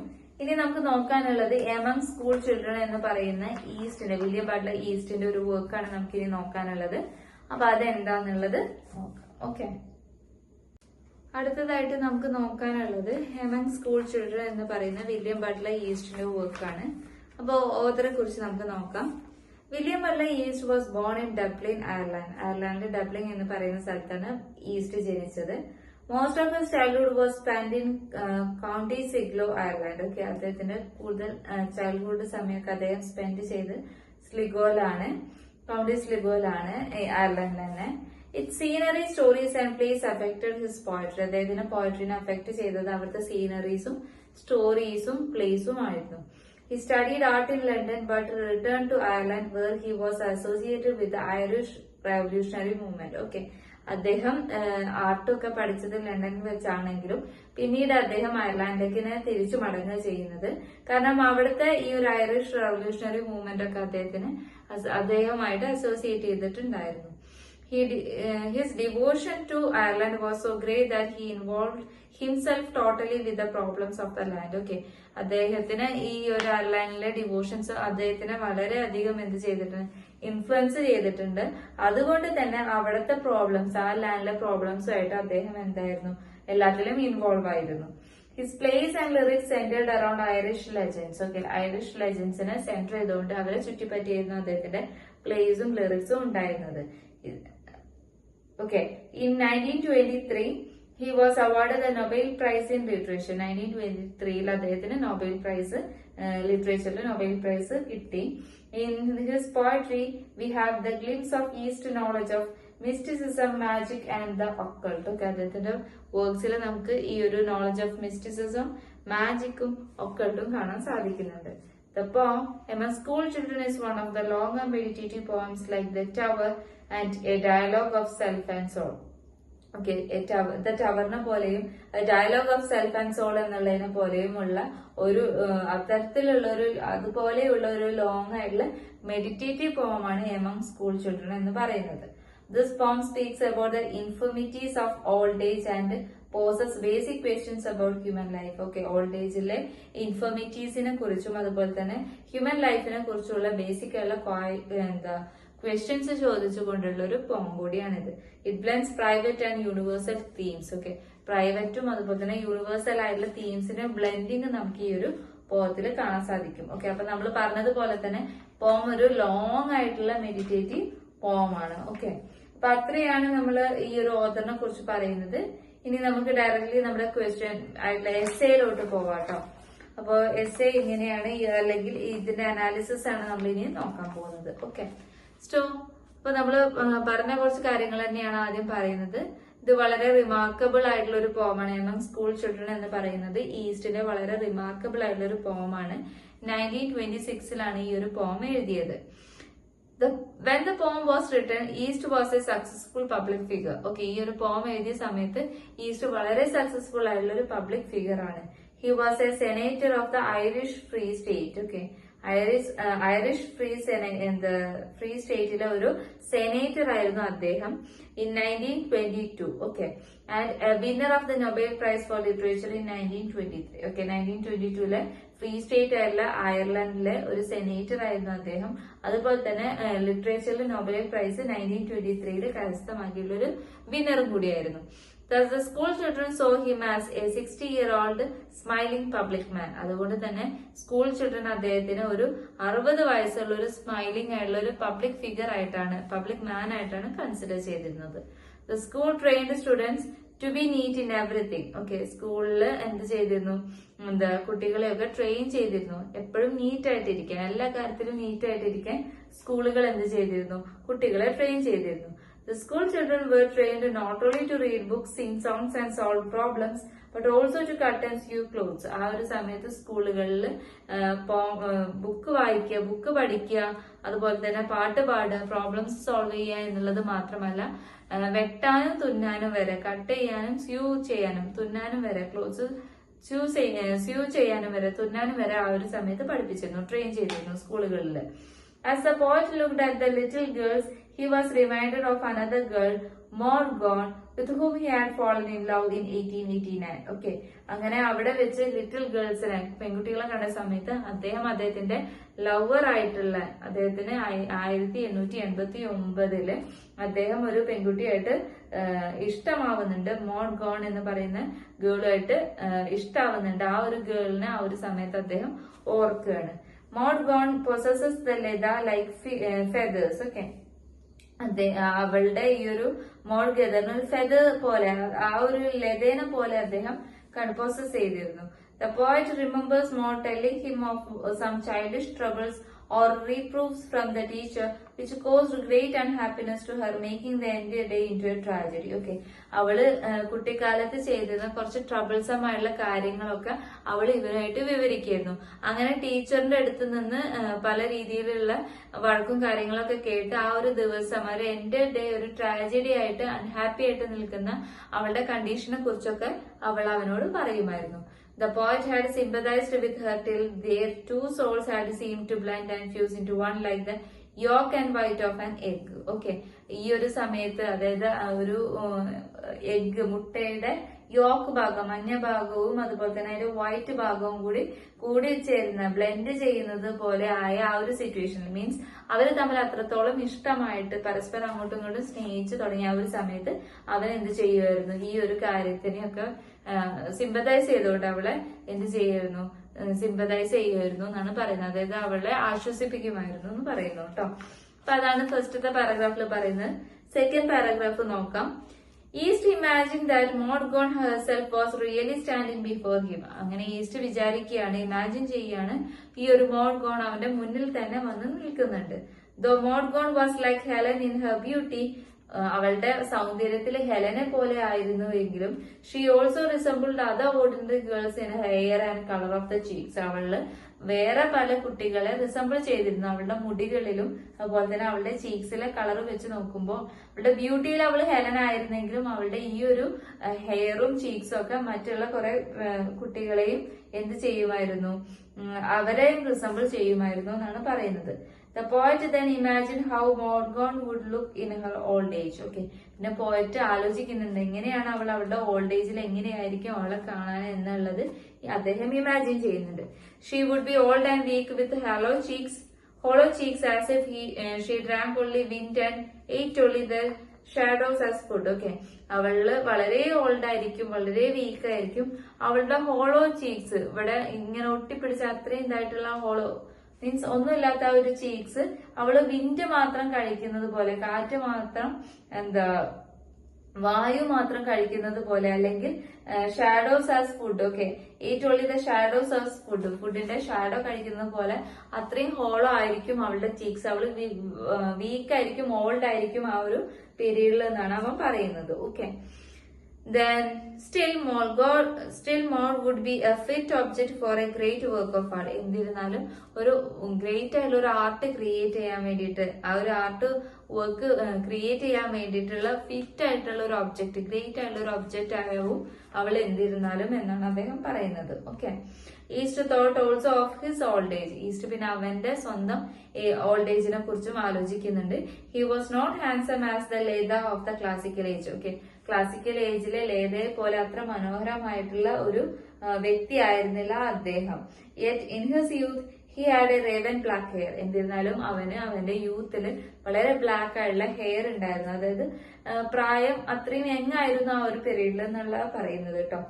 ഇനി നമുക്ക് നോക്കാനുള്ളത് എമംഗ് സ്കൂൾ ചിൽഡ്രൻ എന്ന് പറയുന്ന ഈസ്റ്റിന്റെ വില്യം ബട്ട്ലർ ഈസ്റ്റിന്റെ ഒരു വർക്കാണ് നമുക്ക് ഇനി നോക്കാനുള്ളത്. അപ്പൊ അതെന്താന്നുള്ളത് നോക്കാം. ഓക്കെ, അടുത്തതായിട്ട് നമുക്ക് നോക്കാനുള്ളത് എമംഗ് സ്കൂൾ ചിൽഡ്രൻ എന്ന് പറയുന്ന വില്യം ബട്ട്ലർ ഈസ്റ്റിന്റെ വർക്കാണ്. അപ്പൊ ഓതറെ കുറിച്ച് നമുക്ക് നോക്കാം. വില്യം ബട്ട്ലർ ഈസ്റ്റ് was born in Dublin, Ireland. Ireland Dublin എന്ന് പറയുന്ന സ്ഥലത്താണ് ഈസ്റ്റ് ജനിച്ചത്. Most of his childhood was spend in county സിഗ്ലോ, അയർലാൻഡ്. ഓക്കെ, അദ്ദേഹത്തിന്റെ കൂടുതൽ ചൈൽഡ്ഹുഡ് സമയമൊക്കെ അദ്ദേഹം സ്പെൻഡ് ചെയ്ത് സ്ലിഗോയിലാണ്, കൗണ്ടി സ്ലിഗോയിലാണ്, അയർലാൻഡിൽ തന്നെ. It scenery, stories and place affected his poetry. അദ്ദേഹത്തിന്റെ പോയട്രിനെ അഫക്ട് ചെയ്തത് അവിടുത്തെ സീനറീസും സ്റ്റോറീസും പ്ലേസും ആയിരുന്നു. He studied art in London but returned to Ireland where he was associated with the Irish Revolutionary Movement. Okay, അദ്ദേഹം ആർട്ടൊക്കെ പഠിച്ചത് ലണ്ടനിൽ വെച്ചാണെങ്കിലും പിന്നീട് അദ്ദേഹം അയർലാൻഡിലേക്ക് തിരിച്ചു മടങ്ങുക ചെയ്യുന്നത്. കാരണം അവിടുത്തെ ഈ ഒരു ഐറിഷ് റവല്യൂഷണറി മൂവ്മെന്റ് ഒക്കെ അദ്ദേഹമായിട്ട് അസോസിയേറ്റ് ചെയ്തിട്ടുണ്ടായിരുന്നു. His devotion to Ireland was so great that he involved himself totally with the problems of the land. Okay, അദ്ദേഹത്തിന് ഈ ഒരു അയർലാൻഡിലെ ഡിവോഷൻസ് അദ്ദേഹത്തിനെ വളരെയധികം എന്ത് ചെയ്തിട്ടുണ്ട്, ഇൻഫ്ലുവൻസ് ചെയ്തിട്ടുണ്ട്. അതുകൊണ്ട് തന്നെ അവിടുത്തെ പ്രോബ്ലംസ്, ആ ലാൻഡിലെ പ്രോബ്ലംസുമായിട്ട് അദ്ദേഹം എന്തായിരുന്നു, എല്ലാത്തിലും ഇൻവോൾവ് ആയിരുന്നു. His plays and lyrics centred around Irish legends. Okay, Irish ലെജൻഡ്സിനെ സെന്റർ ചെയ്തുകൊണ്ട് അവരെ ചുറ്റിപ്പറ്റിയായിരുന്നു അദ്ദേഹത്തിന്റെ പ്ലേസും ലിറിക്സും ഉണ്ടായിരുന്നത്. Okay, in 1923 he was awarded the Nobel Prize in Literature. 1923 അദ്ദേഹത്തിന് നൊബേൽ പ്രൈസ് ലിറ്ററേച്ചറിൽ നൊബേൽ പ്രൈസ് കിട്ടി. In his poetry we have the glimpse of East knowledge of mysticism, magic and the occult. Okay, അദ്ദേഹത്തിന്റെ വർക്ക്സിൽ നമുക്ക് ഈ ഒരു knowledge of mysticism, മാജിക്കും ഒക്കൾട്ടും കാണാൻ സാധിക്കുന്നുണ്ട്. The poem Among School Children is one of the longer meditative poems like The Tower and A Dialogue of Self and Soul. Okay, The Towerനെ പോലെയും dialogue of self and soul എന്നുള്ളതിനെ പോലെയുമുള്ള ഒരു അത്തരത്തിലുള്ള ഒരു അതുപോലെയുള്ള ഒരു ലോങ് ആയിട്ടുള്ള മെഡിറ്റേറ്റീവ് പോമാണ് എമംഗ് സ്കൂൾ ചിൽഡ്രൻ എന്ന് പറയുന്നത്. This poem speaks about the infirmities of old age and poses basic questions about human life. Okay, old ageലെ ഇൻഫർമിറ്റീസിനെ കുറിച്ചും അതുപോലെ തന്നെ ഹ്യൂമൻ ലൈഫിനെ കുറിച്ചുള്ള ബേസിക് ആയിട്ടുള്ള ക്വസ്റ്റ്യൻസ് ചോദിച്ചുകൊണ്ടുള്ള ഒരു പോം കൂടിയാണിത്. It blends private and universal themes. Okay, പ്രൈവറ്റും അതുപോലെ തന്നെ യൂണിവേഴ്സൽ ആയിട്ടുള്ള തീംസിന്റെ ബ്ലെൻഡിങ് നമുക്ക് ഈ ഒരു പോത്തിൽ കാണാൻ സാധിക്കും. ഓക്കെ, അപ്പൊ നമ്മൾ പറഞ്ഞതുപോലെ തന്നെ പോം ഒരു ലോങ് ആയിട്ടുള്ള മെഡിറ്റേറ്റീവ് പോമാണ്. ഓക്കെ, അപ്പൊ അത്രയാണ് നമ്മൾ ഈ ഒരു ഓഥറിനെ കുറിച്ച് പറയുന്നത്. ഇനി നമുക്ക് ഡയറക്ട്ലി നമ്മുടെ ക്വസ്റ്റ്യൻ ആയിട്ടുള്ള എസ്സേയിലോട്ട് പോവാട്ടോ. അപ്പൊ എസ്സേ ഇങ്ങനെയാണ്, അല്ലെങ്കിൽ ഇതിന്റെ അനാലിസിസ് ആണ് നമ്മൾ ഇനി നോക്കാൻ പോകുന്നത്. ഓക്കെ, അപ്പൊ നമ്മള് പറഞ്ഞ കുറച്ച് കാര്യങ്ങൾ തന്നെയാണ് ആദ്യം പറയുന്നത്. ഇത് വളരെ റിമാർക്കബിൾ ആയിട്ടുള്ള ഒരു പോമാണ്. എമംഗ് സ്കൂൾ ചിൽഡ്രൻ എന്ന് പറയുന്നത് ഈസ്റ്റിന്റെ വളരെ റിമാർക്കബിൾ ആയിട്ടുള്ള ഒരു പോമാണ്. 1926 ഈ ഒരു പോം എഴുതിയത്. When the poem was written, East was a successful public figure. Okay, ഈ ഒരു പോം എഴുതിയ സമയത്ത് ഈസ്റ്റ് വളരെ സക്സസ്ഫുൾ ആയിട്ടുള്ള ഒരു പബ്ലിക് ഫിഗർ ആണ്. He was a senator of the Irish Free State. Okay, Irish free സ്റ്റേറ്റിലെ ഒരു സെനേറ്റർ ആയിരുന്നു അദ്ദേഹം in 1922. Okay, and a winner of the Nobel Prize for Literature in 1923. Okay, 1922 free state ആയിട്ടുള്ള അയർലൻഡിലെ ഒരു senator ആയിരുന്നു അദ്ദേഹം. അതുപോലെ തന്നെ ലിറ്ററേച്ചറിൽ നൊബേൽ പ്രൈസ് 1923 കരസ്ഥമാക്കിയുള്ള ഒരു വിന്നറും കൂടിയായിരുന്നു. Thus the school children saw him as a 60-year-old smiling public man. അതുകൊണ്ട് തന്നെ സ്കൂൾ ചിൽഡ്രൻ അദ്ദേഹത്തിന് ഒരു 60 വയസ്സുള്ള ഒരു സ്മൈലിംഗ് ആയിട്ടുള്ള ഒരു പബ്ലിക് ഫിഗർ ആയിട്ടാണ്, പബ്ലിക് മാൻ ആയിട്ടാണ് കൺസിഡർ ചെയ്തിരുന്നത്. The school trained students to be neat in everything. Okay, സ്കൂളിൽ എന്ത് ചെയ്തിരുന്നു, കുട്ടികളെയൊക്കെ ട്രെയിൻ ചെയ്തിരുന്നു എപ്പോഴും നീറ്റ് ആയിട്ടിരിക്കാൻ, എല്ലാ കാര്യത്തിലും നീറ്റ് ആയിട്ടിരിക്കാൻ സ്കൂളുകൾ എന്ത് ചെയ്തിരുന്നു, കുട്ടികളെ ട്രെയിൻ ചെയ്തിരുന്നു. The school children were trained not only to read books, sing songs and solve problems, but also to cut and sew clothes. ആ ഒരു സമയത്ത് സ്കൂളുകളിൽ ബുക്ക് വായിക്കുക, ബുക്ക് പഠിക്കുക, അതുപോലെ തന്നെ പാട്ട് പാടുക, പ്രോബ്ലംസ് സോൾവ് ചെയ്യുക എന്നുള്ളത് മാത്രമല്ല, വെട്ടാനും തുന്നാനും വരെ, കട്ട് ചെയ്യാനും സ്യൂ ചെയ്യാനും തുന്നാനും വരെ, ക്ലോത്ത്സ് സ്യൂ ചെയ്യാനും വരെ, തുന്നാനും വരെ ആ ഒരു സമയത്ത് പഠിപ്പിച്ചിരുന്നു, ട്രെയിൻ ചെയ്തിരുന്നു സ്കൂളുകളിൽ. As the poet looked at the little girls, he was reminded of another girl, Maud Gonne, with whom he had fallen in love in 1889. Okay, അങ്ങനെ അവിടെ വെച്ച് ലിറ്റിൽ ഗേൾസിനെ, പെൺകുട്ടികളെ കണ്ട സമയത്ത് അദ്ദേഹത്തിന്റെ ലവർ ആയിട്ടുള്ള, അദ്ദേഹത്തിന് 1889 അദ്ദേഹം ഒരു പെൺകുട്ടിയായിട്ട് ഇഷ്ടമാവുന്നുണ്ട്. മോഡ് ഗോൺ എന്ന് പറയുന്ന ഗേളുമായിട്ട് ഇഷ്ടാവുന്നുണ്ട്. ആ ഒരു ഗേളിനെ ആ ഒരു സമയത്ത് അദ്ദേഹം ഓർക്കുകയാണ്. Maud Gonne possesses the leather like feathers. Okay, അവളുടെ ഈ ഒരു മോഡ് ഗദറിന് ഒരു ഫെദർ പോലെ, ആ ഒരു ലെതേന പോലെ അദ്ദേഹം പോസസ് ചെയ്തിരുന്നു. The poet remembers Maud telling him of some childish troubles or reproofs from the teacher which caused great unhappiness to her, making the entire day into a tragedy. Okay, അവള് കുട്ടിക്കാലത്ത് ചെയ്തിരുന്ന കുറച്ച് ട്രബിൾസം ആയിട്ടുള്ള കാര്യങ്ങളൊക്കെ അവൾ ഇവരായിട്ട് വിവരിക്കായിരുന്നു. അങ്ങനെ ടീച്ചറിന്റെ അടുത്ത് നിന്ന് പല രീതിയിലുള്ള വഴക്കും കാര്യങ്ങളൊക്കെ കേട്ട് ആ ഒരു ദിവസം ഒരു എൻ്റെ ഡേ ഒരു ട്രാജഡി ആയിട്ട്, അൺഹാപ്പി ആയിട്ട് നിൽക്കുന്ന അവളുടെ കണ്ടീഷനെ കുറിച്ചൊക്കെ അവൾ അവനോട് പറയുമായിരുന്നു. The poet had sympathized with her till their two souls had seemed to blend and fuse into one like the yolk and white of an egg. Okay, ഈ ഒരു സമയത്ത്, അതായത് ഒരു എഗ്, മുട്ടയുടെ യോക്ക് ഭാഗം, മഞ്ഞ ഭാഗവും അതുപോലെ തന്നെ അതിന്റെ വൈറ്റ് ഭാഗവും കൂടി ചേരുന്ന, ബ്ലെൻഡ് ചെയ്യുന്നത് പോലെ ആയ ആ ഒരു സിറ്റുവേഷനിൽ, മീൻസ് അവര് തമ്മിൽ അത്രത്തോളം ഇഷ്ടമായിട്ട് പരസ്പരം അങ്ങോട്ടും ഇങ്ങോട്ടും സ്നേഹിച്ചു തുടങ്ങിയ ആ ഒരു സമയത്ത് അവൻ എന്ത് ചെയ്യുമായിരുന്നു, ഈ ഒരു കാര്യത്തിനെയൊക്കെ സിമ്പതൈസ് ചെയ്തുകൊണ്ട് അവളെ എന്ത് ചെയ്യുമായിരുന്നു, സിമ്പതൈസ് ചെയ്യുമായിരുന്നു എന്നാണ് പറയുന്നത്. അതായത് അവളെ ആശ്വസിപ്പിക്കുമായിരുന്നു എന്ന് പറയുന്നു കേട്ടോ. അപ്പൊ അതാണ് ഫസ്റ്റത്തെ പാരഗ്രാഫിൽ പറയുന്നത്. സെക്കൻഡ് പാരഗ്രാഫ് നോക്കാം. ഈസ്റ്റ് imagine that Maud Gonne herself was really standing before him. അങ്ങനെ ഈസ്റ്റ് വിചാരിക്കുകയാണ്, ഇമാജിൻ ചെയ്യാണ്, ഈ ഒരു മോഡ് ഗോൺ അവന്റെ മുന്നിൽ തന്നെ വന്ന് നിൽക്കുന്നുണ്ട്. Though Maud Gonne was like Helen in her beauty. അവളുടെ സൗന്ദര്യത്തിൽ ഹെലനെ പോലെ ആയിരുന്നു എങ്കിലും she also resembled other ordinary girls in hair and colour of the cheeks. അവള് വേറെ പല കുട്ടികളെ റിസംബിൾ ചെയ്തിരുന്നു, അവളുടെ മുടികളിലും അതുപോലെ തന്നെ അവളുടെ ചീക്സിലെ കളർ വെച്ച് നോക്കുമ്പോൾ. അവളുടെ ബ്യൂട്ടിയിൽ അവള് ഹെലൻ ആയിരുന്നെങ്കിലും അവളുടെ ഈ ഒരു ഹെയറും ചീക്സും ഒക്കെ മറ്റുള്ള കുറെ കുട്ടികളെയും എന്ത് ചെയ്യുമായിരുന്നു, അവരെയും റിസംബിൾ ചെയ്യുമായിരുന്നു എന്നാണ് പറയുന്നത്. The poet then imagined how Maud Gonne would look in her old age. Okay, പിന്നെ പോയറ്റ് ആലോചിക്കുന്നുണ്ട് എങ്ങനെയാണ് അവൾ അവളുടെ ഓൾഡ് ഏജിൽ എങ്ങനെയായിരിക്കും അവളെ കാണാൻ എന്നുള്ളത് അദ്ദേഹം ഇമാജിൻ ചെയ്യുന്നുണ്ട്. She would be old and weak with hollow cheeks as if she drank only wind and ate only the shadows as food. Okay, അവള് വളരെ ഓൾഡ് ആയിരിക്കും, വളരെ വീക്ക് ആയിരിക്കും. അവളുടെ ഹോളോ ചീക്സ്, ഇവിടെ ഇങ്ങനെ ഒട്ടിപ്പിടിച്ച അത്രയും ഇതായിട്ടുള്ള ഹോളോ മീൻസ് ഒന്നുമില്ലാത്ത ആ ഒരു ചീക്സ്, അവള് വിൻഡ് മാത്രം കഴിക്കുന്നത് പോലെ, കാറ്റ് മാത്രം, വായു മാത്രം കഴിക്കുന്നത് പോലെ, അല്ലെങ്കിൽ ഷാഡോസ് ആസ് ഫുഡ്. ഓക്കെ, ഏറ്റവും only the shadows as food, ഫുഡിന്റെ ഷാഡോ കഴിക്കുന്നത് പോലെ അത്രയും ഹോളോ ആയിരിക്കും അവളുടെ ചീക്സ്. അവള് വീക്ക് ആയിരിക്കും, ഓൾഡ് ആയിരിക്കും ആ ഒരു പീരീഡിൽ എന്നാണ് അവൻ പറയുന്നത്. Okay, then still more would be a fit object for a great work of art. എന്നിരുന്നാലും ഒരു ഗ്രേറ്റ് ആയിട്ടുള്ള ഒരു ആർട്ട് ക്രിയേറ്റ് ചെയ്യാൻ വേണ്ടിയിട്ട്, ആ ഒരു ആർട്ട് വർക്ക് ക്രിയേറ്റ് ചെയ്യാൻ വേണ്ടിയിട്ടുള്ള ഫിറ്റ് ആയിട്ടുള്ള ഒരു ഒബ്ജക്റ്റ്, ഗ്രേറ്റ് ആയിട്ടുള്ള ഒരു ഒബ്ജക്റ്റ് ആവും അവൾ എന്തിരുന്നാലും എന്നാണ് അദ്ദേഹം പറയുന്നത്. ഓക്കെ. ഈസ്റ്റ് thought also of his old age. ഈസ്റ്റ് പിന്നെ അവന്റെ സ്വന്തം ഓൾഡ് ഏജിനെ കുറിച്ചും ആലോചിക്കുന്നുണ്ട്. He was not handsome as the Leda of the classical age. Okay, classical ഏജിലെ ലേദയെ പോലെ അത്ര മനോഹരമായിട്ടുള്ള ഒരു വ്യക്തി ആയിരുന്നില്ല അദ്ദേഹം. Yet in his youth he had a raven black hair. എന്നിരുന്നാലും അവന്റെ യൂത്തില് വളരെ ബ്ലാക്ക് ആയിട്ടുള്ള ഹെയർ ഉണ്ടായിരുന്നു. അതായത് പ്രായം അത്രയും യങ്ങായിരുന്നു ആ ഒരു പീരീഡിൽ എന്നുള്ള പറയുന്നത് കേട്ടോ.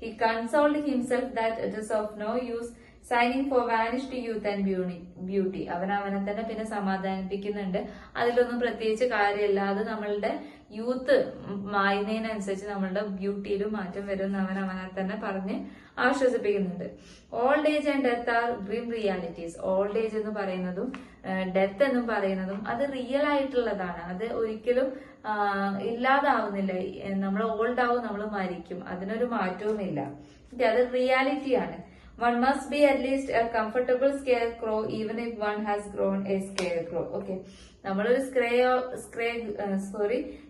He consoled himself that it is of no use sighing for vanished youth and beauty. അവനെ തന്നെ പിന്നെ സമാധാനിപ്പിക്കുന്നുണ്ട്, അതിലൊന്നും പ്രത്യേകിച്ച് കാര്യമില്ല, അത് നമ്മളുടെ യൂത്ത് മായുന്നതിനനുസരിച്ച് നമ്മളുടെ ബ്യൂട്ടിയിലും മാറ്റം വരും എന്ന് അവനെ തന്നെ പറഞ്ഞ് ആശ്വസിപ്പിക്കുന്നുണ്ട്. Old age and death are dream realities. Old age എന്ന് പറയുന്നതും ഡെത്ത് എന്നും പറയുന്നതും അത് റിയൽ ആയിട്ടുള്ളതാണ്. അത് ഒരിക്കലും ഇല്ലാതാവുന്നില്ല. നമ്മൾ ഓൾഡ് ആവും, നമ്മൾ മരിക്കും, അതിനൊരു മാറ്റവുമില്ല. അത് റിയാലിറ്റിയാണ്. One must be at least a comfortable scarecrow even if one has grown a scarecrow. Okay, നമ്മളൊരു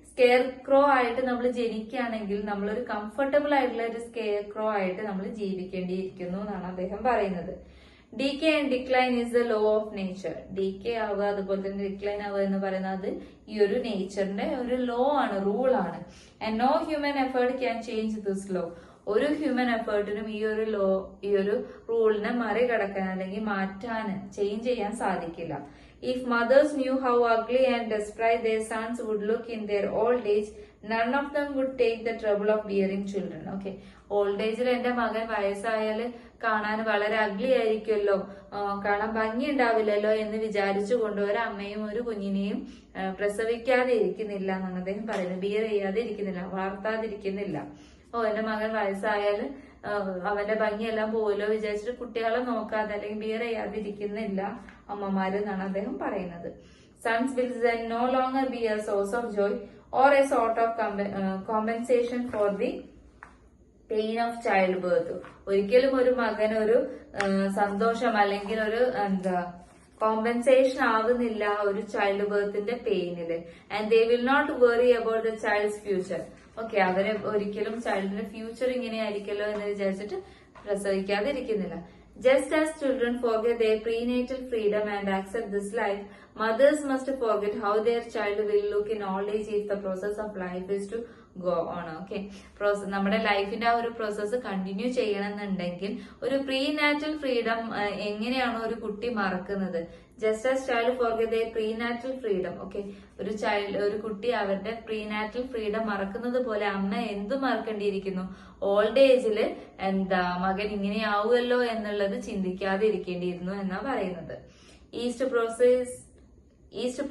സ്കെയർക്രോ ആയിട്ട് നമ്മൾ ജനിക്കുകയാണെങ്കിൽ നമ്മളൊരു കംഫർട്ടബിൾ ആയിട്ടുള്ള ഒരു സ്കെയർക്രോ ആയിട്ട് നമ്മൾ ജീവിക്കേണ്ടിയിരിക്കുന്നു എന്നാണ് അദ്ദേഹം പറയുന്നത്. Decay and decline is the law of nature. Decay ആവുക അതുപോലെ തന്നെ ഡിക്ലൈൻ ആവുക എന്ന് പറയുന്നത് ഈ ഒരു നേച്ചറിന്റെ ഒരു ലോ ആണ്, റൂൾ ആണ്. And no human effort can change this law. ഒരു ഹ്യൂമൻ എഫേർട്ടിനും ഈ ഒരു റൂളിനെ മറികടക്കാൻ അല്ലെങ്കിൽ മാറ്റാൻ, ചേഞ്ച് ചെയ്യാൻ സാധിക്കില്ല. If mothers knew how ugly and desperate their sons would look in their old age, none of them would take the trouble of bearing children. Okay, old ഏജിൽ എന്റെ മകൻ വയസ്സായാല് കാണാൻ വളരെ അഗ്ലി ആയിരിക്കുമല്ലോ, കാണാൻ ഭംഗി ഉണ്ടാവില്ലല്ലോ എന്ന് വിചാരിച്ചുകൊണ്ട് ഒരു അമ്മയും ഒരു കുഞ്ഞിനെയും പ്രസവിക്കാതെ ഇരിക്കുന്നില്ല എന്നാണ് അദ്ദേഹം പറയുന്നത്. ബിയർ ചെയ്യാതെ ഇരിക്കുന്നില്ല, വളർത്താതിരിക്കുന്നില്ല. എന്റെ മകൻ വയസ്സായാല് അവന്റെ ഭംഗിയെല്ലാം പോവല്ലോ വിചാരിച്ചിട്ട് കുട്ടികളെ നോക്കാതെ അല്ലെങ്കിൽ ബിയർ ചെയ്യാതിരിക്കുന്നില്ല അമ്മമാര് എന്നാണ് അദ്ദേഹം പറയുന്നത്. Sons will then no longer be a source of joy or a sort of compensation for the pain of childbirth. ഒരിക്കലും ഒരു മകൻ ഒരു സന്തോഷം അല്ലെങ്കിൽ ഒരു കോമ്പൻസേഷൻ ആകുന്നില്ല ഒരു ചൈൽഡ് ബർത്തിന്റെ പെയിനില്. And they will not worry about the child's future. Okay, അവരെ ഒരിക്കലും ചൈൽഡിന്റെ ഫ്യൂച്ചർ ഇങ്ങനെ ആയിരിക്കല്ലോ എന്ന് വിചാരിച്ചിട്ട് പ്രസവിക്കാതിരിക്കുന്നില്ല. Just as children forget their prenatal freedom and accept this life, mothers must forget how their child will look in old age if the process of life is to go on. Okay, നമ്മുടെ ലൈഫിന്റെ ആ ഒരു process continue ചെയ്യണമെന്നുണ്ടെങ്കിൽ ഒരു prenatal freedom എങ്ങനെയാണോ ഒരു കുട്ടി മറക്കുന്നത്, just as child forget their prenatal freedom. Okay, ഒരു കുട്ടി അവരുടെ പ്രീനാറ്റൽ ഫ്രീഡം മറക്കുന്നത് പോലെ അമ്മ എന്ത് മറക്കേണ്ടിയിരിക്കുന്നു, ഓൾഡ് ഏജില് മകൻ ഇങ്ങനെയാവുമല്ലോ എന്നുള്ളത് ചിന്തിക്കാതെ ഇരിക്കേണ്ടിയിരുന്നു എന്നാ പറയുന്നത്. East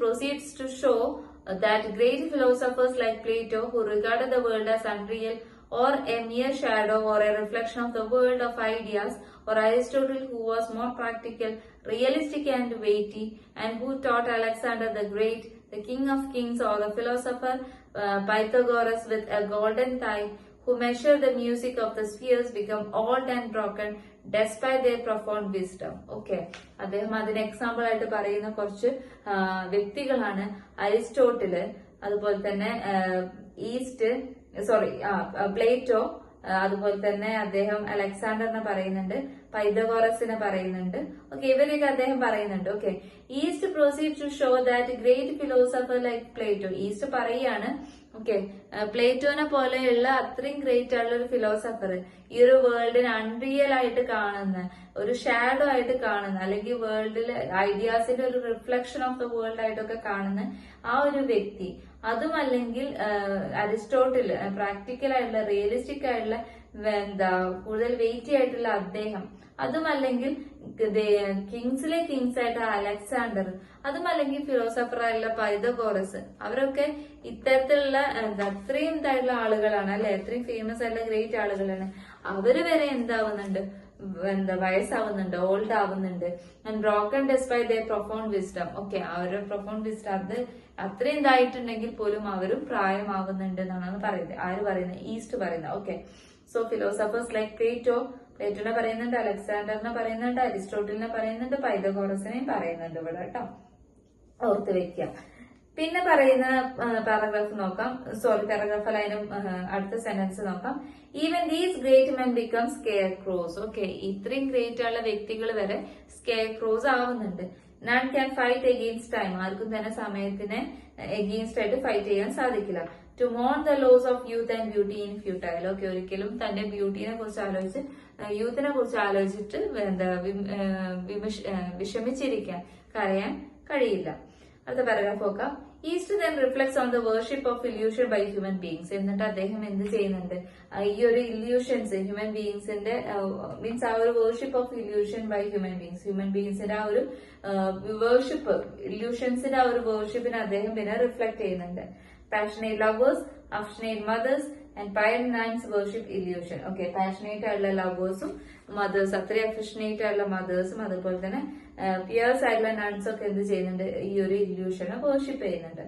proceeds to show that great philosophers like Plato, who regarded the world as unreal or a mere shadow or a reflection of the world of ideas, or Aristotle, who was more practical, realistic and weighty, and who taught Alexander the Great, the king of kings, or the philosopher Pythagoras with a golden thigh, who measure the music of the spheres, become old and broken despite their profound wisdom. Okay, അദ്ദേഹം അതിന് example ആയിട്ട് പറയുന്ന കുറച്ച് വ്യക്തികളാണ് അരിസ്റ്റോട്ടില്, അതുപോലെ തന്നെ Plato, അതുപോലെ തന്നെ അദ്ദേഹം അലക്സാണ്ടറിനെ പറയുന്നുണ്ട്, പൈതഗോറസിനെ പറയുന്നുണ്ട്. ഓക്കെ, ഇവരെയൊക്കെ അദ്ദേഹം പറയുന്നുണ്ട്. ഓക്കെ, ഈസ്റ്റ് proceed to show that great philosopher like Plato. ഈസ്റ്റ് പറയാണ്, ഓക്കെ, പ്ലേറ്റോനെ പോലെയുള്ള അത്രയും ഗ്രേറ്റ് ആയിട്ടുള്ള ഒരു ഫിലോസഫർ ഈ ഒരു വേൾഡിനെ അൺറിയൽ ആയിട്ട് കാണുന്ന, ഒരു ഷാഡോ ആയിട്ട് കാണുന്ന, അല്ലെങ്കിൽ വേൾഡിലെ ഐഡിയാസിന്റെ ഒരു റിഫ്ലക്ഷൻ ഓഫ് ദ വേൾഡ് ആയിട്ടൊക്കെ കാണുന്ന ആ ഒരു വ്യക്തി, അതും അല്ലെങ്കിൽ അരിസ്റ്റോട്ടിൽ പ്രാക്ടിക്കൽ ആയിട്ടുള്ള റിയലിസ്റ്റിക് ആയിട്ടുള്ള കൂടുതൽ വെയിറ്റി ആയിട്ടുള്ള അദ്ദേഹം, അതും അല്ലെങ്കിൽ കിങ്സിലെ കിങ്സ് ആയിട്ട് അലക്സാണ്ടർ, അതും അല്ലെങ്കിൽ ഫിലോസഫർ ആയിട്ടുള്ള പൈതഗോറസ്, അവരൊക്കെ ഇത്തരത്തിലുള്ള അത്രയും ഇതായിട്ടുള്ള ആളുകളാണ് അല്ലെ, അത്രയും ഫേമസ് ആയിട്ടുള്ള ഗ്രേറ്റ് ആളുകളാണ്. അവര് വരെ എന്താവുന്നുണ്ട്, വയസ്സാവുന്നുണ്ട്, ഓൾഡ് ആവുന്നുണ്ട്. And broken despite the profound wisdom. Okay, അവരുടെ പ്രൊഫൗണ്ട് വിസ്ഡം അത് അത്രയും ഇതായിട്ടുണ്ടെങ്കിൽ പോലും അവരും പ്രായമാവുന്നുണ്ട് എന്നാണ് പറയുന്നത്. ആര് പറയുന്നത്? ഈസ്റ്റ് പറയുന്നത്. ഓക്കെ, സോ ഫിലോസഫേഴ്സ് ലൈക്ക് പ്ലേറ്റോനെ പറയുന്നുണ്ട്, അലക്സാണ്ടറിനെ പറയുന്നുണ്ട്, അരിസ്റ്റോട്ടലിനെ പറയുന്നുണ്ട്, പൈതഗോറസിനെയും പറയുന്നുണ്ട് ഇവിടെ കേട്ടോ, ഓർത്ത് വെക്കുക. പിന്നെ പറയുന്ന പാരഗ്രാഫ് നോക്കാം. സോറി, പാരഗ്രാഫ് അല്ല, അതിന് അടുത്ത സെന്റൻസ് നോക്കാം. Even these great men become scarecrows. Okay, ഇത്രയും ഗ്രേറ്റ് ഉള്ള വ്യക്തികൾ വരെ സ്കെയർ ക്രോസ് ആവുന്നുണ്ട്. None can fight against time. ആർക്കും തന്നെ സമയത്തിനെ എഗെയിൻസ്റ്റ് ആയിട്ട് ഫൈറ്റ് ചെയ്യാൻ സാധിക്കില്ല. ടു മോൺ the loss of youth and beauty in futile. Okay, ഒരിക്കലും തന്റെ ബ്യൂട്ടിനെ കുറിച്ച് ആലോചിച്ച്, യൂത്തിനെ കുറിച്ച് ആലോചിച്ചിട്ട് വിഷമിച്ചിരിക്കാൻ, കരയാൻ കഴിയില്ല. അടുത്ത പാരഗ്രാഫ് നോക്കാം. ഈസ്റ്റ് then reflects on the worship of illusion by human beings. എന്നിട്ട് അദ്ദേഹം എന്ത് ചെയ്യുന്നുണ്ട്? ഈ ഒരു ഇല്യൂഷൻസ് ഹ്യൂമൻ ബീങ്സിന്റെ മീൻസ് ആ ഒരു worship of illusion by human ബീങ്സിന്റെ ആ ഒരു വേർഷിപ്പ്, ഇല്യൂഷൻസിന്റെ ആ ഒരു വേർഷിപ്പിനെ അദ്ദേഹം പിന്നെ റിഫ്ലക്ട് ചെയ്യുന്നുണ്ട്. പാഷനേറ്റ് ലവേഴ്സ്, അഫ്ഷനേറ്റ് മദേഴ്സ് ആൻഡ് പയർ nines worship illusion. Okay, passionate ആയിട്ടുള്ള ലവേഴ്സും മദേഴ്സ്, അത്രയും അഫിഷനേറ്റ് ആയിട്ടുള്ള മദേഴ്സും അതുപോലെ തന്നെ പിയേഴ്സ് ആയിട്ടുള്ള നൺസ് ഒക്കെ എന്ത് ചെയ്യുന്നുണ്ട്? ഈ ഒരു ഇല്യൂഷനെ വർഷിപ്പ് ചെയ്യുന്നുണ്ട്.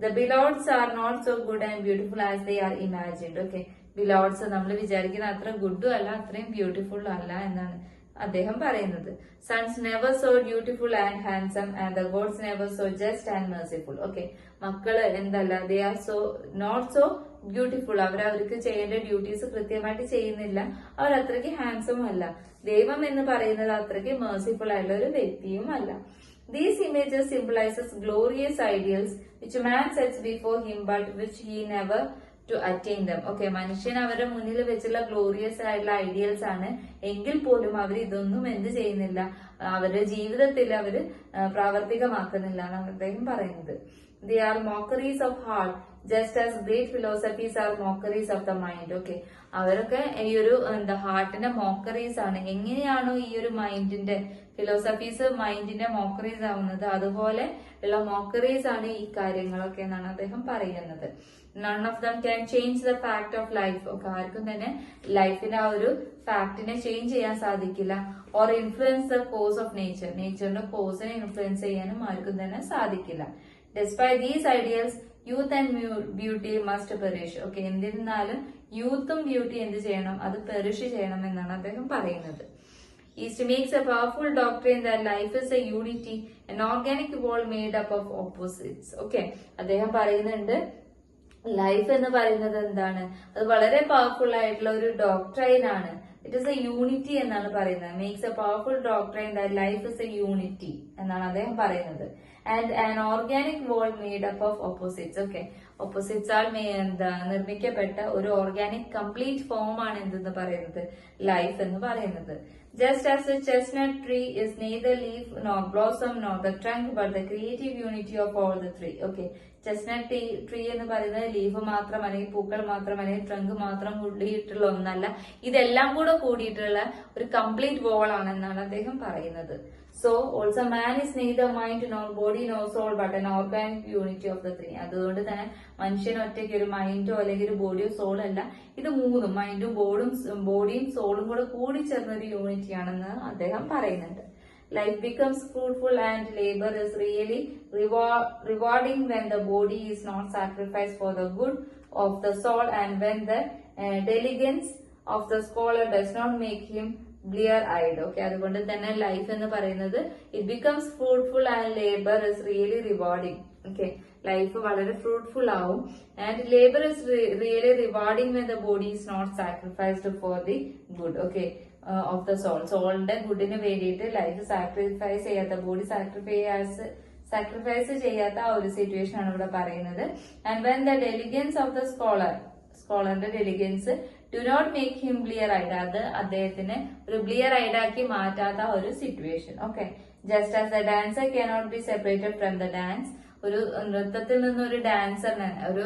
The beloveds are not so good and beautiful as they are imagined. Okay, beloveds നമ്മൾ വിചാരിക്കുന്ന അത്ര ഗുഡും അല്ല, അത്രയും ബ്യൂട്ടിഫുള്ളും അല്ല എന്നാണ് അദ്ദേഹം പറയുന്നത്. Sons never so beautiful and handsome and the gods never so just and merciful. Okay, മക്കള് എന്തല്ല, they are so not so beautiful. അവർക്ക് ചെയ്യേണ്ട ഡ്യൂട്ടീസ് കൃത്യമായിട്ട് ചെയ്യുന്നില്ല, അവർ അത്രയ്ക്ക് ഹാൻസവും അല്ല. ദൈവം എന്ന് പറയുന്നത് അത്രയ്ക്ക് മേഴ്സിഫുൾ ആയിട്ടുള്ള ഒരു വ്യക്തിയും അല്ല. These images symbolizes glorious ideals which man sets before him but which he never to attain them. Okay, മനുഷ്യൻ അവരുടെ മുന്നിൽ വെച്ചുള്ള ഗ്ലോറിയസ് ആയിട്ടുള്ള ഐഡിയൽസ് ആണ്, എങ്കിൽ പോലും അവർ ഇതൊന്നും എന്ത് ചെയ്യുന്നില്ല, അവരുടെ ജീവിതത്തിൽ അവര് പ്രാവർത്തികമാക്കുന്നില്ല എന്നാണ് അദ്ദേഹം പറയുന്നത്. They are mockeries of heart just as great philosophies are mockeries of the mind. Okay, അവരൊക്കെ ഈ ഒരു ഹാർട്ടിന്റെ മോക്കറീസ് ആണ്. എങ്ങനെയാണോ ഈ ഒരു മൈൻഡിന്റെ ഫിലോസഫീസ് മൈൻഡിന്റെ മോക്കറീസ് ആവുന്നത്, അതുപോലെ ഉള്ള മോക്കറീസ് ആണ് ഈ കാര്യങ്ങളൊക്കെ എന്നാണ് അദ്ദേഹം പറയുന്നത്. None of them can change the fact of life. ഒക്കെ ആർക്കും തന്നെ ലൈഫിന്റെ ആ ഒരു ഫാക്ടിനെ ചേഞ്ച് ചെയ്യാൻ സാധിക്കില്ല. Or influence the cause of nature. നേച്ചറിന്റെ കോസിനെ ഇൻഫ്ലുവൻസ് ചെയ്യാനും ആർക്കും തന്നെ സാധിക്കില്ല. Despite these ideals, youth and beauty must perish. Okay, എന്നിരുന്നാലും യൂത്തും ബ്യൂട്ടി എന്ത് ചെയ്യണം? അത് പെരിഷ് ചെയ്യണം എന്നാണ് അദ്ദേഹം പറയുന്നത്. East makes a powerful doctrine that life is a unity, an organic world made up of opposites. Okay, അദ്ദേഹം പറയുന്നുണ്ട് ലൈഫ് എന്ന് പറയുന്നത് എന്താണ്? അത് വളരെ പവർഫുൾ ആയിട്ടുള്ള ഒരു ഡോക്ട്രൈൻ ആണ്. ഇറ്റ് ഇസ് എ യൂണിറ്റി എന്നാണ് പറയുന്നത്. Makes a powerful doctrine that life is a unity എന്നാണ് അദ്ദേഹം പറയുന്നത്. And an organic world made up of opposites. Okay, opposites ആൾ നിർമ്മിക്കപ്പെട്ട ഒരു ഓർഗാനിക് കംപ്ലീറ്റ് ഫോം ആണ് എന്തെന്ന് പറയുന്നത്? ലൈഫ് എന്ന് പറയുന്നത്. Just as the chestnut tree is neither leaf nor blossom nor the trunk but the creative unity of all the three. Okay, chestnut tree എന്ന് പറയുന്നത് ലീഫ് മാത്രം അല്ലെങ്കിൽ പൂക്കൾ മാത്രം അല്ലെങ്കിൽ ട്രങ്ക് മാത്രം കൂടിയിട്ടുള്ള ഒന്നല്ല, ഇതെല്ലാം കൂടെ കൂടിയിട്ടുള്ള ഒരു കംപ്ലീറ്റ് വോൾ ആണെന്നാണ് അദ്ദേഹം പറയുന്നത്. So also man is neither mind nor body nor soul but an organic unity of the three. അതുകൊണ്ട് തന്നെ മനുഷ്യൻ ഒറ്റയ്ക്ക് ഒരു മൈൻഡോ അല്ലെങ്കിൽ ഒരു ബോഡിയോ സോളോ അല്ല, ഇത് മൂന്നും മൈൻഡും ബോഡിയും സോളും കൂടെ കൂടി ചേർന്ന ഒരു യൂണിറ്റി ആണെന്ന് അദ്ദേഹം പറയുന്നുണ്ട്. Life becomes fruitful and labor is really rewarding when the body is not sacrificed for the good of the soul and when the diligence of the scholar does not make him blear eyed. Okay, അതുകൊണ്ട് തന്നെ life എന്ന് പറയുന്നത് it becomes fruitful and labour is really rewarding. Okay, life വളരെ fruitful ആവും and labour is really rewarding when the body is not sacrificed for the good. Okay, of the soul. സോളിന്റെ ഗുഡിന് വേണ്ടിയിട്ട് life sacrifice ചെയ്യാത്ത, body sacrifice ചെയ്യാത്ത ആ ഒരു situation ആണ് ഇവിടെ പറയുന്നത്. And when the diligence of the സ്കോളറിന്റെ diligence do not make him ബ്ലിയർ ഐഡ്, അത് അദ്ദേഹത്തിന് ഒരു ബ്ലിയർ ഐഡാക്കി മാറ്റാത്ത ഒരു situation. Okay, just as the dancer cannot be separated from the dance. ഒരു നൃത്തത്തിൽ നിന്ന് ഒരു ഡാൻസറിനെ, ഒരു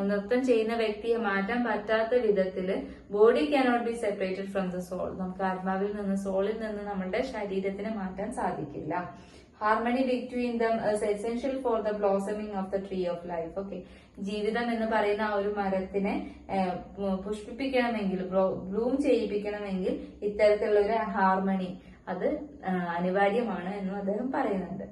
നൃത്തം ചെയ്യുന്ന വ്യക്തിയെ മാറ്റാൻ പറ്റാത്ത വിധത്തില് body cannot be separated from the soul. നമുക്ക് ആത്മാവിൽ നിന്ന്, സോളിൽ നിന്ന് നമ്മളുടെ ശരീരത്തിനെ മാറ്റാൻ സാധിക്കില്ല. Harmony between them is essential for the blossoming of the tree of life. Okay, ജീവിതം എന്ന് പറയുന്ന ആ ഒരു മരത്തിനെ പുഷ്പിപ്പിക്കണമെങ്കിൽ, ബ്ലൂം ചെയ്യിപ്പിക്കണമെങ്കിൽ ഇത്തരത്തിലുള്ള ഒരു ഹാർമണി അത് അനിവാര്യമാണ് എന്നും അദ്ദേഹം പറയുന്നുണ്ട്.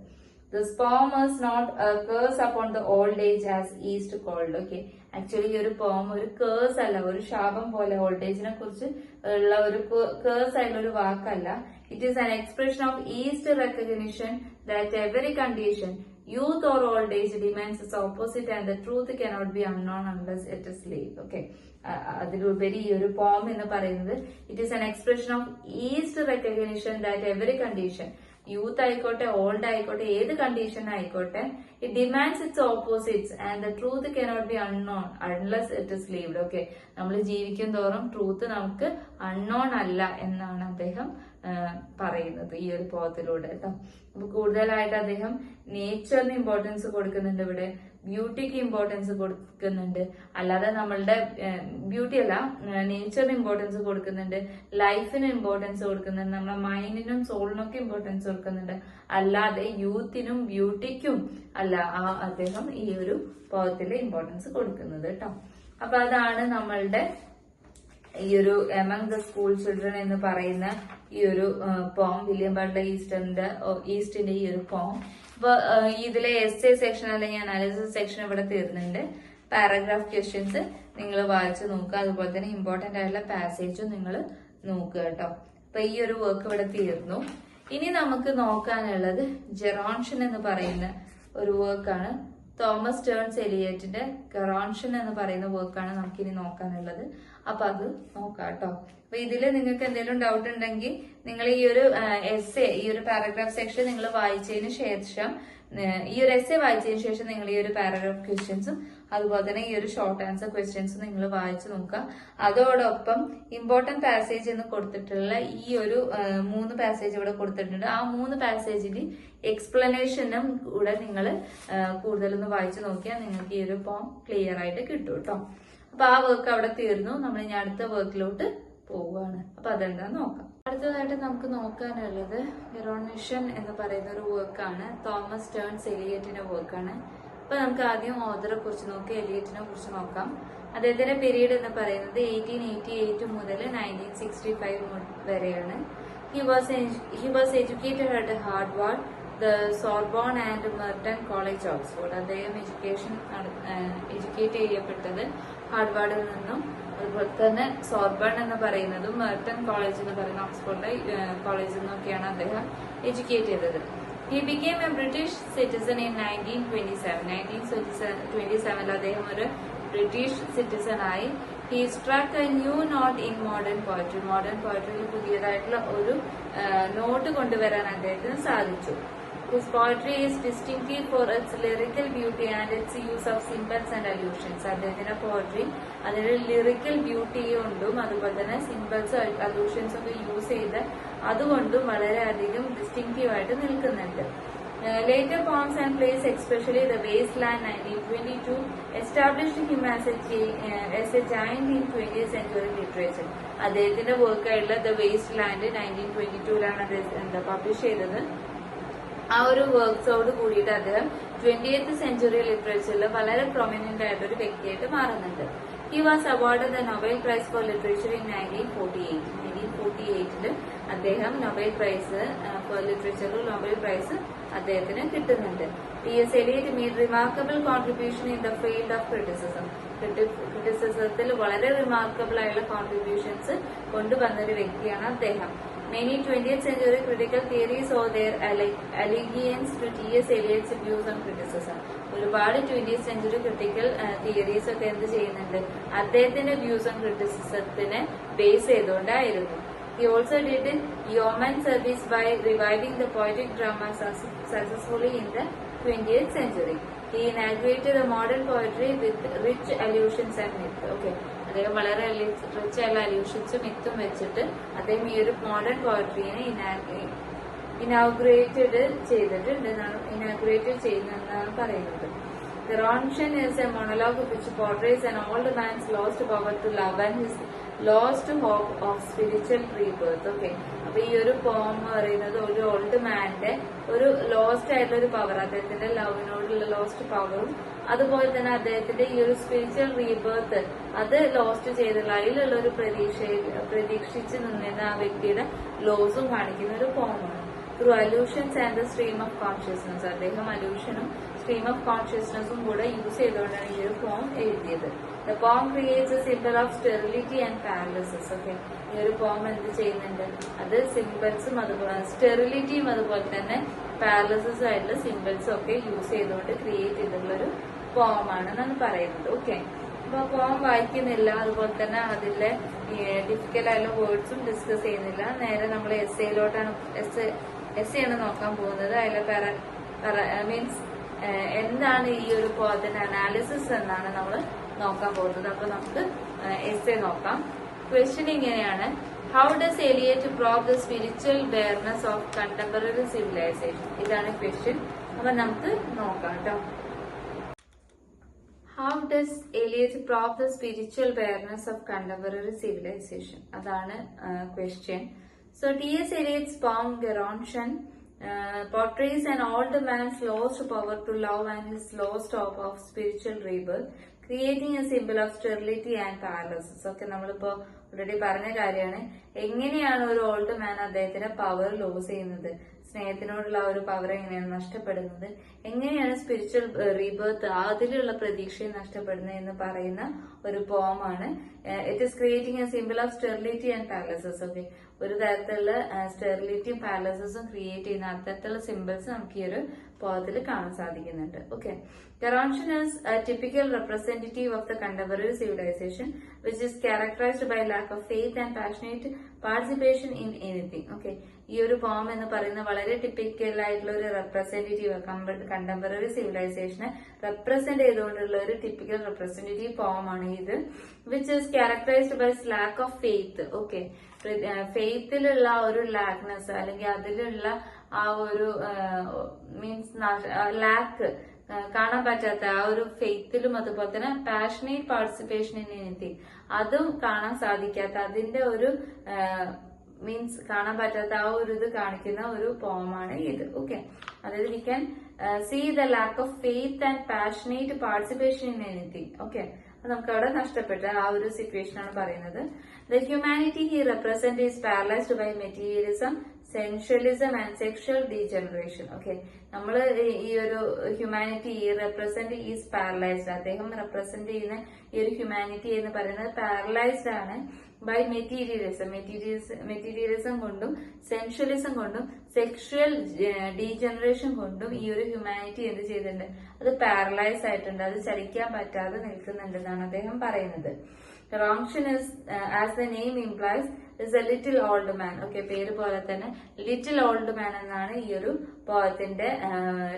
This poem is not a curse upon the old age as East called. Okay, actually ഈ ഒരു പോം ഒരു കേഴ്സ് അല്ല, ഒരു ശാപം പോലെ ഓൾഡ് ഏജിനെ കുറിച്ച് ഉള്ള ഒരു കേഴ്സ് ആയിട്ടുള്ള ഒരു വാക്കല്ല. It is an expression of ഈസ്റ്റ് recognition that every condition youth or old age demands is opposite and the truth cannot be unknown unless it is live. Okay, അതിലുപരി ഈ ഒരു പോം എന്ന് പറയുന്നത് it is an expression of ഈസ്റ്റ് recognition that every condition, youth ആയിക്കോട്ടെ old ആയിക്കോട്ടെ ഏത് condition ആയിക്കോട്ടെ, it demands its opposites and the truth cannot be unknown unless it is lived. Okay, നമ്മൾ ജീവിക്കും തോറും ട്രൂത്ത് നമുക്ക് അൺനോൺ അല്ല എന്നാണ് അദ്ദേഹം പറയുന്നത് ഈ ഒരു പോത്തിലൂടെ കേട്ടോ. അപ്പൊ കൂടുതലായിട്ട് അദ്ദേഹം നേച്ചറിന് ഇമ്പോർട്ടൻസ് കൊടുക്കുന്നുണ്ട്, ഇവിടെ ബ്യൂട്ടിക്ക് ഇമ്പോർട്ടൻസ് കൊടുക്കുന്നുണ്ട്. അല്ലാതെ നമ്മളുടെ ബ്യൂട്ടി അല്ല, നേച്ചറിന് ഇമ്പോർട്ടൻസ് കൊടുക്കുന്നുണ്ട്, ലൈഫിന് ഇമ്പോർട്ടൻസ് കൊടുക്കുന്നുണ്ട്, നമ്മുടെ മൈൻഡിനും സോളിനൊക്കെ ഇമ്പോർട്ടൻസ് കൊടുക്കുന്നുണ്ട്. അല്ലാതെ യൂത്തിനും ബ്യൂട്ടിക്കും അല്ല അദ്ദേഹം ഈ ഒരു പോയത്തില് ഇമ്പോർട്ടൻസ് കൊടുക്കുന്നത് കേട്ടോ. അപ്പൊ അതാണ് നമ്മളുടെ ഈ ഒരു എമംഗ് ദ സ്കൂൾ ചിൽഡ്രൻ എന്ന് പറയുന്ന ഈ ഒരു പോം, വില്യം ബട്ട്ലർ ഈസ്റ്റിന്റെ ഈ ഒരു പോം. അപ്പൊ ഇതിലെ എസ്സേ സെക്ഷൻ അല്ലെങ്കിൽ അനാലിസിസ് സെക്ഷൻ ഇവിടെ തീർന്നുണ്ട്. പാരഗ്രാഫ് ക്വസ്റ്റ്യൻസ് നിങ്ങൾ വായിച്ചു നോക്കുക, അതുപോലെ തന്നെ ഇമ്പോർട്ടന്റ് ആയിട്ടുള്ള പാസേജും നിങ്ങൾ നോക്കുക കേട്ടോ. അപ്പൊ ഈ ഒരു വർക്ക് ഇവിടെ തീർന്നു. ഇനി നമുക്ക് നോക്കാനുള്ളത് ജെറോൺഷൻ എന്ന് പറയുന്ന ഒരു വർക്കാണ്. തോമസ് ടേൺസ് എലിയറ്റിന്റെ ഗെറോൺഷൻ എന്ന് പറയുന്ന വർക്കാണ് നമുക്കിനി നോക്കാനുള്ളത്. അപ്പൊ അത് നോക്കാം കേട്ടോ. അപ്പൊ ഇതിൽ നിങ്ങൾക്ക് എന്തെങ്കിലും ഡൗട്ട് ഉണ്ടെങ്കിൽ നിങ്ങൾ ഈ ഒരു എസ്സേ, ഈ ഒരു പാരഗ്രാഫ് സെക്ഷൻ നിങ്ങൾ വായിച്ചതിന് ശേഷം, ഈ ഒരു എസ്സേ വായിച്ചതിന് ശേഷം നിങ്ങൾ ഈ ഒരു പാരഗ്രാഫ് ക്വസ്റ്റ്യൻസും അതുപോലെ തന്നെ ഈ ഒരു ഷോർട്ട് ആൻസർ ക്വസ്റ്റ്യൻസും നിങ്ങൾ വായിച്ചു നോക്കുക. അതോടൊപ്പം ഇമ്പോർട്ടന്റ് പാസേജ് എന്ന് കൊടുത്തിട്ടുള്ള ഈ ഒരു 3 പാസേജ് ഇവിടെ കൊടുത്തിട്ടുണ്ട്. ആ 3 പാസേജിൽ എക്സ്പ്ലനേഷനും കൂടെ നിങ്ങൾ കൂടുതലൊന്ന് വായിച്ചു നോക്കിയാൽ നിങ്ങൾക്ക് ഈ ഒരു പോം ക്ലിയർ ആയിട്ട് കിട്ടും കേട്ടോ. അപ്പൊ ആ വർക്ക് അവിടെ തീർന്നു. നമ്മൾ ഇനി അടുത്ത വർക്കിലോട്ട് പോവുകയാണ്. അപ്പൊ അതെന്താന്ന് നോക്കാം. അടുത്തതായിട്ട് നമുക്ക് നോക്കാനുള്ളത് ഇറോണിഷൻ എന്ന് പറയുന്ന ഒരു വർക്കാണ്. തോമസ് ടേൺസ് എലിയറ്റിന്റെ വർക്കാണ്. അപ്പൊ നമുക്ക് ആദ്യം ഓഥറെ കുറിച്ച് നോക്കാം, എലിയറ്റിനെ കുറിച്ച് നോക്കാം. അദ്ദേഹത്തിന്റെ പീരീഡ് എന്ന് പറയുന്നത് 1888 മുതൽ 1965 വരെയാണ്. He was educated at Harvard, the Sorbonne and Merton college Oxford. അദ്ദേഹം എഡ്യൂക്കേറ്റ് ചെയ്യപ്പെട്ടത് ഹാർവാർഡിൽ നിന്നും അതുപോലെ തന്നെ സോർബൺ എന്ന് പറയുന്നതും മെർട്ടൺ കോളേജ് എന്ന് പറയുന്ന ഓക്സ്ഫോർഡിലെ കോളേജിൽ നിന്നൊക്കെയാണ് അദ്ദേഹം എഡ്യൂക്കേറ്റ് ചെയ്തത്. He became a British citizen in 1927. 1927 അദ്ദേഹം ഒരു ബ്രിട്ടീഷ് സിറ്റിസൺ ആയി. He struck a new note in modern poetry. Modern പോയട്രിയിൽ പുതിയതായിട്ടുള്ള ഒരു നോട്ട് കൊണ്ടുവരാൻ അദ്ദേഹത്തിന് സാധിച്ചു. His poetry is distinctive for its lyrical beauty and its use of symbols and allusions. അദ്ദേഹത്തിന്റെ പോയട്രി അതിന്റെ ലിറിക്കൽ ബ്യൂട്ടി കൊണ്ടും അതുപോലെ തന്നെ സിംബൽസ് അലൂഷൻസ് ഒക്കെ യൂസ് ചെയ്ത് അതുകൊണ്ടും വളരെയധികം ഡിസ്റ്റിങ്റ്റീവ് ആയിട്ട് നിൽക്കുന്നുണ്ട്. Later poems and plays, especially The Wasteland 1922, established him as a giant in 20th century literature. അദ്ദേഹത്തിന്റെ വർക്കായിട്ടുള്ള The Wasteland 1922ലാണ് അദ്ദേഹം പബ്ലിഷ് ചെയ്തത്. ആ ഒരു വർക്ക്സോട് കൂടിയിട്ട് അദ്ദേഹം 20th സെഞ്ചുറി ലിറ്ററേച്ചറിൽ വളരെ പ്രൊമിനന്റ് ആയിട്ട് ഒരു വ്യക്തിയായിട്ട് മാറുന്നുണ്ട്. He was awarded the Nobel Prize for Literature in 1948. 1948 അദ്ദേഹം നൊബേൽ പ്രൈസ് ഫോർ ലിറ്ററേച്ചറിൽ നൊബേൽ പ്രൈസ് അദ്ദേഹത്തിന് കിട്ടുന്നുണ്ട്. T.S. Eliot made remarkable contribution in the field of criticism. ക്രിറ്റിസിസത്തിൽ വളരെ റിമാർക്കബിൾ ആയുള്ള കോൺട്രിബ്യൂഷൻസ് കൊണ്ടുവന്നൊരു വ്യക്തിയാണ് അദ്ദേഹം. Many 20th century critical theories owe their allegiance to T.S. Eliot's views on criticism. ഒരുപാട് 20th century critical theories ഒക്കെ എന്ത് ചെയ്യുന്നുണ്ട്, അദ്ദേഹത്തിന്റെ വ്യൂസ് ഓൺ ക്രിറ്റിസിസത്തിനെ ബേസ് ചെയ്തുകൊണ്ടായിരുന്നു. He also did yeoman service by reviving the poetic drama successfully in the 20th century. He inaugurated the modern poetry with rich allusions and myths. Okay, അദ്ദേഹം വളരെ rich ആയുള്ള അല്യൂഷൻസും മിത്തും വെച്ചിട്ട് അദ്ദേഹം ഈ ഒരു മോഡേൺ പോയട്രീനെ ഇനാഗുറേറ്റ് ചെയ്യുന്നതെന്നാണ് പറയുന്നത്. The Ronchen is a monologue which portrays an old man's lost power to love and his lost hope of spiritual rebirth. Okay, അപ്പൊ ഈ ഒരു പോം എന്ന് പറയുന്നത് ഒരു ഓൾഡ് മാന്റെ ഒരു ലോസ്റ്റ് ആയിട്ടുള്ള ഒരു പവർ, അദ്ദേഹത്തിന്റെ ലവിനോടുള്ള ലോസ്റ്റ് പവറും അതുപോലെ തന്നെ അദ്ദേഹത്തിന്റെ ഈ ഒരു സ്പിരിച്വൽ റീബർത്ത് അത് ലോസ്റ്റ് ചെയ്തുള്ള അതിലുള്ള ഒരു പ്രതീക്ഷിച്ച് നിന്നിരുന്ന ആ വ്യക്തിയുടെ ലോസും കാണിക്കുന്ന ഒരു പോമാണ്. Through allusions and the stream of consciousness, അദ്ദേഹം അലൂഷനും സ്ട്രീം ഓഫ് കോൺഷ്യസ്നസും കൂടെ യൂസ് ചെയ്തുകൊണ്ടാണ് ഈ ഒരു പോം എഴുതിയത്. The poem creates A symbol of sterility and paralysis. Okay, ഈ ഒരു പോം എന്ത് ചെയ്യുന്നുണ്ട്, അത് സിംബൽസും അതുപോലെ സ്റ്റെറിലിറ്റിയും അതുപോലെ തന്നെ പാരലിസിസ് ആയിട്ടുള്ള സിംബൽസും ഒക്കെ യൂസ് ചെയ്തുകൊണ്ട് ക്രിയേറ്റ് ചെയ്തിട്ടുള്ള ഒരു പോം ആണെന്നാണ് പറയുന്നത്. ഓക്കെ, അപ്പൊ പോം വായിക്കുന്നില്ല, അതുപോലെ തന്നെ അതിലെ ഡിഫിക്കൽട്ട് ആയിട്ടുള്ള വേർഡ്സും ഡിസ്കസ് ചെയ്യുന്നില്ല. നേരെ നമ്മൾ എസ് ആണ് നോക്കാൻ പോകുന്നത്. അതിലെ മീൻസ് എന്താണ് ഈ ഒരു പോയത്തിന്റെ അനാലിസിസ് എന്നാണ് നമ്മൾ നോക്കാൻ പോകുന്നത്. അപ്പൊ നമുക്ക് എസ് നോക്കാം. ക്വസ്റ്റ്യൻ ഇങ്ങനെയാണ്: how does Eliot probe the spiritual barrenness of contemporary civilization? ഇതാണ് ക്വസ്റ്റ്യൻ. അപ്പൊ നമുക്ക് നോക്കാം കേട്ടോ. How does Eliot probe the spiritual bareness of contemporary civilization? അതാണ് question. So T.S. Eliot's poem Gerontion portrays an old man's lost power to love and his lost hope of spiritual rebirth, creating a symbol of sterility and paralysis. ഒക്കെ നമ്മളിപ്പോ already പറഞ്ഞ കാര്യമാണ്. എങ്ങനെയാണ് ഒരു old man അദ്ദേഹത്തിന്റെ power loss ചെയ്യുന്നത്, സ്നേഹത്തിനോടുള്ള ആ ഒരു പവർ എങ്ങനെയാണ് നഷ്ടപ്പെടുന്നത്, എങ്ങനെയാണ് സ്പിരിച്വൽ റീബർത്ത് അതിലുള്ള പ്രതീക്ഷയെ നഷ്ടപ്പെടുന്നത് എന്ന് പറയുന്ന ഒരു പോമാണ്. It is creating a symbol of sterility and paralysis. Okay, ഒരു തരത്തിലുള്ള സ്റ്റെറിലിറ്റിയും പാരലിസിസും ക്രിയേറ്റ് ചെയ്യുന്ന അത്തരത്തിലുള്ള സിംബൽസ് നമുക്ക് ഈ ഒരു പോയത്തിൽ കാണാൻ സാധിക്കുന്നുണ്ട്. Okay, Gerontion is a typical representative of the contemporary civilization, which is characterized by lack of faith and passionate participation in anything. Okay, ഈ ഒരു പോം എന്ന് പറയുന്ന വളരെ ടിപ്പിക്കൽ ആയിട്ടുള്ള ഒരു റെപ്രസെന്റേറ്റീവ് കണ്ടംപററി സിവിലൈസേഷനെ റെപ്രസെന്റ് ചെയ്തുകൊണ്ടുള്ള ഒരു ടിപ്പിക്കൽ റെപ്രസെന്റേറ്റീവ് പോമാണ് ഇത്. Which is characterized by lack of faith. Okay, ഫെയ്ത്തിലുള്ള ഒരു ലാക്നെസ് അല്ലെങ്കിൽ അതിലുള്ള ആ ഒരു മീൻസ് ലാക്ക് കാണാൻ പറ്റാത്ത ആ ഒരു ഫെയ്ത്തിലും അതുപോലെ തന്നെ പാഷനേറ്റ് പാർട്ടിസിപ്പേഷൻ ഇൻ എനിത്തിങ് അതും കാണാൻ സാധിക്കാത്ത അതിന്റെ ഒരു മീൻസ് കാണാൻ പറ്റാത്ത ആ ഒരു ഇത് കാണിക്കുന്ന ഒരു പോമാണ് ഇത്. ഓക്കെ, അതായത് we can see the lack of faith and passionate participation in anything. Okay, നമുക്ക് അവിടെ നഷ്ടപ്പെട്ട ആ ഒരു സിറ്റുവേഷൻ ആണ് പറയുന്നത്. The humanity he represent is paralysed by materialism, sensualism and sexual degeneration. Okay, നമ്മൾ ഈ ഒരു ഹ്യൂമാനിറ്റി റെപ്രസെന്റ് ഈസ് പാരലൈസ്ഡ്, അദ്ദേഹം റെപ്രസെന്റ് ചെയ്യുന്ന ഈ ഒരു ഹ്യൂമാനിറ്റി എന്ന് പറയുന്നത് പാരലൈസ്ഡ് ആണ് ബൈ മെറ്റീരിയലിസം കൊണ്ടും സെൻഷ്വലിസം കൊണ്ടും സെക്ഷുവൽ ഡീജനറേഷൻ കൊണ്ടും ഈ ഒരു ഹ്യൂമാനിറ്റി എന്ത് ചെയ്തിട്ടുണ്ട്, അത് പാരലൈസ് ആയിട്ടുണ്ട്, അത് ചലിക്കാൻ പറ്റാതെ നിൽക്കുന്നുണ്ടെന്നാണ് അദ്ദേഹം പറയുന്നത്. Gerontion is, as the name implies, is a little old man. Okay, പേര് പോലെ തന്നെ ലിറ്റിൽ ഓൾഡ് മാൻ എന്നാണ് ഈ ഒരു പോയത്തിന്റെ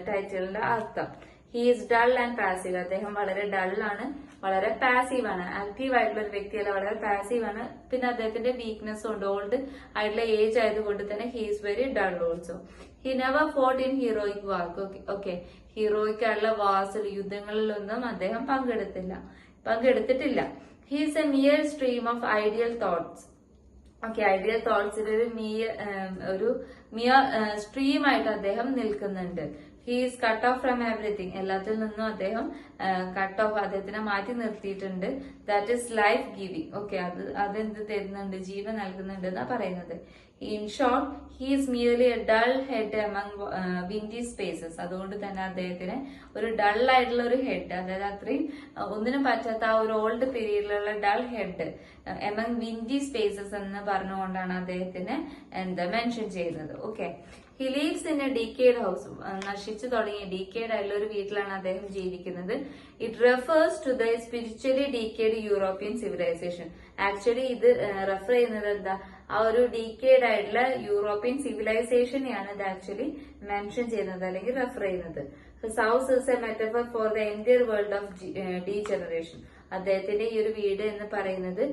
ടൈറ്റിലിന്റെ അർത്ഥം. He is dull and passive. അദ്ദേഹം വളരെ ഡൾ ആണ്, വളരെ പാസീവ് ആണ്. ആക്റ്റീവ് ആയിട്ടുള്ള ഒരു വ്യക്തിയല്ല, വളരെ പാസീവ് ആണ്. പിന്നെ അദ്ദേഹത്തിന്റെ വീക്ക്നെസ് ഉണ്ട്, ഓൾഡ് ആയിട്ടുള്ള ഏജ് ആയതുകൊണ്ട് തന്നെ he is very dull also. He never fought in heroic war. Okay, heroic ആയിട്ടുള്ള വാർസിൽ യുദ്ധങ്ങളിലൊന്നും അദ്ദേഹം പങ്കെടുത്തിട്ടില്ല. He is a mere stream of ideal thoughts. Okay, ideal thoughts ഒരു മിയർ സ്ട്രീം ആയിട്ട് അദ്ദേഹം നിൽക്കുന്നുണ്ട്. He is cut off from everything. എല്ലാത്തിൽ നിന്നും അദ്ദേഹം കട്ട് ഓഫ്, അദ്ദേഹത്തിനെ മാറ്റി നിർത്തിയിട്ടുണ്ട്. That is life giving. Okay, അതെന്ത് തരുന്നുണ്ട്, ജീവൻ നൽകുന്നുണ്ട് എന്നാ പറയുന്നത്. In short, he is merely a dull head among windy spaces. അതുകൊണ്ട് തന്നെ അദ്ദേഹത്തിന് ഒരു ഡൾ ആയിട്ടുള്ള ഒരു ഹെഡ്, അതായത് അത്രയും ഒന്നിനും പറ്റാത്ത ആ ഒരു ഓൾഡ് പീരീഡിലുള്ള dull head among windy spaces എന്ന് പറഞ്ഞുകൊണ്ടാണ് അദ്ദേഹത്തിന് മെൻഷൻ ചെയ്യുന്നത്. Okay, he lives in a decayed house. നശിച്ചു തുടങ്ങിയ ഡീക്കേഡ് ആയിട്ടുള്ള ഒരു വീട്ടിലാണ് അദ്ദേഹം ജീവിക്കുന്നത്. It refers to the spiritually decayed European civilization. Actually ഇത് റെഫർ ചെയ്യുന്നത് എന്താ, ആ ഒരു ഡീക്കേഡ് ആയിട്ടുള്ള യൂറോപ്യൻ സിവിലൈസേഷനെയാണ് ഇത് ആക്ച്വലി മെൻഷൻ ചെയ്യുന്നത് അല്ലെങ്കിൽ റെഫർ ചെയ്യുന്നത്. His house is a metaphor for the entire world of degeneration. അദ്ദേഹത്തിന്റെ ഈ ഒരു വീട് എന്ന് പറയുന്നത്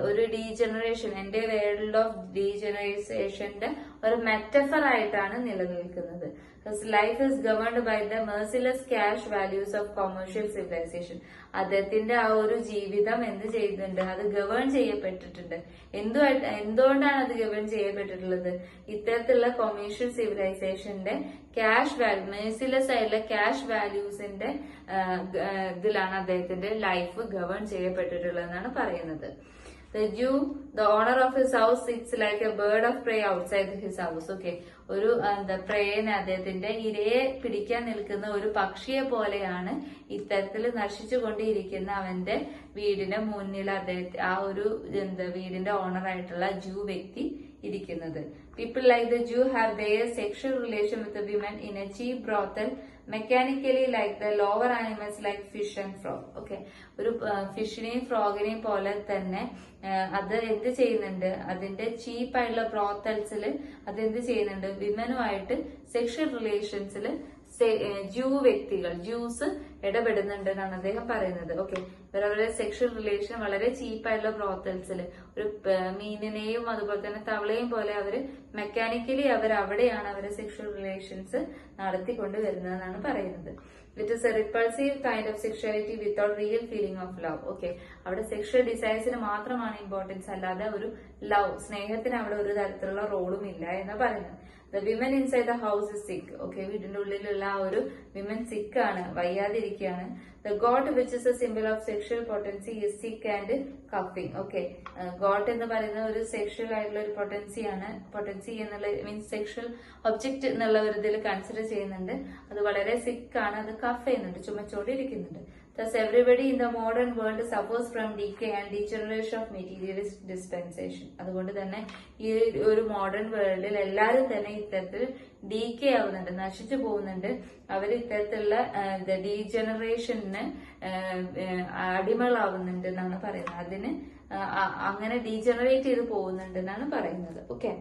ഒരു ഡീജനറേഷൻ, എന്റെ വേൾഡ് ഓഫ് ഡീജനറേഷന്റെ ഒരു മെറ്റഫർ ആയിട്ടാണ് നിലനിൽക്കുന്നത്. His life is governed by the merciless cash values of commercial civilization. അദ്ദേഹത്തിന്റെ ആ ഒരു ജീവിതം എന്ത് ചെയ്യുന്നുണ്ട്, അത് ഗവേൺ ചെയ്യപ്പെട്ടിട്ടുണ്ട്. എന്തുകൊണ്ടാണ് അത് ഗവേൺ ചെയ്യപ്പെട്ടിട്ടുള്ളത്? ഇത്തരത്തിലുള്ള കൊമേഴ്ഷ്യൽ സിവിലൈസേഷന്റെ ക്യാഷ് വാല്യൂ, മെർസിലെസ് ആയിട്ടുള്ള ക്യാഷ് വാല്യൂസിന്റെ ഇതിലാണ് അദ്ദേഹത്തിന്റെ ലൈഫ് ഗവേൺ ചെയ്യപ്പെട്ടിട്ടുള്ളതെന്നാണ് പറയുന്നത്. The Jew, the owner of his house, sits like a bird of prey outside his house. Okay, ഒരു പ്രേനെ, അദ്ദേഹത്തിന്റെ ഇരയെ പിടിക്കാൻ നിൽക്കുന്ന ഒരു പക്ഷിയെ പോലെയാണ് ഇത്തരത്തിൽ നശിച്ചുകൊണ്ടിരിക്കുന്ന അവന്റെ വീടിന്റെ മുന്നിൽ അദ്ദേഹത്തെ ആ ഒരു വീടിന്റെ ഓണർ ആയിട്ടുള്ള ജൂ വ്യക്തി ഇരിക്കുന്നത്. People like the Jew have their sexual relation with the women in a cheap brothel, mechanically like the lower animals like fish and frog. Okay, ഒരു ഫിഷിനെയും ഫ്രോഗിനെയും പോലെ തന്നെ അത് എന്ത് ചെയ്യുന്നുണ്ട്, അതിന്റെ ചീപ്പായിട്ടുള്ള ബ്രോത്തൽസിൽ അത് എന്ത് ചെയ്യുന്നുണ്ട്, വിമനുമായിട്ട് സെക്ഷൽ റിലേഷൻസിൽ ജ്യൂസ് ഇടപെടുന്നുണ്ട് എന്നാണ് അദ്ദേഹം പറയുന്നത്. ഓക്കെ, അവരുടെ സെക്ഷൽ റിലേഷൻ വളരെ ചീപ്പായിട്ടുള്ള ബ്രോത്തൽസിൽ ഒരു മീനിനെയും അതുപോലെ തന്നെ തവളയും പോലെ അവര് മെക്കാനിക്കലി അവിടെയാണ് അവരുടെ സെക്ഷൽ റിലേഷൻസ് നടത്തിക്കൊണ്ട് വരുന്നതെന്നാണ് പറയുന്നത്. It is A repulsive kind of sexuality without real feeling of love. Okay, അവിടെ സെക്ഷൽ ഡിസൈർസിന് മാത്രമാണ് ഇമ്പോർട്ടൻസ്, അല്ലാതെ ഒരു ലവ്, സ്നേഹത്തിന് അവിടെ ഒരു തരത്തിലുള്ള റോളും ഇല്ല എന്ന് പറയുന്നത്. The women inside the house is sick. Okay, വീടിന്റെ ഉള്ളിലുള്ള ആ ഒരു വിമൻ സിക്ക് ആണ്, വയ്യാതിരിക്കുകയാണ്. The goat, which is a symbol of sexual potency, is sick and coughing. Okay, goat എന്ന് പറയുന്ന ഒരു സെക്ഷൽ ആയിട്ടുള്ള ഒരു പൊട്ടൻസി എന്നുള്ള മീൻസ് സെക്ഷൽ ഒബ്ജക്ട് എന്നുള്ള ഒരു ഇതിൽ കൺസിഡർ ചെയ്യുന്നുണ്ട്. അത് വളരെ സിക്ക് ആണ്, അത് കഫ് ചെയ്യുന്നുണ്ട്, ചുമച്ചോണ്ടിരിക്കുന്നുണ്ട്. Thus, everybody in the modern world suffers from decay and degeneration of materialist dispensation. അതുകൊണ്ട് തന്നെ ഈ ഒരു മോഡേൺ വേൾഡിൽ എല്ലാവരും തന്നെ ഇത്തരത്തിൽ ഡീക്കേ ആവുന്നുണ്ട്, നശിച്ചു പോകുന്നുണ്ട്. അവർ ഇത്തരത്തിലുള്ള ഡീജനറേഷന് അടിമകളാവുന്നുണ്ട് എന്നാണ് പറയുന്നത്. അതിന് അങ്ങനെ ഡീജനറേറ്റ് ചെയ്ത് പോകുന്നുണ്ട് എന്നാണ് പറയുന്നത്. Okay,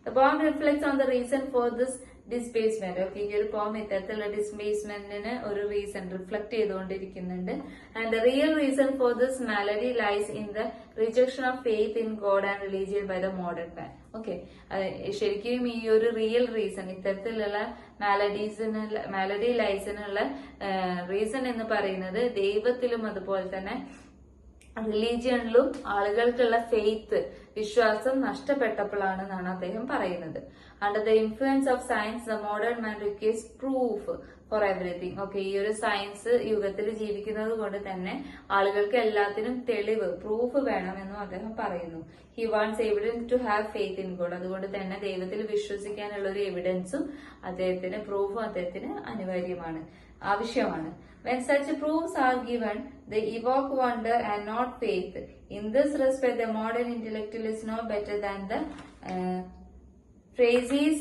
the poem reflects on the reason for this displacement. Okay, ഈ ഒരു പോം ഇത്തരത്തിലുള്ള ഡിസ്പ്ലേസ്മെന്റിന് ഒരു റീസൺ റിഫ്ലക്ട് ചെയ്തുകൊണ്ടിരിക്കുന്നുണ്ട്. And the real reason for this malady lies in the rejection of faith in God and religion by the modern man. Okay, ശരിക്കും ഈ ഒരു real reason, ഇത്തരത്തിലുള്ള മാലഡി ലൈസിനുള്ള റീസൺ എന്ന് പറയുന്നത് ദൈവത്തിലും അതുപോലെ തന്നെ റിലീജിയനിലും ആളുകൾക്കുള്ള ഫെയ്ത്ത്, വിശ്വാസം നഷ്ടപ്പെട്ടപ്പോഴാണെന്നാണ് അദ്ദേഹം പറയുന്നത്. Under the influence of science the modern man requires proof four everything. Okay, ഈ ഒരു സയൻസ് യുഗത്തിൽ ജീവിക്കുന്നത് കൊണ്ട് തന്നെ ആളുകൾക്ക് എല്ലാത്തിനും തെളിവ്, പ്രൂഫ് വേണമെന്നും അദ്ദേഹം പറയുന്നു. He wants evidence to have faith in God. അതുകൊണ്ട് തന്നെ ദൈവത്തിൽ വിശ്വസിക്കാനുള്ള ഒരു എവിഡൻസും അദ്ദേഹത്തിന്, പ്രൂഫും അദ്ദേഹത്തിന് ആവശ്യമാണ്. When such proofs are given, they evoke wonder and not faith. In this respect, the modern intellectual is no better than the phrases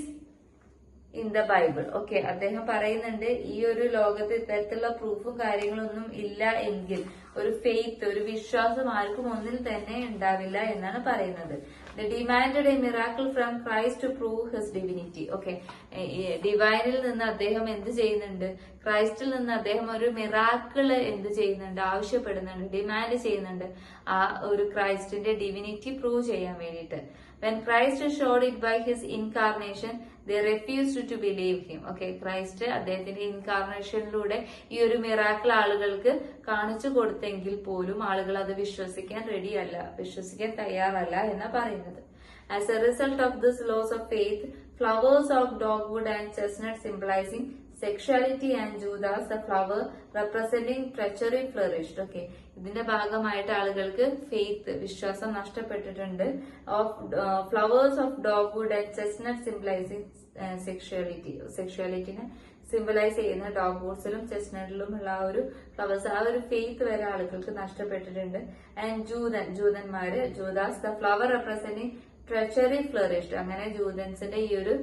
in the Bible. Okay, അദ്ദേഹം പറയുന്നുണ്ട് ഈ ഒരു ലോകത്ത് ഇത്തരത്തിലുള്ള പ്രൂഫും കാര്യങ്ങളൊന്നും ഇല്ല എങ്കിൽ ഒരു ഫെയ്ത്ത്, ഒരു വിശ്വാസം ആർക്കും ഒന്നിൽ തന്നെ ഉണ്ടാവില്ല എന്നാണ് പറയുന്നത്. They demanded a miracle from Christ to prove his divinity. Okay, ഡിവൈനിൽ നിന്ന് അദ്ദേഹം എന്ത് ചെയ്യുന്നുണ്ട്, ക്രൈസ്റ്റിൽ നിന്ന് അദ്ദേഹം ഒരു മിറാക്കിള് എന്ത് ചെയ്യുന്നുണ്ട്, ആവശ്യപ്പെടുന്നുണ്ട്, ഡിമാൻഡ് ചെയ്യുന്നുണ്ട് ആ ഒരു ക്രൈസ്റ്റിന്റെ ഡിവിനിറ്റി പ്രൂവ് ചെയ്യാൻ വേണ്ടിയിട്ട്. When Christ showed it by his incarnation, they refused to believe him. Okay, Christ അദ്ദേഹത്തിന്റെ ഇൻകാർണേഷനിലൂടെ ഈ ഒരു മിറാക്കിൾ ആളുകൾക്ക് കാണിച്ചു കൊടുത്തെങ്കിൽ പോലും ആളുകൾ അത് വിശ്വസിക്കാൻ തയ്യാറല്ല എന്നാ പറയുന്നത്. As a result of this loss of faith, flowers of dogwood and chestnut symbolizing sexuality and Judas, the flower representing treachery, flourished. Okay, ഇതിന്റെ ഭാഗമായിട്ട് ആളുകൾക്ക് ഫെയ്ത്ത്, വിശ്വാസം നഷ്ടപ്പെട്ടിട്ടുണ്ട്. Flowers of dogwood and chestnut symbolizing സെക്ഷുവാലിറ്റിനെ സിംബലൈസ് ചെയ്യുന്ന ഡോഗ്വുഡ്സിലും ചെസ്റ്റ്നട്ടിലും ഉള്ള ആ ഒരു ഫ്ലവേഴ്സ്, ആ ഒരു ഫെയ്ത്ത് വരെ ആളുകൾക്ക് നഷ്ടപ്പെട്ടിട്ടുണ്ട്. ആൻഡ് ജൂതന്മാര്, Judas, the flower representing treachery flourished. അങ്ങനെ ജൂതൻസിന്റെ ഈ ഒരു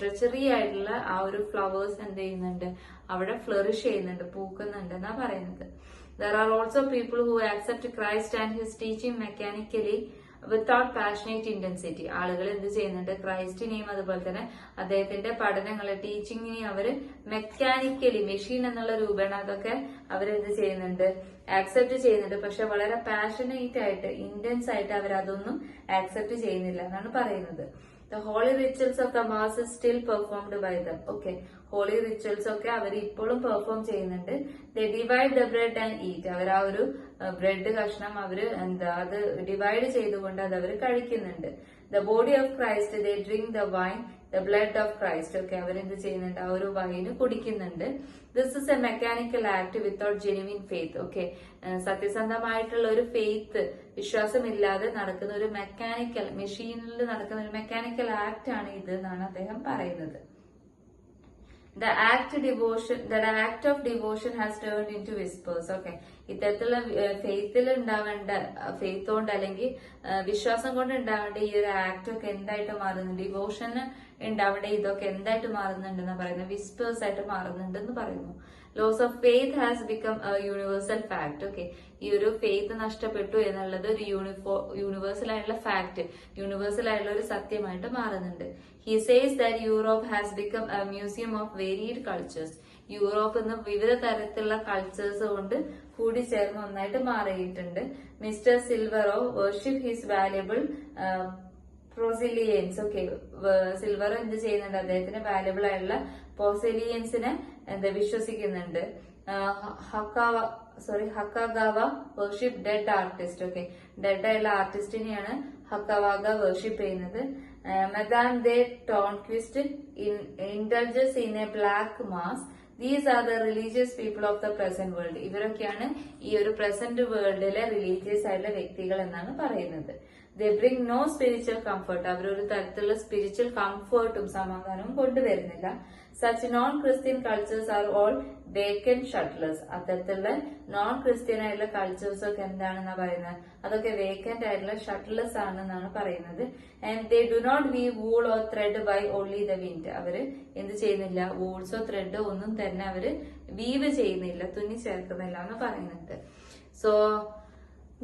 ട്രെച്ചറി ആയിട്ടുള്ള ആ ഒരു ഫ്ലവേഴ്സ് എന്ത് ചെയ്യുന്നുണ്ട്, അവിടെ ഫ്ലറിഷ് ചെയ്യുന്നുണ്ട്, പൂക്കുന്നുണ്ട് എന്നാ പറയുന്നത്. There are also people who accept Christ and his teaching mechanically without passionate intensity. ആളുകൾ എന്ത് ചെയ്യുന്നുണ്ട്, ക്രൈസ്റ്റിനെയും അതുപോലെ തന്നെ അദ്ദേഹത്തിന്റെ പഠനങ്ങളെ ടീച്ചിങ്ങിനെയും അവര് മെക്കാനിക്കലി മെഷീൻ എന്നുള്ള രൂപേണ അതൊക്കെ അവരെന്ത് ചെയ്യുന്നുണ്ട്, ആക്സെപ്റ്റ് ചെയ്യുന്നുണ്ട്. പക്ഷെ വളരെ പാഷനേറ്റ് ആയിട്ട് ഇന്റൻസ് ആയിട്ട് അവരതൊന്നും ആക്സെപ്റ്റ് ചെയ്യുന്നില്ല എന്നാണ് പറയുന്നത്. The holy rituals of the mass is still performed by them. Okay, holy rituals ഒക്കെ അവർ ഇപ്പോഴും പെർഫോം ചെയ്യുന്നുണ്ട്. They divide the bread and eat. അവർ ആ ഒരു ബ്രെഡ് കഷ്ണം അവര് അത് ഡിവൈഡ് ചെയ്തുകൊണ്ട് അത് അവർ കഴിക്കുന്നുണ്ട്. The body of Christ, they drink the wine, the blood of Christ. Okay, അവരെന്ത് ചെയ്യുന്നുണ്ട്, ആ ഒരു വൈന് കുടിക്കുന്നുണ്ട്. This is a mechanical act without genuine faith. Okay, സത്യസന്ധമായിട്ടുള്ള ഒരു ഫെയ്ത്ത്, വിശ്വാസമില്ലാതെ നടക്കുന്ന ഒരു മെക്കാനിക്കൽ മെഷീനിൽ നടക്കുന്ന ഒരു മെക്കാനിക്കൽ ആക്ട് ആണ് ഇത് എന്നാണ് അദ്ദേഹം പറയുന്നത്. The act of devotion has turned into whispers. Okay, ഇത്തരത്തിലുള്ള ഫെയ്ത്തിൽ ഉണ്ടാവേണ്ട, ഫെയ്ത്ത് കൊണ്ട് അല്ലെങ്കിൽ വിശ്വാസം കൊണ്ട് ഉണ്ടാവേണ്ട ഈ ഒരു ആക്ട് ഒക്കെ എന്തായിട്ട് മാറുന്നുണ്ട്, ഡിവോഷന് ഉണ്ടാവേണ്ട ഇതൊക്കെ എന്തായിട്ട് മാറുന്നുണ്ടെന്ന് പറയുന്നത്, വിസ്പേഴ്സ് ആയിട്ട് മാറുന്നുണ്ടെന്ന് പറയുന്നു. Loss of faith has become universal fact. Okay, ഈ ഒരു ഫെയ്ത്ത് നഷ്ടപ്പെട്ടു എന്നുള്ളത് ഒരു യൂണിവേഴ്സൽ ആയിട്ടുള്ള ഫാക്ട്, യൂണിവേഴ്സൽ ആയിട്ടുള്ള ഒരു സത്യമായിട്ട് മാറുന്നുണ്ട്. He says that Europe has become a museum of varied cultures. Europe എന്ന് വിവിധ തരത്തിലുള്ള കൾച്ചേഴ്സ് കൊണ്ട് കൂടിച്ചേർന്ന് ഒന്നായിട്ട് മാറിയിട്ടുണ്ട്. Mister Silvero worship his valuable porcelains. Okay, Silver എന്ത് ചെയ്യുന്നുണ്ട്, അദ്ദേഹത്തിന് വാല്യബിൾ ആയിട്ടുള്ള പോസിലിയൻസിനെ വിശ്വസിക്കുന്നുണ്ട്. Hakagawa worship dead artist. Okay, dead ആയിട്ടുള്ള ആർട്ടിസ്റ്റിനെയാണ് ഹക്കാവാഗ വർഷിപ്പ് ചെയ്യുന്നത്. Madame de Tornquist indulges in a black mass. These are the religious people of the present world. ഇവരൊക്കെയാണ് ഈ ഒരു പ്രസന്റ് വേൾഡിലെ റിലീജിയസ് ആയിട്ടുള്ള വ്യക്തികൾ എന്നാണ് പറയുന്നത്. They bring no spiritual comfort. അവരൊരു തരത്തിലുള്ള സ്പിരിച്വൽ കംഫർട്ടും സമാധാനവും കൊണ്ടുവരുന്നില്ല. Such non Christian cultures are all vacant shuttles. അത്തരത്തിലുള്ള നോൺ ക്രിസ്ത്യൻ ആയിട്ടുള്ള കൾച്ചേഴ്സ് ഒക്കെ എന്താണെന്നാ പറയുന്നത്, അതൊക്കെ വേക്കന്റ് ആയിട്ടുള്ള ഷട്ട്ലേഴ്സ് ആണെന്നാണ് പറയുന്നത്. And they do not weave wool or thread by only the wind. അവര് എന്ത് ചെയ്യുന്നില്ല, വൂൾസോ ത്രെഡോ ഒന്നും തന്നെ അവര് വീവ് ചെയ്യുന്നില്ല, തുന്നി ചേർക്കുന്നില്ല എന്ന് പറയുന്നുണ്ട്. So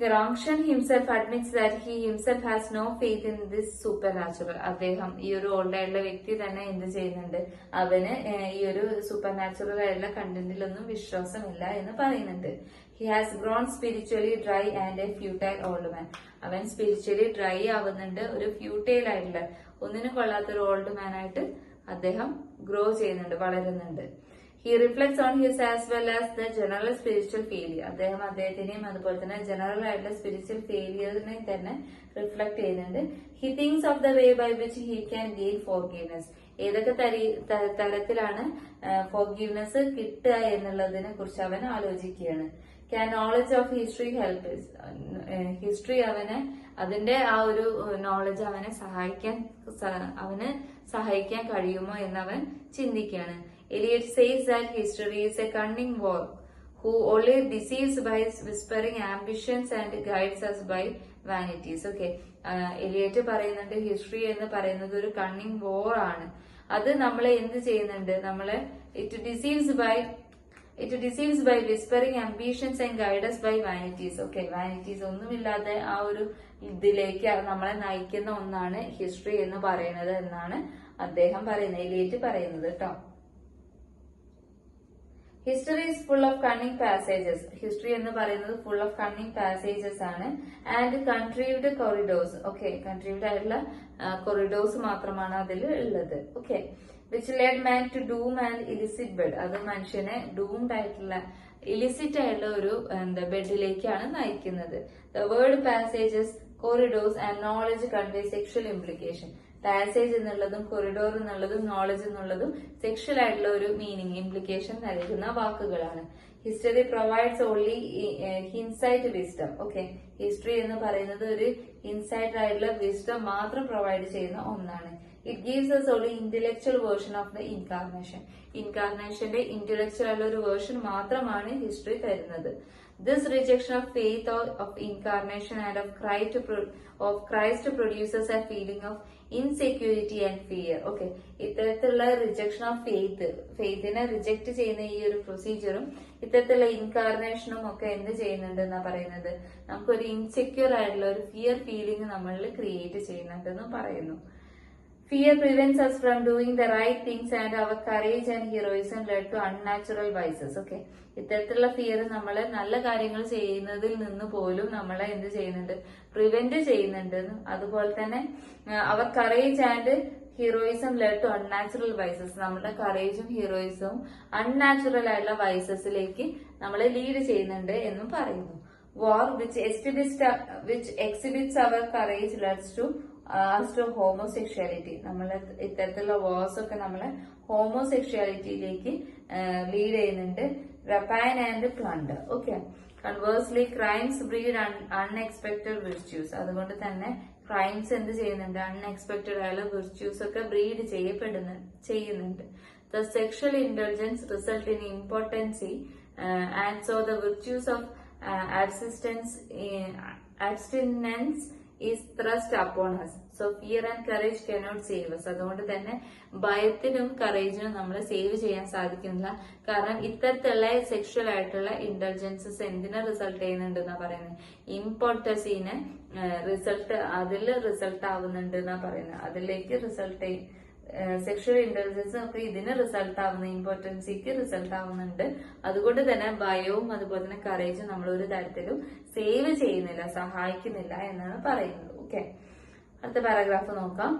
Gramscian himself admits that he himself has no faith in this supernatural. അദ്ദേഹം ഈ ഒരു ഓൾഡ് ആയിട്ടുള്ള വ്യക്തി തന്നെ എന്ത് ചെയ്യുന്നുണ്ട്, അവന് ഈ ഒരു സൂപ്പർ നാച്ചുറൽ ആയിട്ടുള്ള കണ്ടന്റിലൊന്നും വിശ്വാസമില്ല എന്ന് പറയുന്നുണ്ട്. He has grown spiritually dry and a futile old man. അവൻ സ്പിരിച്വലി ഡ്രൈ ആവുന്നുണ്ട്, ഒരു ഫ്യൂട്ടൈൽ ആയിട്ടുള്ള ഒന്നിനും കൊള്ളാത്ത ഒരു ഓൾഡ് മാൻ ആയിട്ട് അദ്ദേഹം ഗ്രോ ചെയ്യുന്നുണ്ട്, വളരുന്നുണ്ട്. He reflects on his as well as the general spiritual failure. അദ്ദേഹം അദ്ദേഹത്തിനെയും അതുപോലെ തന്നെ ജനറൽ ആയിട്ടുള്ള സ്പിരിച്വൽ ഫെയിലിയറിനെയും തന്നെ റിഫ്ലക്ട് ചെയ്യുന്നുണ്ട്. He thinks of the way by which he can gain forgiveness. ഏതൊക്കെ തരത്തിലാണ് ഫോർഗീവ്നെസ് കിട്ടുക എന്നുള്ളതിനെ കുറിച്ച് അവൻ ആലോചിക്കുകയാണ്. Can knowledge of history help us? History അവന് അതിന്റെ ആ ഒരു നോളജ് അവന് സഹായിക്കാൻ കഴിയുമോ എന്നവൻ ചിന്തിക്കുകയാണ്. Eliot says that history is a cunning warg who only deceives by whispering ambitions and guides us by vanities. Okay, Eliot പറയുന്നുണ്ട് ഹിസ്റ്ററി എന്ന് പറയുന്നത് ഒരു കണ്ണിങ് വോർ ആണ്. അത് നമ്മളെ എന്ത് ചെയ്യുന്നുണ്ട്, നമ്മളെ it deceives by whispering ambitions and guides by vanities. Okay, vanities ഒന്നുമില്ലാതെ ആ ഒരു ഇതിലേക്ക് നമ്മളെ നയിക്കുന്ന ഒന്നാണ് ഹിസ്റ്ററി എന്ന് പറയുന്നത് എന്നാണ് അദ്ദേഹം പറയുന്നത്, എലിയറ്റ് പറയുന്നത് കേട്ടോ. History is full of cunning passages. History എന്ന് പറയുന്നത് ഫുൾ ഓഫ് കണ്ണിങ് പാസേജസ് ആണ്. And contrived corridors. Okay, contrived ആയിട്ടുള്ള കൊറിഡോർസ് മാത്രമാണ് അതിൽ ഉള്ളത്. Okay, which led man to doom and illicit bed. അത് മനുഷ്യനെ ഡൂംഡ് ആയിട്ടുള്ള ഇലിസിറ്റ് ആയിട്ടുള്ള ഒരു ബെഡിലേക്കാണ് നയിക്കുന്നത്. The word passages, corridors and knowledge convey sexual implication. Passage എന്നുള്ളതും കൊറിഡോർ എന്നുള്ളതും നോളജ് എന്നുള്ളതും സെക്ഷൽ ആയിട്ടുള്ള ഒരു മീനിങ് ഇംപ്ലിക്കേഷൻ നൽകുന്ന വാക്കുകളാണ്. History provides only insight wisdom. Okay, history എന്ന് പറയുന്നത് ഒരു ഇൻസൈറ്റ് ആയിട്ടുള്ള വിസ്ഡം മാത്രം പ്രൊവൈഡ് ചെയ്യുന്ന ഒന്നാണ്. It gives us only intellectual version of the incarnation. ഇൻകാർണേഷന്റെ ഇന്റലക്ച്വൽ ആയിട്ടുള്ള ഒരു വേർഷൻ മാത്രമാണ് ഹിസ്റ്ററി തരുന്നത്. This rejection of faith of incarnation and of Christ produces a feeling of insecurity and fear. Okay, ഇത്തരത്തിലുള്ള rejection of ഫെയ്ത്തിനെ reject ചെയ്യുന്ന ഈ ഒരു പ്രൊസീജിയറും ഇത്തരത്തിലുള്ള ഇൻകാർണേഷനും ഒക്കെ എന്ത് ചെയ്യുന്നുണ്ട് എന്നാ പറയുന്നത്, നമുക്കൊരു ഇൻസെക്യൂർ ആയിട്ടുള്ള ഒരു ഫിയർ ഫീലിംഗ് നമ്മളിൽ ക്രിയേറ്റ് ചെയ്യുന്നുണ്ടെന്നും പറയുന്നു. Fear prevents us from doing the right things and our courage and heroism led to unnatural vices. Okay, ഇത്തരത്തിലുള്ള ഫിയർ നമ്മളെ നല്ല കാര്യങ്ങൾ ചെയ്യുന്നതിൽ നിന്ന് പോലും നമ്മളെ എന്ത് ചെയ്യുന്നുണ്ട്, പ്രിവെന്റ് ചെയ്യുന്നുണ്ട്. അതുപോലെ തന്നെ അവർ courage and heroism lead to unnatural vices, നമ്മുടെ കറേജും ഹീറോയിസവും അൺനാച്ചുറൽ ആയിട്ടുള്ള വൈസസിലേക്ക് നമ്മളെ ലീഡ് ചെയ്യുന്നുണ്ട് എന്നും പറയുന്നു. War which exhibits our courage leads to homosexuality. നമ്മളെ ഇത്തരത്തിലുള്ള വാർസ് ഒക്കെ നമ്മളെ ഹോമോസെക്ഷുവാലിറ്റിയിലേക്ക് ലീഡ് ചെയ്യുന്നുണ്ട്. Rapine and plunder. Okay, conversely crimes breed unexpected virtues. അതുകൊണ്ട് തന്നെ ക്രൈംസ് എന്ത് ചെയ്യുന്നുണ്ട്, അൺഎക്സ്പെക്ടഡ് ആയുള്ള വിർച്യൂസ് ഒക്കെ ബ്രീഡ് ചെയ്യുന്നുണ്ട്. The sexual intelligence result in impotency and so the virtues of abstinence is thrust upon us. So fear and courage cannot save us. അതുകൊണ്ട് തന്നെ ഭയത്തിനും കറേജിനും നമ്മളെ സേവ് ചെയ്യാൻ സാധിക്കുന്നില്ല. കാരണം ഇത്തരത്തിലുള്ള സെക്ഷൽ ആയിട്ടുള്ള ഇന്റലിജൻസസ് എന്തിനെ റിസൾട്ട് ചെയ്യുന്നുണ്ട് എന്നാ പറയുന്നത്, ഇമ്പോർട്ടൻസിനെ റിസൾട്ട് ആവുന്നുണ്ട് എന്നാ പറയുന്നത്. അതിലേക്ക് റിസൾട്ട് സെക്ഷൽ ഇന്റലിജൻസ് ഒക്കെ ഇതിന് റിസൾട്ട് ആവുന്ന ഇമ്പോർട്ടൻസിക്ക് റിസൾട്ട് ആവുന്നുണ്ട്. അതുകൊണ്ട് തന്നെ ഭയവും അതുപോലെ തന്നെ കറേജും നമ്മൾ ഒരു തരത്തിലും സേവ് ചെയ്യുന്നില്ല, സഹായിക്കുന്നില്ല എന്നാണ് പറയുന്നത്. ഓക്കെ, അടുത്ത പാരഗ്രാഫ് നോക്കാം.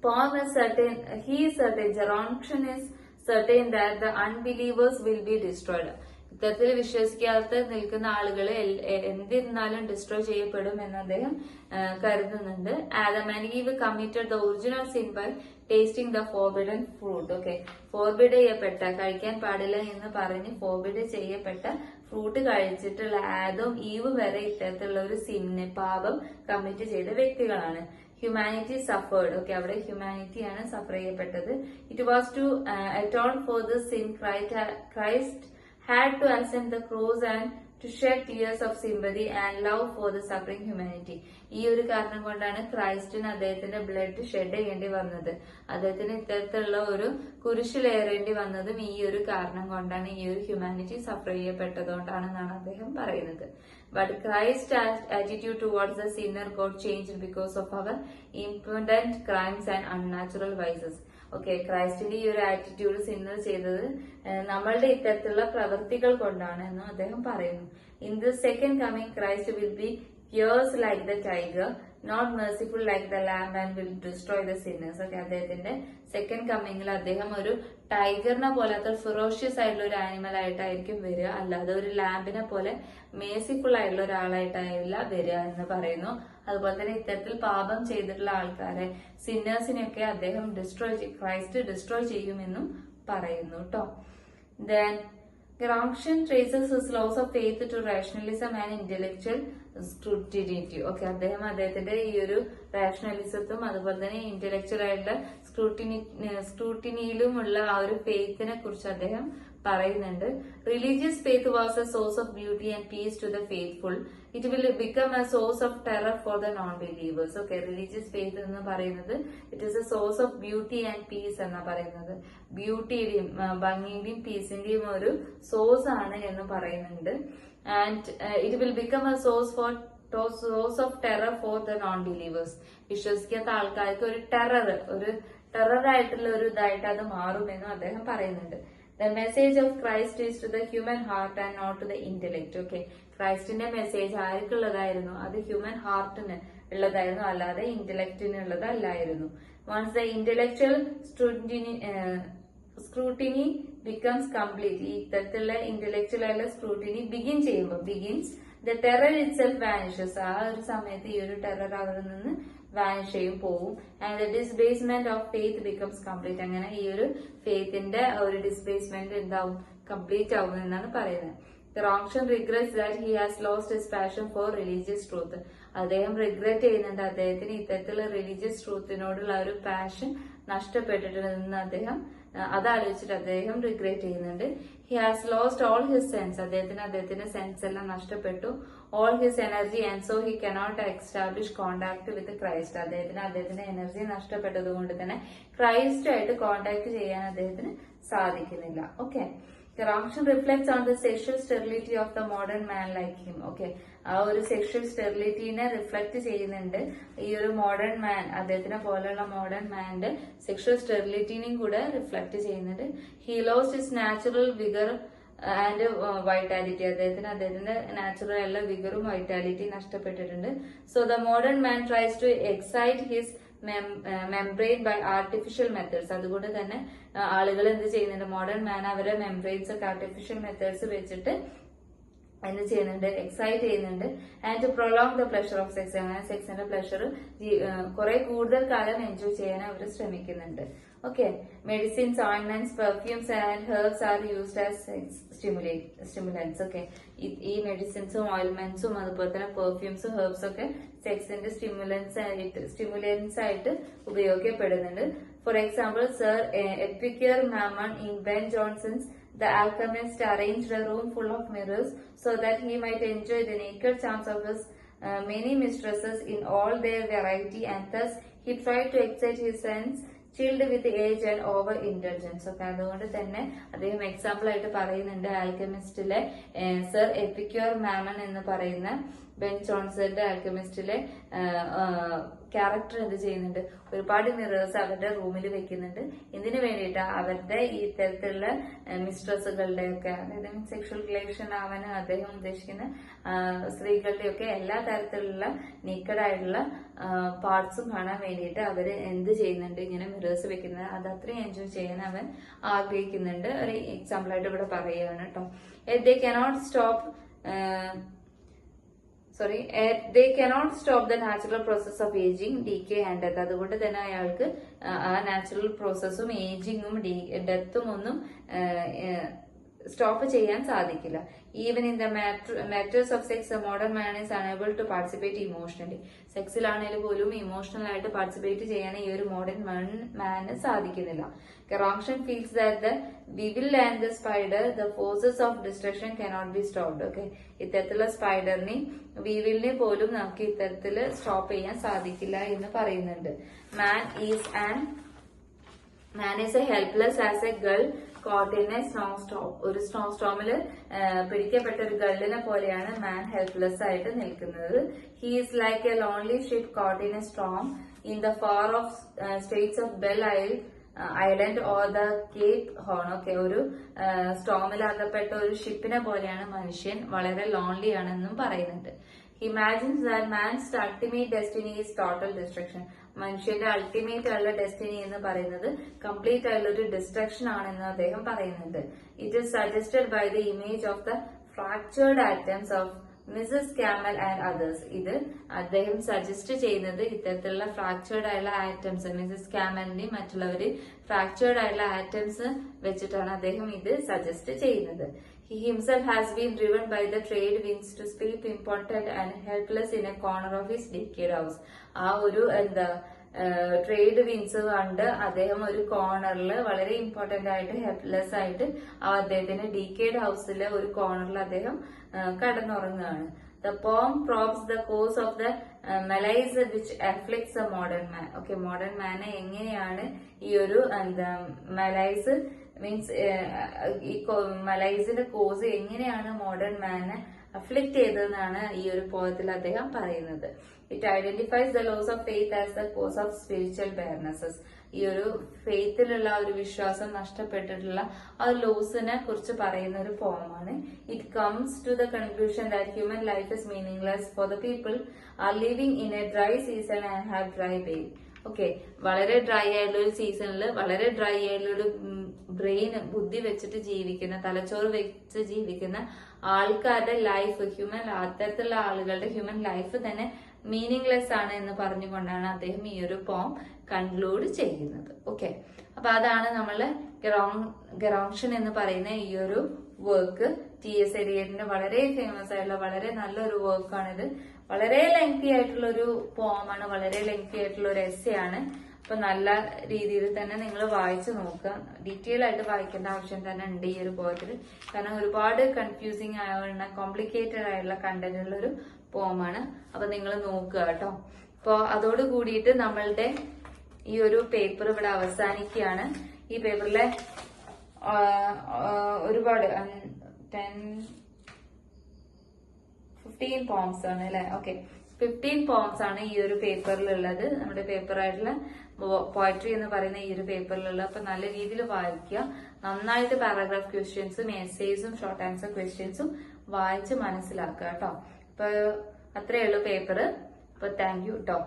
Paul is certain, he is certain, Gerontion is certain that the unbelievers will be destroyed. ഇത്തരത്തിൽ വിശ്വസിക്കാത്ത നിൽക്കുന്ന ആളുകൾ എന്തിരുന്നാലും ഡിസ്ട്രോയ് ചെയ്യപ്പെടും എന്ന് അദ്ദേഹം കരുതുന്നുണ്ട്. Adam and Eve committed the original sin by tasting the forbidden fruit. Okay, forbid ചെയ്യപ്പെട്ട, കഴിക്കാൻ പാടില്ല എന്ന് പറഞ്ഞ് ഫോർബിഡ് ചെയ്യപ്പെട്ട ഫ്രൂട്ട് കഴിച്ചിട്ടുള്ള ആദം ഈവ് വരെ ഇത്തരത്തിലുള്ള ഒരു സിന്ന്, പാപം കമ്മിറ്റ് ചെയ്ത വ്യക്തികളാണ്. Humanity suffered. ഓക്കെ, അവിടെ ഹ്യൂമാനിറ്റിയാണ് സഫർ ചെയ്യപ്പെട്ടത്. It was to atone for the sin Christ had to ascend the cross and to shed tears of sympathy and love for the suffering humanity. ഈ ഒരു കാരണം കൊണ്ടാണ് ക്രൈസ്റ്റിന് അദ്ദേഹത്തിന്റെ ബ്ലഡ് ഷെഡ് ചെയ്യേണ്ടി വന്നത്. അദ്ദേഹത്തിന് ഇത്തരത്തിലുള്ള ഒരു കുരിശിലേറേണ്ടി വന്നതും ഈ ഒരു കാരണം കൊണ്ടാണ്, ഈ ഒരു ഹ്യൂമാനിറ്റി സഫർ ചെയ്യപ്പെട്ടതുകൊണ്ടാണെന്നാണ് അദ്ദേഹം പറയുന്നത്. But Christ's attitude towards the sinner got changed because of our impudent crimes and unnatural vices. Okay, ക്രൈസ്റ്റിന്റെ ഈ ഒരു ആറ്റിറ്റ്യൂഡ് സിന്നർ ചെയ്തത് നമ്മളുടെ ഇത്തരത്തിലുള്ള പ്രവൃത്തികൾ കൊണ്ടാണ് എന്നും അദ്ദേഹം പറയുന്നു. In the second coming Christ will be fierce like the tiger, not merciful like the lamb and will destroy the sinners. Okay, അദ്ദേഹത്തിന്റെ സെക്കൻഡ് കമ്മിങ്ങിൽ അദ്ദേഹം ഒരു ടൈഗറിനെ പോലത്തെ ഫിറോഷ്യസ് ആയിട്ടുള്ള ഒരു ആനിമൽ ആയിട്ടായിരിക്കും വരിക, അല്ലാതെ ഒരു ലാംബിനെ പോലെ മേഴ്സിഫുൾ ആയിട്ടുള്ള ഒരാളായിട്ടായില്ല വരിക എന്ന് പറയുന്നു. അതുപോലെ തന്നെ ഇത്തരത്തിൽ പാപം ചെയ്തിട്ടുള്ള ആൾക്കാരെ, സിന്നേഴ്സിനെയൊക്കെ അദ്ദേഹം ക്രൈസ്റ്റ് ഡിസ്ട്രോയ് ചെയ്യുമെന്നും പറയുന്നു കേട്ടോ. Then Gramscian traces his loss of faith to rationalism and intellectual scrutiny. Okay, അദ്ദേഹത്തിന്റെ ഈ ഒരു റാഷണലിസത്തും അതുപോലെ തന്നെ ഇന്റലക്ച്വൽ ആയിട്ടുള്ള സ്ക്രൂട്ടിനിയിലുമുള്ള ആ ഒരു ഫെയ്ത്തിനെ കുറിച്ച് അദ്ദേഹം പറയുന്നുണ്ട്. Religious faith was a source of beauty and peace to the faithful. It will become a source of terror for the non believers. Okay, religious faith എന്ന് പറയുന്നത് it is a source of beauty and peace എന്നാ പറയുന്നത്. ബ്യൂട്ടിയുടെയും ഭംഗിയുടെയും പീസിന്റെയും ഒരു source ആണ് എന്ന് പറയുന്നുണ്ട്. And it will become a source of terror for the non believers. വിശ്വസിക്കാത്ത ആൾക്കാർക്ക് ഒരു ടെറർ ആയിട്ടുള്ള ഒരു ഇതായിട്ട് അത് മാറുമെന്നും അദ്ദേഹം പറയുന്നുണ്ട്. The message of Christ is to the human heart and not to the intellect. Okay, ക്രൈസ്റ്റിന്റെ മെസ്സേജ് ആർക്കുള്ളതായിരുന്നു? അത് ഹ്യൂമൻ ഹാർട്ടിന് ഉള്ളതായിരുന്നു, അല്ലാതെ ഇന്റലക്റ്റിന് ഉള്ളതല്ലായിരുന്നു. Once the intellectual scrutiny becomes complete, ഈ ഇത്തരത്തിലുള്ള ഇന്റലക്ച്വൽ ആയിട്ടുള്ള scrutiny begins, the terror itself vanishes. ആ ഒരു സമയത്ത് ഈ ഒരു ടെറർ അവരിൽ നിന്ന് വാനിഷ് ചെയ്യും, പോവും. And the displacement of faith becomes complete. അങ്ങനെ ഈ ഒരു ഫെയ്ത്തിന്റെ ഒരു ഡിസ്പ്ലേസ്മെന്റ് എന്താവും, കംപ്ലീറ്റ് ആവും എന്നാണ് പറയുന്നത്. Gramscian regrets that he has lost his passion for religious truth. അദ്ദേഹം റിഗ്രറ്റ് ചെയ്യുന്നുണ്ട്, അദ്ദേഹത്തിന് ഇത്തരത്തിലുള്ള റിലീജിയസ് ട്രൂത്തിനോടുള്ള ഒരു പാഷൻ നഷ്ടപ്പെട്ടിട്ടുണ്ടെന്ന് അദ്ദേഹം അതാലോചിച്ചിട്ട് അദ്ദേഹം റിഗ്രറ്റ് ചെയ്യുന്നുണ്ട്. He has lost all his sense, അദ്ദേഹത്തിന്റെ സെൻസ് എല്ലാം നഷ്ടപ്പെട്ടു. All his energy and so he cannot establish contact with Christ, അദ്ദേഹത്തിന്റെ എനർജി നഷ്ടപ്പെട്ടത് കൊണ്ട് തന്നെ ക്രൈസ്റ്റുമായിട്ട് കോണ്ടാക്ട് ചെയ്യാൻ അദ്ദേഹത്തിന് സാധിക്കുന്നില്ല. Okay, Corruption reflects on the sexual sterility of the modern man like him. Okay, ആ ഒരു സെക്ഷൽ സ്റ്റെറിലിറ്റിനെ റിഫ്ലക്ട് ചെയ്യുന്നുണ്ട് ഈ ഒരു മോഡേൺ മാൻ, അദ്ദേഹത്തിനെ പോലെയുള്ള മോഡേൺ മാന്റെ സെക്ഷൽ സ്റ്റെറിലിറ്റിനെയും കൂടെ റിഫ്ലക്ട് ചെയ്യുന്നുണ്ട്. He lost his natural vigour and vitality, അദ്ദേഹത്തിന്റെ നാച്ചുറൽ ആയുള്ള വിഗറും വൈറ്റാലിറ്റി നഷ്ടപ്പെട്ടിട്ടുണ്ട്. So the modern man tries to excite his membrane by artificial methods. അതുകൊണ്ട് തന്നെ ആളുകൾ എന്ത് ചെയ്യുന്നുണ്ട്, മോഡേൺ മാൻ അവരെ മെംബ്രെയിൻസ് ഒക്കെ ആർട്ടിഫിഷ്യൽ മെത്തേഡ്സ് വെച്ചിട്ട് എന്ത് ചെയ്യുന്നുണ്ട്, എക്സൈറ്റ് ചെയ്യുന്നുണ്ട്. And to prolong the pleasure of sex, അങ്ങനെ സെക്സിന്റെ പ്ലഷർ കുറെ കൂടുതൽ കാലം എൻജോയ് ചെയ്യാൻ അവർ ശ്രമിക്കുന്നുണ്ട്. ഓക്കെ, മെഡിസിൻസ്, ഓയിൻമെന്റ്സ്, perfumes and herbs are used as sex stimulants. Okay, ഈ മെഡിസിൻസും ഓയിൽമെന്റ്സും അതുപോലെ തന്നെ പെർഫ്യൂംസും ഹെർബ്സും ഒക്കെ സെക്സിന്റെ സ്റ്റിമുലൻസ് ആയിട്ട് ഉപയോഗിക്കപ്പെടുന്നുണ്ട്. For example, Sir Epicure Mammon in Ben Jonson's The alchemist arranged a room full of mirrors so that he might enjoy the naked charms of his many mistresses in all their variety, and thus he tried to excite his sense chilled with age and over indulgence. Okay, അതുകൊണ്ട് തന്നെ അദ്ദേഹം example ആയിട്ട് പറയുന്നുണ്ട് ആൽക്കമിസ്റ്റിലെ sir Epicure മാമൺ എന്ന് പറയുന്ന Ben ജോൺസന്റെ ആൽക്കമിസ്റ്റിലെ character എന്ത് ചെയ്യുന്നുണ്ട്, ഒരുപാട് മിറേഴ്സ് അവരുടെ റൂമിൽ വെക്കുന്നുണ്ട്. ഇതിനു വേണ്ടിയിട്ട് അവരുടെ ഈ തരത്തിലുള്ള മിസ്ട്രസുകളുടെ ഒക്കെ, അതായത് സെക്ഷൽ റിലേഷൻ ആവാൻ അദ്ദേഹം ഉദ്ദേശിക്കുന്ന സ്ത്രീകളുടെ ഒക്കെ എല്ലാ തരത്തിലുള്ള നീക്കഡായിട്ടുള്ള പാർട്സും കാണാൻ വേണ്ടിയിട്ട് അവര് എന്ത് ചെയ്യുന്നുണ്ട്, ഇങ്ങനെ മിറേഴ്സ് വെക്കുന്നത്. അത് അത്രയും എൻജോയ് ചെയ്യാൻ അവൻ ആഗ്രഹിക്കുന്നുണ്ട്. ഒരു എക്സാമ്പിൾ ആയിട്ട് ഇവിടെ പറയുകയാണ് കേട്ടോ. They cannot stop they cannot stop the natural process of aging, decay and death. അതുകൊണ്ട് തന്നെ അയാൾക്ക് ആ നാച്ചുറൽ പ്രോസസ്സും ഏജിങ്ങും ഡെത്തും ഒന്നും സ്റ്റോപ്പ് ചെയ്യാൻ സാധിക്കില്ല. Even in the matters of sex modern man is unable to participate emotionally. സെക്സിലാണെങ്കിൽ പോലും ഇമോഷണൽ ആയിട്ട് പാർട്ടിസിപ്പേറ്റ് ചെയ്യാൻ ഈ ഒരു മോഡേൺ മാന് സാധിക്കുന്നില്ല. Corruption feels that the weevil and the spider, the forces of destruction cannot be stopped. Okay, ഇത്തരത്തിലുള്ള സ്പൈഡറിനെയും വീവിലിനെയും പോലും നമുക്ക് ഇത്തരത്തിൽ സ്റ്റോപ്പ് ചെയ്യാൻ സാധിക്കില്ല എന്ന് പറയുന്നുണ്ട്. Man is a helpless as a gull caught in a snowstorm. ഒരു സ്നോസ്റ്റോമില് പിടിക്കപ്പെട്ട ഒരു ഗള്ളിനെ പോലെയാണ് മാൻ ഹെൽപ്ലെസ് ആയിട്ട് നിൽക്കുന്നത്. He is like a lonely ship caught in a storm in the far off states of Belle Island or the Cape Horn. Okay, ഒരു സ്റ്റോമിൽ അകപ്പെട്ട ഒരു ഷിപ്പിനെ പോലെയാണ് മനുഷ്യൻ, വളരെ ലോൺലി ആണെന്നും പറയുന്നുണ്ട്. He imagines that man's ultimate destiny is total destruction. മനുഷ്യന്റെ ultimate ആയുള്ള ഡെസ്റ്റിനി എന്ന് പറയുന്നത് കംപ്ലീറ്റ് ആയുള്ള ഒരു ഡിസ്ട്രക്ഷൻ ആണെന്ന് അദ്ദേഹം പറയുന്നുണ്ട്. It is suggested by the image of the fractured atoms of Mrs Cammel and others. ഇത് അദ്ദേഹം സജസ്റ്റ് ചെയ്യുന്നത് ഇത്തരത്തിലുള്ള ഫ്രാക്ചേർഡ് ആയുള്ള ആറ്റംസ്, മിസസ് കാമലിന്റെയും മറ്റുള്ളവര് ഫ്രാക്ചേർഡ് ആയുള്ള ആറ്റംസ് വെച്ചിട്ടാണ് അദ്ദേഹം ഇത് സജസ്റ്റ് ചെയ്യുന്നത്. He himself has been driven by the trade winds to sleep impotent and helpless in a corner of his decayed house. ആ ഒരു ട്രേഡ് വിൻസ് കണ്ട് അദ്ദേഹം ഒരു കോർണറിൽ വളരെ ഇമ്പോർട്ടന്റ് ആയിട്ട് ഹെൽപ്ലെസ് ആയിട്ട് അദ്ദേഹത്തിന്റെ ഡീക്കേഡ് ഹൗസിലെ ഒരു കോർണറിൽ അദ്ദേഹം കടന്നുറങ്ങുകയാണ്. The poem probes the cause of the malaise which afflicts a modern man. Okay, modern man എങ്ങനെയാണ് ഈ ഒരു മലൈസ് മീൻസ് ഈ മലൈസിന്റെ കോസ് എങ്ങനെയാണ് മോഡേൺ മാനെ അഫ്ലിക്ട് ചെയ്തതെന്നാണ് ഈ ഒരു പോയത്തിൽ അദ്ദേഹം പറയുന്നത്. It identifies the loss of faith as the cause of spiritual barrennesses. ഈ ഒരു ഫെയ്ത്തിലുള്ള ഒരു വിശ്വാസം നഷ്ടപ്പെട്ടിട്ടുള്ള ആ ലോസിനെ കുറിച്ച് പറയുന്ന ഒരു പോമാണ്. It comes to the conclusion that human life is meaningless for the people are living in a dry season and have dry pain. Okay, വളരെ ഡ്രൈ ആയിട്ടുള്ള ഒരു സീസണിൽ വളരെ ഡ്രൈ ആയിട്ടുള്ള ഒരു ബ്രെയിൻ, ബുദ്ധി വെച്ചിട്ട് ജീവിക്കുന്ന, തലച്ചോറ് വെച്ച് ജീവിക്കുന്ന ആൾക്കാരുടെ ലൈഫ്, അത്തരത്തിലുള്ള ആളുകളുടെ ഹ്യൂമൻ ലൈഫ് തന്നെ മീനിങ്ലെസ് ആണ് എന്ന് പറഞ്ഞുകൊണ്ടാണ് അദ്ദേഹം ഈ ഒരു പോം കൺക്ലൂഡ് ചെയ്യുന്നത്. ഓക്കെ, അപ്പൊ അതാണ് നമ്മള് ഗറോങ്ഷൻ എന്ന് പറയുന്ന ഈ ഒരു വർക്ക്. T.S. എലിയറ്റിന്റെ വളരെ ഫേമസ് ആയിട്ടുള്ള വളരെ നല്ലൊരു വർക്കാണിത്. വളരെ ലെങ്തി ആയിട്ടുള്ള ഒരു പോമാണ്, വളരെ ലെങ്തി ആയിട്ടുള്ള ഒരു എസ്സേ ആണ്. അപ്പൊ നല്ല രീതിയിൽ തന്നെ നിങ്ങൾ വായിച്ചു നോക്കുക. ഡീറ്റെയിൽ ആയിട്ട് വായിക്കേണ്ട ആവശ്യം തന്നെ ഉണ്ട് ഈ ഒരു പോയത്തിൽ. കാരണം ഒരുപാട് കൺഫ്യൂസിങ് ആയുള്ള കോംപ്ലിക്കേറ്റഡ് ആയിട്ടുള്ള കണ്ടന്റ് ഉള്ള ഒരു പോമാണ്. അപ്പൊ നിങ്ങൾ നോക്കുക കേട്ടോ. അപ്പൊ അതോട് കൂടിയിട്ട് നമ്മളുടെ ഈ ഒരു പേപ്പർ ഇവിടെ അവസാനിക്കുകയാണ്. ഈ പേപ്പറിലെ ഒരുപാട് 15 പോംസ് ആണ് അല്ലെ? ഓക്കെ, 15 പോംസ് ആണ് ഈ ഒരു പേപ്പറിലുള്ളത്. നമ്മുടെ പേപ്പറായിട്ടുള്ള പോയട്രി എന്ന് പറയുന്ന ഈ ഒരു പേപ്പറിലുള്ള. അപ്പൊ നല്ല രീതിയിൽ വായിക്കുക. നന്നായിട്ട് പാരാഗ്രാഫ് ക്വസ്റ്റ്യൻസും എസ്സേസും ഷോർട്ട് ആൻസർ ക്വസ്റ്റ്യൻസും വായിച്ച് മനസ്സിലാക്കുക കേട്ടോ. അപ്പൊ അത്രയേ ഉള്ളൂ പേപ്പർ. അപ്പൊ താങ്ക് യു കേട്ടോ.